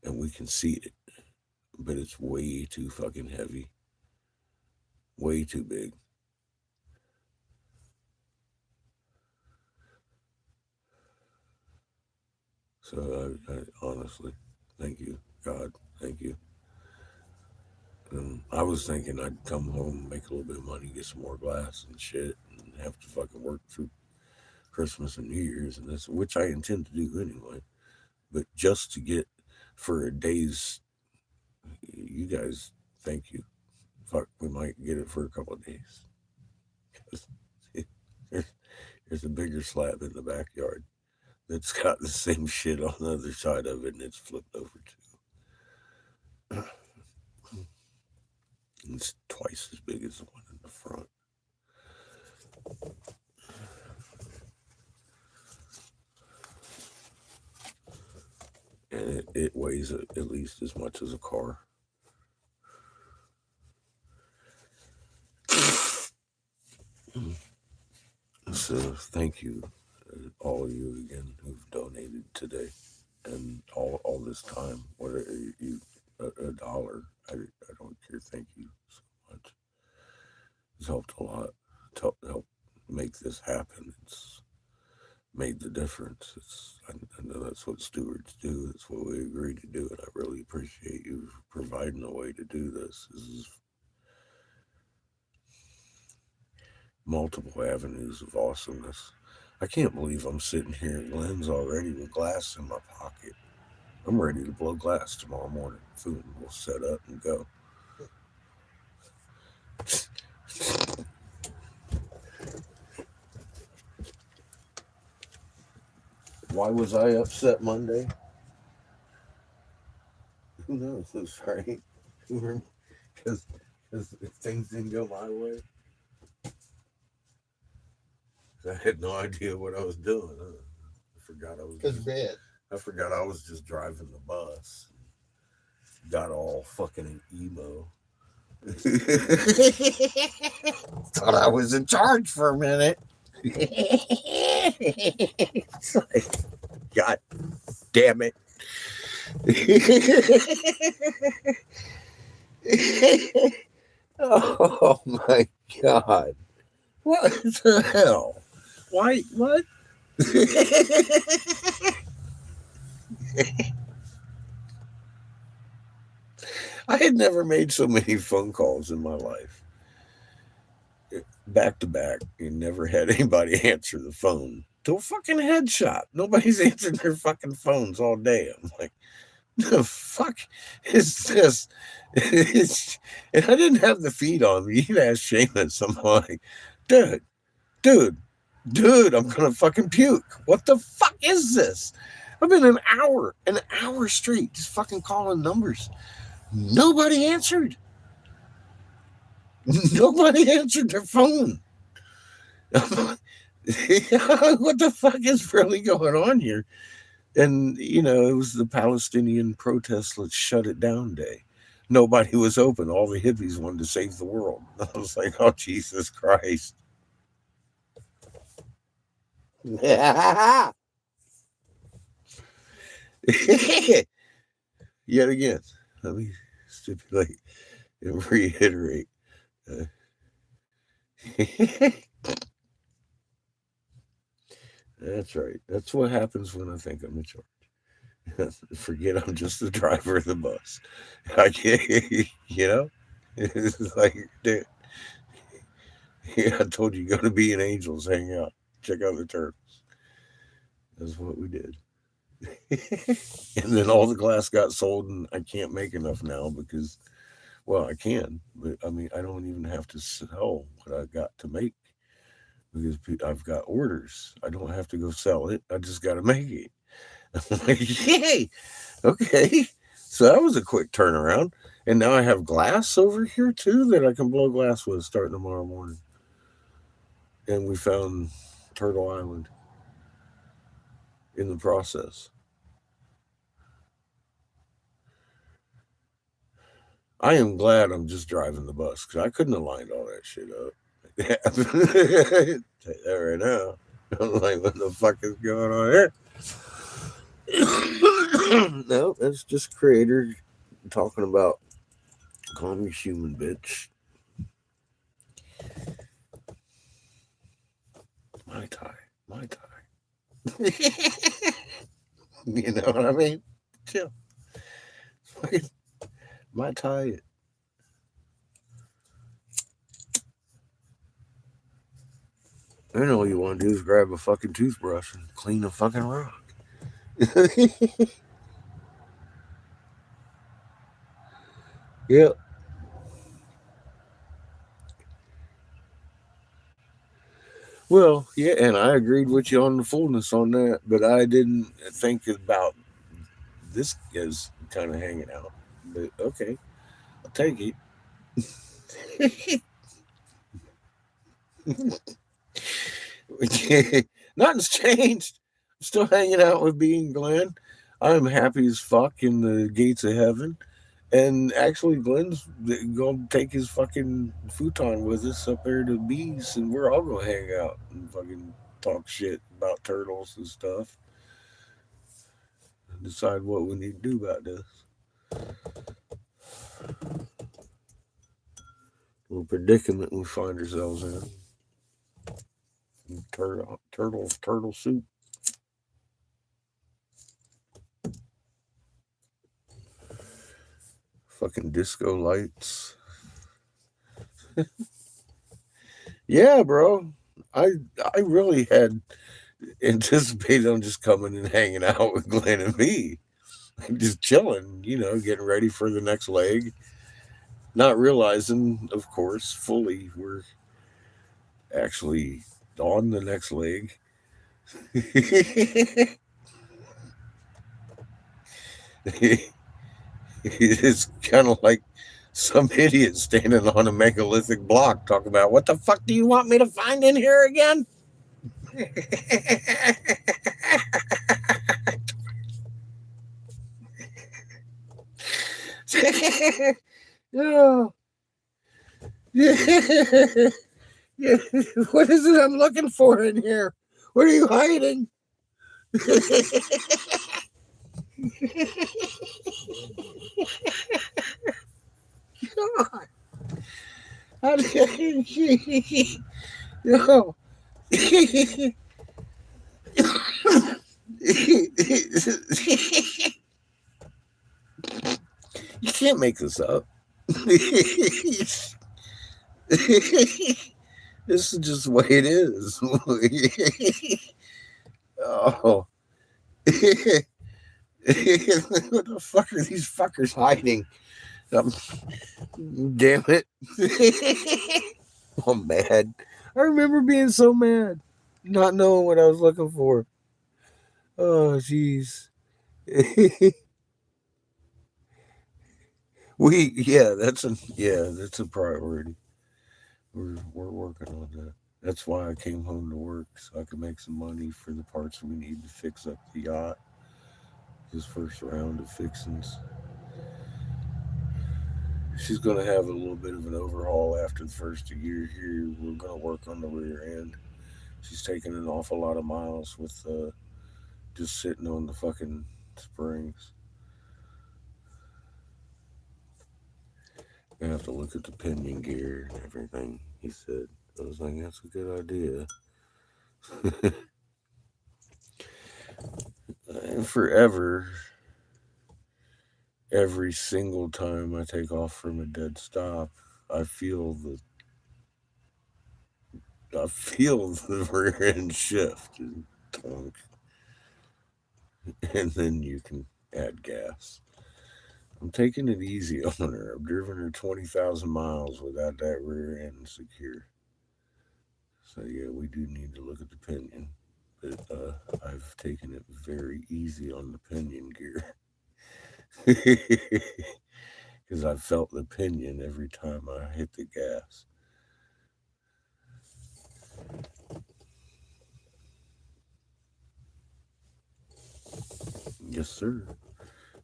And we can see it, but it's way too fucking heavy. Way too big. So I honestly, thank you, God, thank you. I was thinking I'd come home, make a little bit of money, get some more glass and shit, and have to fucking work through Christmas and New Year's, and this, which I intend to do anyway. But just to get for a day's, you guys, thank you. Fuck, we might get it for a couple of days. There's a bigger slab in the backyard that's got the same shit on the other side of it, and it's flipped over too. It's twice as big as the one in the front. And it weighs at least as much as a car. So thank you, all of you again who've donated today and all this time. Whether you a dollar, I don't care. Thank you so much. It's helped a lot to help make this happen. It's made the difference. I know that's what stewards do. That's what we agree to do, and I really appreciate you providing a way to do this. This is multiple avenues of awesomeness. I can't believe I'm sitting here in Glenn's already with glass in my pocket. I'm ready to blow glass tomorrow morning. Food, we'll set up and go. Why was I upset Monday? Who knows? That's right. Because things didn't go my way. I had no idea what I was doing. I forgot I was. Because bad. I forgot I was just driving the bus. Got all fucking emo. Thought I was in charge for a minute. It's like, God damn it. Oh my God. What the hell? Why? What? I had never made so many phone calls in my life. Back to back. You never had anybody answer the phone. To a fucking headshot. Nobody's answering their fucking phones all day. I'm like, the fuck is this? And I didn't have the feed on me. You'd ask Seamus. I'm like, dude, I'm gonna fucking puke. What the fuck is this? I've been an hour straight just fucking calling numbers. Nobody answered. Nobody answered their phone. What the fuck is really going on here? And, it was the Palestinian protest, let's shut it down day. Nobody was open. All the hippies wanted to save the world. I was like, oh, Jesus Christ. Yet again, let me stipulate and reiterate. That's right. That's what happens when I think I'm in charge. Forget I'm just the driver of the bus. I can't, it's like, dude, I told you, go to Being Angels, hang out, check out the turtles. That's what we did. And then all the glass got sold, and I can't make enough now because, well, I can, but I mean, I don't even have to sell what I got to make because I've got orders. I don't have to go sell it. I just got to make it. I'm like, yay! Okay. So that was a quick turnaround. And now I have glass over here too that I can blow glass with starting tomorrow morning. And we found Turtle Island in the process. I am glad I'm just driving the bus because I couldn't have lined all that shit up. Tell you that right now. I'm like, what the fuck is going on here? No, that's just creator talking about calm your human bitch. My tie. You know what I mean? Chill. My tie. And all you want to do is grab a fucking toothbrush and clean a fucking rock. Yep. Well, yeah, and I agreed with you on the fullness on that, but I didn't think about this as kind of hanging out. But okay, I'll take it. Nothing's changed. I'm still hanging out with Being Glenn. I'm happy as fuck in the gates of heaven. And actually, Glenn's gonna take his fucking futon with us up there to Bees, and we're all gonna hang out and fucking talk shit about turtles and stuff. And decide what we need to do about this. Little predicament we find ourselves in. Turtle soup. Fucking disco lights. Yeah, bro. I really had anticipated on just coming and hanging out with Glenn and me. Just chilling, getting ready for the next leg. Not realizing, of course, fully we're actually on the next leg. It's kind of like some idiot standing on a megalithic block talking about, what the fuck do you want me to find in here again? Yeah. Yeah. What is it I'm looking for in here? What are you hiding? God. How do you... No. You can't make this up. This is just the way it is. Oh. What the fuck are these fuckers hiding? Damn it. I'm mad. I remember being so mad, not knowing what I was looking for. Oh, jeez. That's a priority. we're working on that. That's why I came home to work so I could make some money for the parts we need to fix up the yacht. His first round of fixings. She's gonna have a little bit of an overhaul after the first year here. We're gonna work on the rear end. She's taking an awful lot of miles with just sitting on the fucking springs. I have to look at the pinion gear and everything. He said. I was like, that's a good idea. And forever, every single time I take off from a dead stop, I feel the I feel the rear end shift and tonk, and then you can add gas. I'm taking it easy on her. I've driven her 20,000 miles without that rear end secure. So yeah, we do need to look at the pinion, but I've taken it very easy on the pinion gear because I felt the pinion every time I hit the gas. Yes, sir.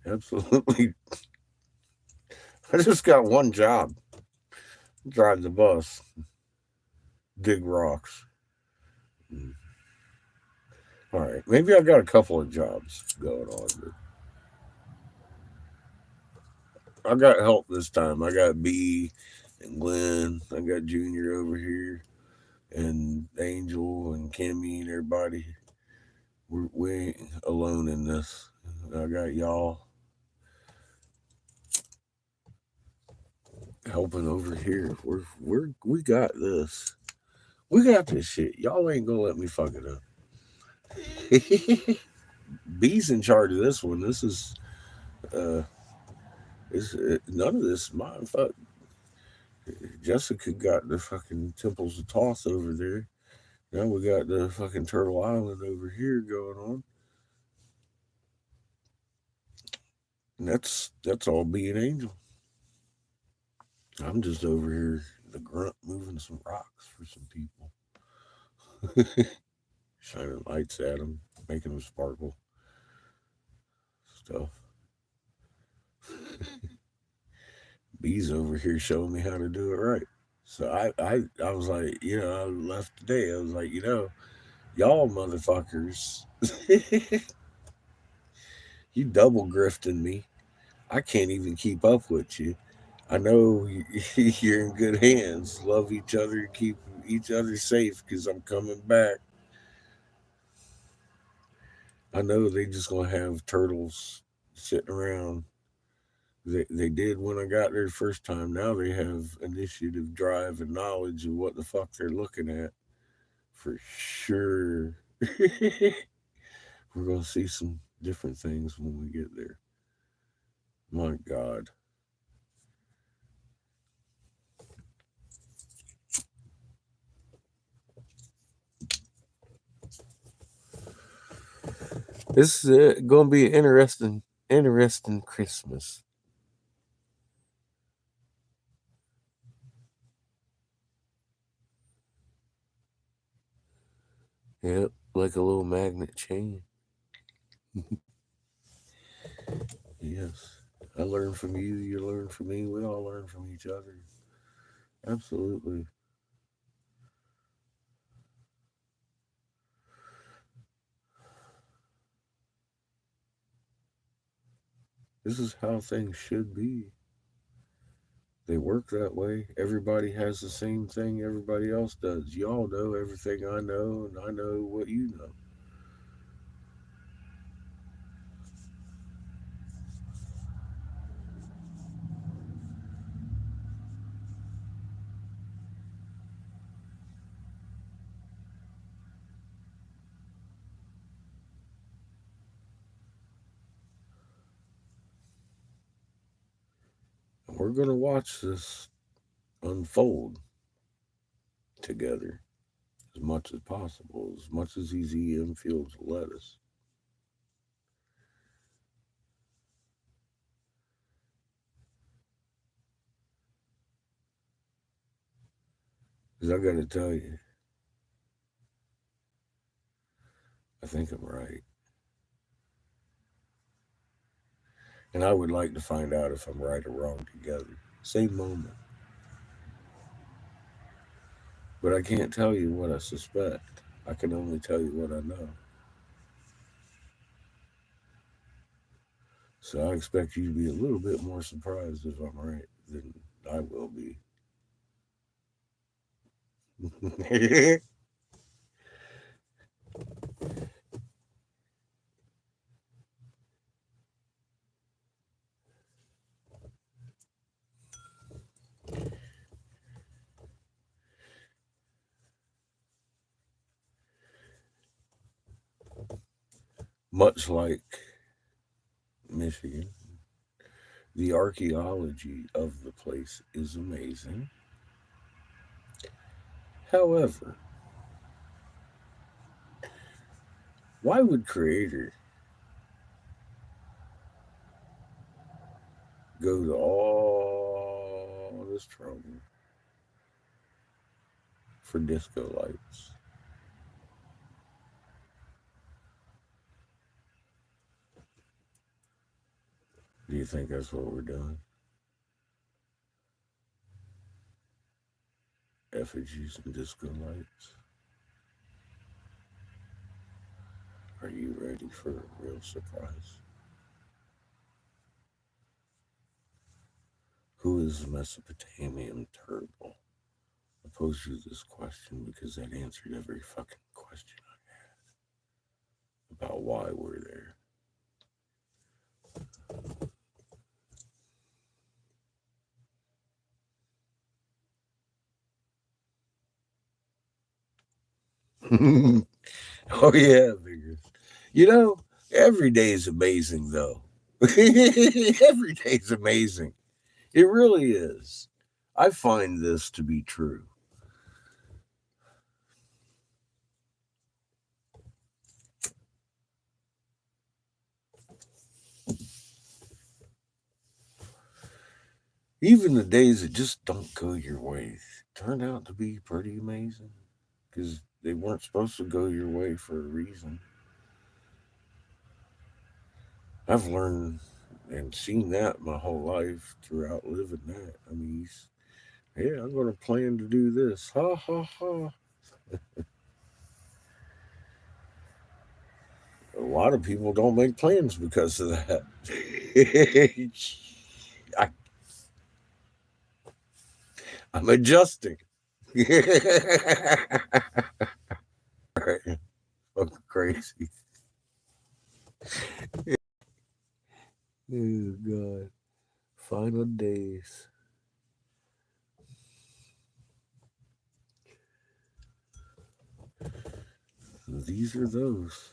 Absolutely. I just got one job: drive the bus, dig rocks. Mm. All right, maybe I got a couple of jobs going on, but I got help this time. I got B and Glenn. I got Junior over here and Angel and Kimmy and everybody. We ain't alone in this. I got y'all helping over here. We got this. We got this shit. Y'all ain't gonna let me fuck it up. B's in charge of this one. This uh is none of this mine. Fuck. Jessica got the fucking Temples of Toss over there. Now we got the fucking Turtle Island over here going on. And that's all being Angel. I'm just over here, the grunt, moving some rocks for some people, shining lights at them, making them sparkle, stuff. B's over here showing me how to do it right. So I was like, I left today. I was like, y'all motherfuckers, you double grifting me. I can't even keep up with you. I know you're in good hands. Love each other, keep each other safe because I'm coming back. I know they just gonna have turtles sitting around. They did when I got there the first time. Now they have initiative, drive, and knowledge of what the fuck they're looking at for sure. We're gonna see some different things when we get there. My God. This is going to be an interesting Christmas. Yep, like a little magnet chain. Yes. I learn from you, you learn from me, we all learn from each other. Absolutely. This is how things should be. They work that way. Everybody has the same thing everybody else does. Y'all know everything I know, and I know what you know. And we're going to watch this unfold together as much as possible, as much as these EM fields will let us. Because I got to tell you, I think I'm right. And I would like to find out if I'm right or wrong together. Same moment. But I can't tell you what I suspect. I can only tell you what I know. So I expect you to be a little bit more surprised if I'm right than I will be. Much like Michigan, the archaeology of the place is amazing. However, why would Creator go to all this trouble for disco lights? Do you think that's what we're doing? Effigies and disco lights? Are you ready for a real surprise? Who is the Mesopotamian turtle? I posed you this question because that answered every fucking question about why we're there. Oh yeah, figures. You know, every day is amazing though. Every day is amazing. It really is. I find this to be true. Even the days that just don't go your way turn out to be pretty amazing because they weren't supposed to go your way for a reason. I've learned and seen that my whole life throughout living that. I mean, yeah, I'm going to plan to do this. Ha ha ha. A lot of people don't make plans because of that. I, I'm adjusting. Right. Fucking crazy. Oh God. Final days. These are those.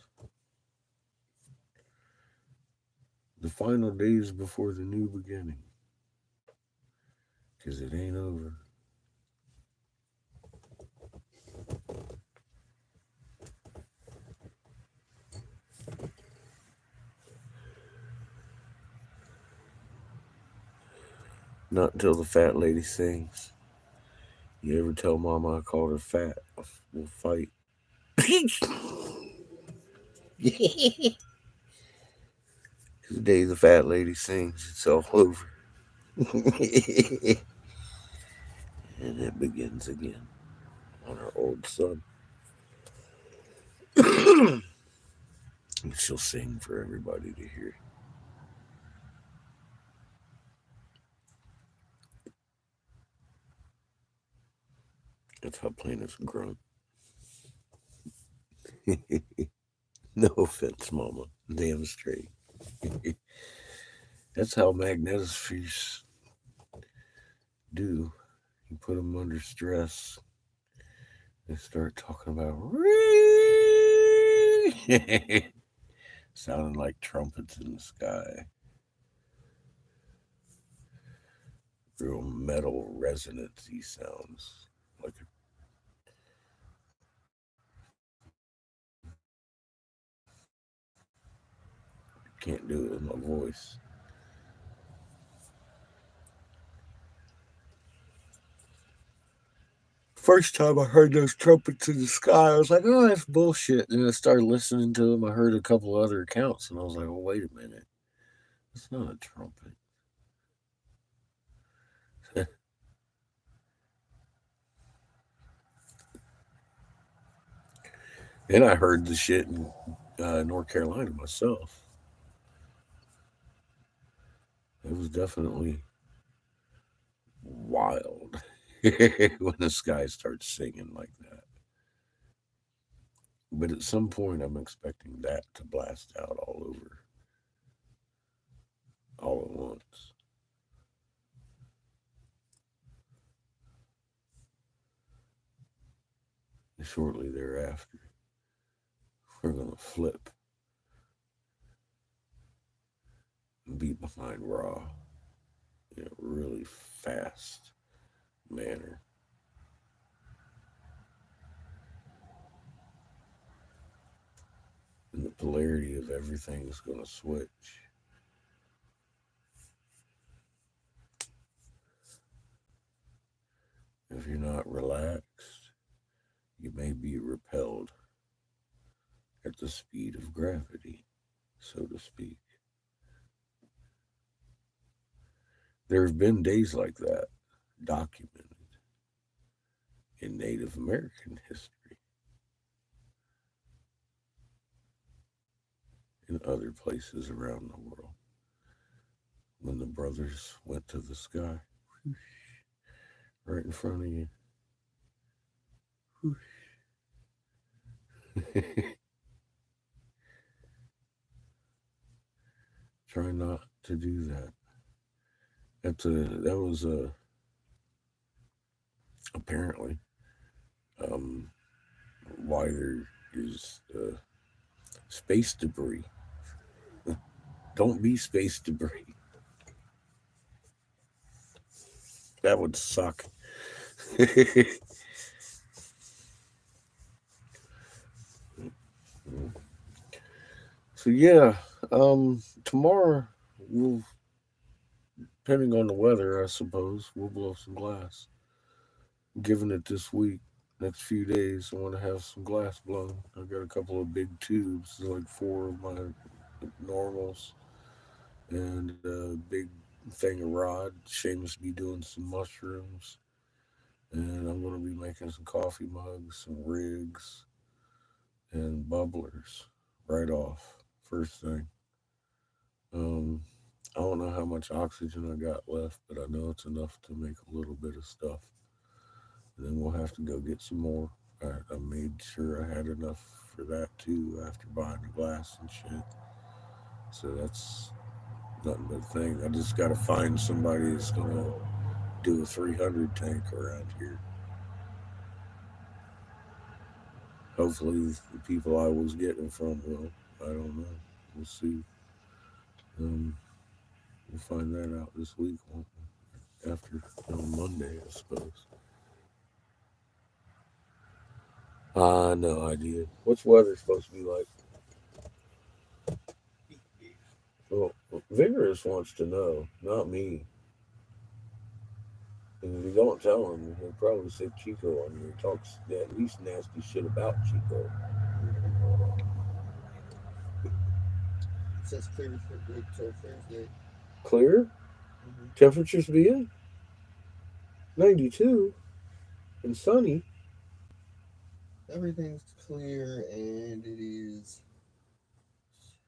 The final days before the new beginning. Because it ain't over. Not until the fat lady sings. You ever tell Mama I called her fat? We'll fight. The day the fat lady sings, it's all over. And it begins again on her old son. And she'll sing for everybody to hear. That's how planets grunt. No offense, Mama. Damn straight. That's how magnetospheres do. You put them under stress, they start talking about sounding like trumpets in the sky. Real metal resonancy sounds like a can't do it with my voice. First time I heard those trumpets in the sky, I was like, oh, that's bullshit. Then I started listening to them. I heard a couple other accounts, and I was like, well, wait a minute. It's not a trumpet. Then I heard the shit in North Carolina myself. It was definitely wild when this guy starts singing like that. But at some point, I'm expecting that to blast out all over, all at once. And shortly thereafter, we're going to flip and be behind Raw in a really fast manner. And the polarity of everything is going to switch. If you're not relaxed, you may be repelled at the speed of gravity, so to speak. There have been days like that documented in Native American history, in other places around the world, when the brothers went to the sky, right in front of you. Try not to do that. That was apparently why there is space debris. Don't be space debris. That would suck. So yeah, tomorrow we'll, depending on the weather, I suppose, we'll blow some glass. Given it this week, next few days, I want to have some glass blown. I've got a couple of big tubes, like 4 of my normals, and a big thing of rod. Seamus be doing some mushrooms, and I'm going to be making some coffee mugs, some rigs, and bubblers right off first thing. I don't know how much oxygen I got left, but I know it's enough to make a little bit of stuff. And then we'll have to go get some more. I made sure I had enough for that too after buying the glass and shit. So that's nothing but a thing. I just got to find somebody that's going to do a 300 tank around here. Hopefully the people I was getting from will. I don't know. We'll see. We'll find that out this week, won't we? After on Monday, I suppose. No idea. What's weather supposed to be like? Well, Vigorous wants to know, not me. And if you don't tell him, he'll probably say Chico on you. He talks at least nasty shit about Chico. It says clear for good till Thursday. Clear? Mm-hmm. Temperatures being 92 and sunny. Everything's clear, and it is.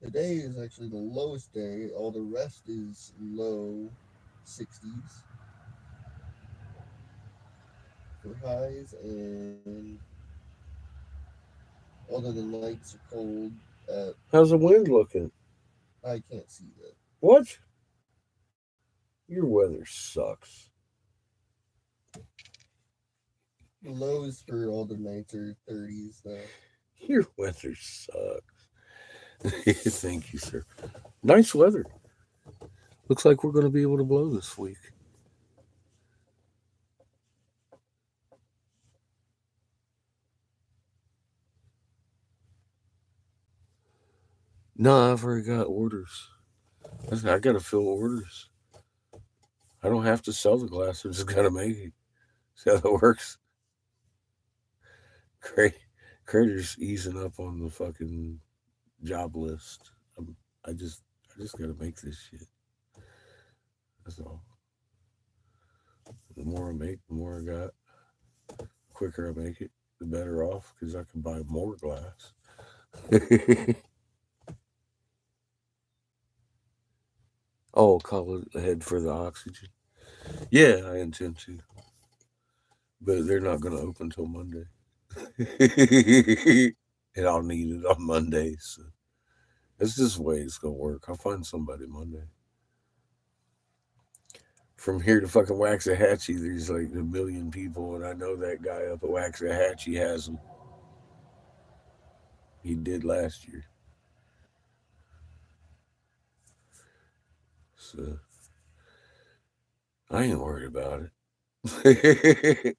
Today is actually the lowest day. All the rest is low 60s for highs, and although the nights are cold, How's the wind looking? I can't see that. What? Your weather sucks. The lows for all the nights are 30s, though. Your weather sucks. Thank you, sir. Nice weather. Looks like we're going to be able to blow this week. No, I've already got orders. I got to fill orders. I don't have to sell the glass. I just got to make it. See how that works? Crater's easing up on the fucking job list. I just, I just gotta make this shit. That's all. The more I make, the more I got. The quicker I make it, the better off because I can buy more glass. Oh, call ahead for the oxygen. Yeah, I intend to, but they're not gonna open till Monday, and I'll need it on Monday. So that's just the way it's gonna work. I'll find somebody Monday. From here to fucking Waxahachie, there's like a million people, and I know that guy up at Waxahachie has them. He did last year, so I ain't worried about it.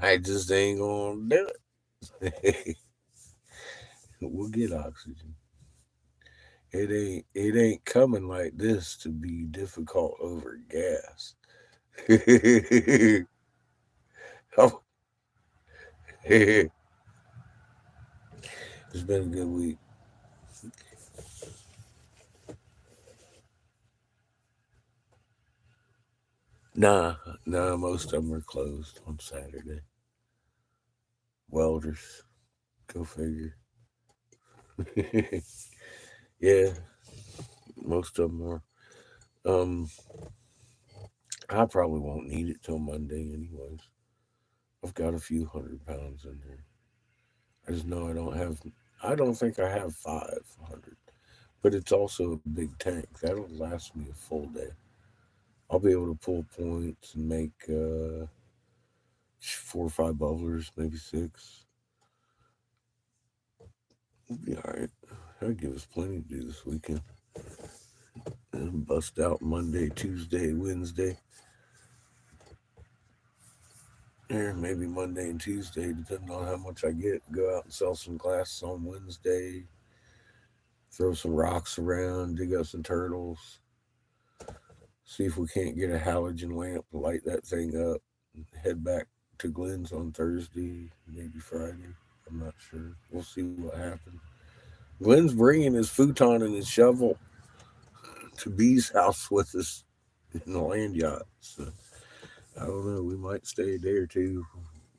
I just ain't gonna do it. We'll get oxygen. It ain't coming like this to be difficult over gas. Oh, it's been a good week. Nah, nah, most of them are closed on Saturday. Welders, go figure. Yeah, most of them are. Um, I probably won't need it till Monday, anyways. I've got a few 100 pounds in there. I just know I don't have. I don't think I have 500, but it's also a big tank. That'll last me a full day. I'll be able to pull points and make 4 or 5 bubblers, maybe 6. We'll be all right. That'll give us plenty to do this weekend. And bust out Monday, Tuesday, Wednesday. Or maybe Monday and Tuesday, depending on how much I get. Go out and sell some glasses on Wednesday. Throw some rocks around, dig up some turtles. See if we can't get a halogen lamp, light that thing up, and head back to Glenn's on Thursday, maybe Friday. I'm not sure. We'll see what happens. Glenn's bringing his futon and his shovel to B's house with us in the land yacht. So I don't know. We might stay a day or two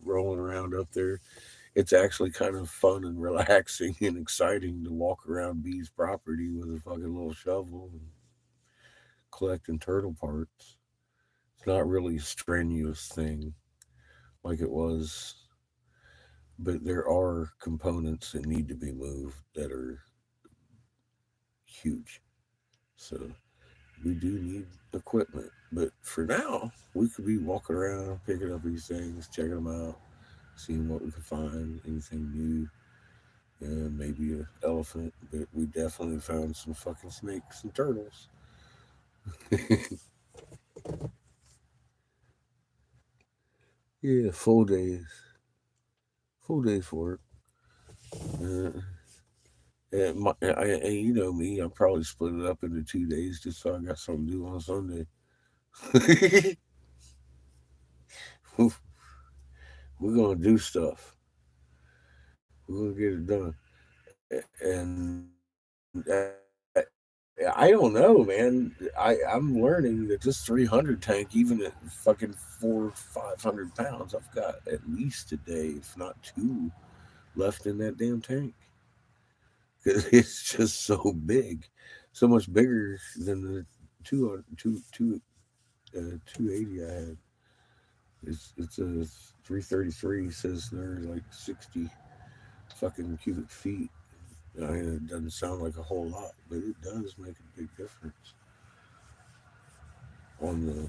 rolling around up there. It's actually kind of fun and relaxing and exciting to walk around B's property with a fucking little shovel and collecting turtle parts. It's not really a strenuous thing like it was, but there are components that need to be moved that are huge. So we do need equipment. But for now, we could be walking around, picking up these things, checking them out, seeing what we can find, anything new. Maybe an elephant, but we definitely found some fucking snakes and turtles. Yeah, full days work. Uh, and you know me, I probably split it up into 2 days just so I got something to do on Sunday. We're gonna do stuff. We're gonna get it done. And I don't know, man. I'm learning that this 300 tank, even at fucking 400 or 500 pounds, I've got at least a day, if not 2, left in that damn tank because it's just so big, so much bigger than the 280 I had. It's a 333. Says there's like 60 fucking cubic feet. I mean, it doesn't sound like a whole lot, but it does make a big difference on the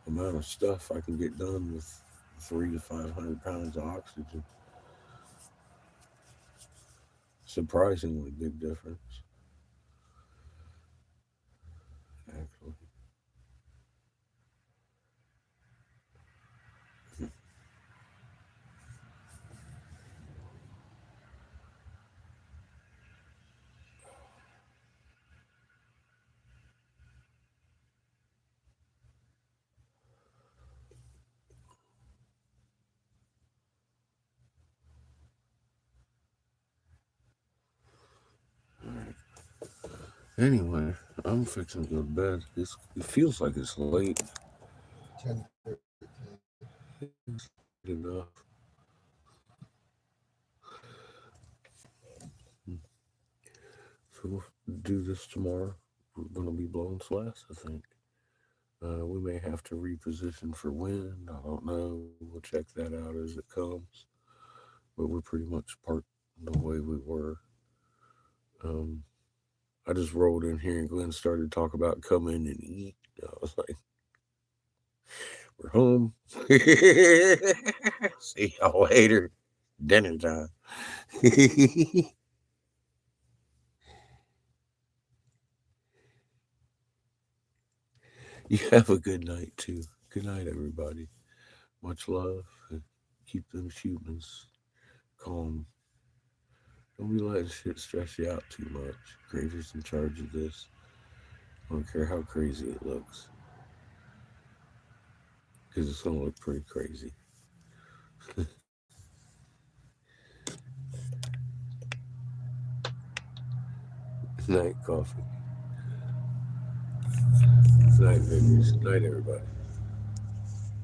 amount of stuff I can get done with 300 to 500 pounds of oxygen. Surprisingly big difference, actually. Anyway, I'm fixing to go to bed. It feels like it's late 10:30. enough. So we'll do this tomorrow. We're going to be blowing slats, I think. We may have to reposition for wind. I don't know. We'll check that out as it comes. But we're pretty much parked the way we were. I just rolled in here and Glenn started talking about come in and eat. I was like, we're home. See y'all later. Dinner time. You have a good night too. Good night, everybody. Much love. And keep them humans calm. Don't be letting shit stress you out too much. Gravy's in charge of this. I don't care how crazy it looks. Because it's going to look pretty crazy. Night, coffee. Night, Vickers. Night, everybody.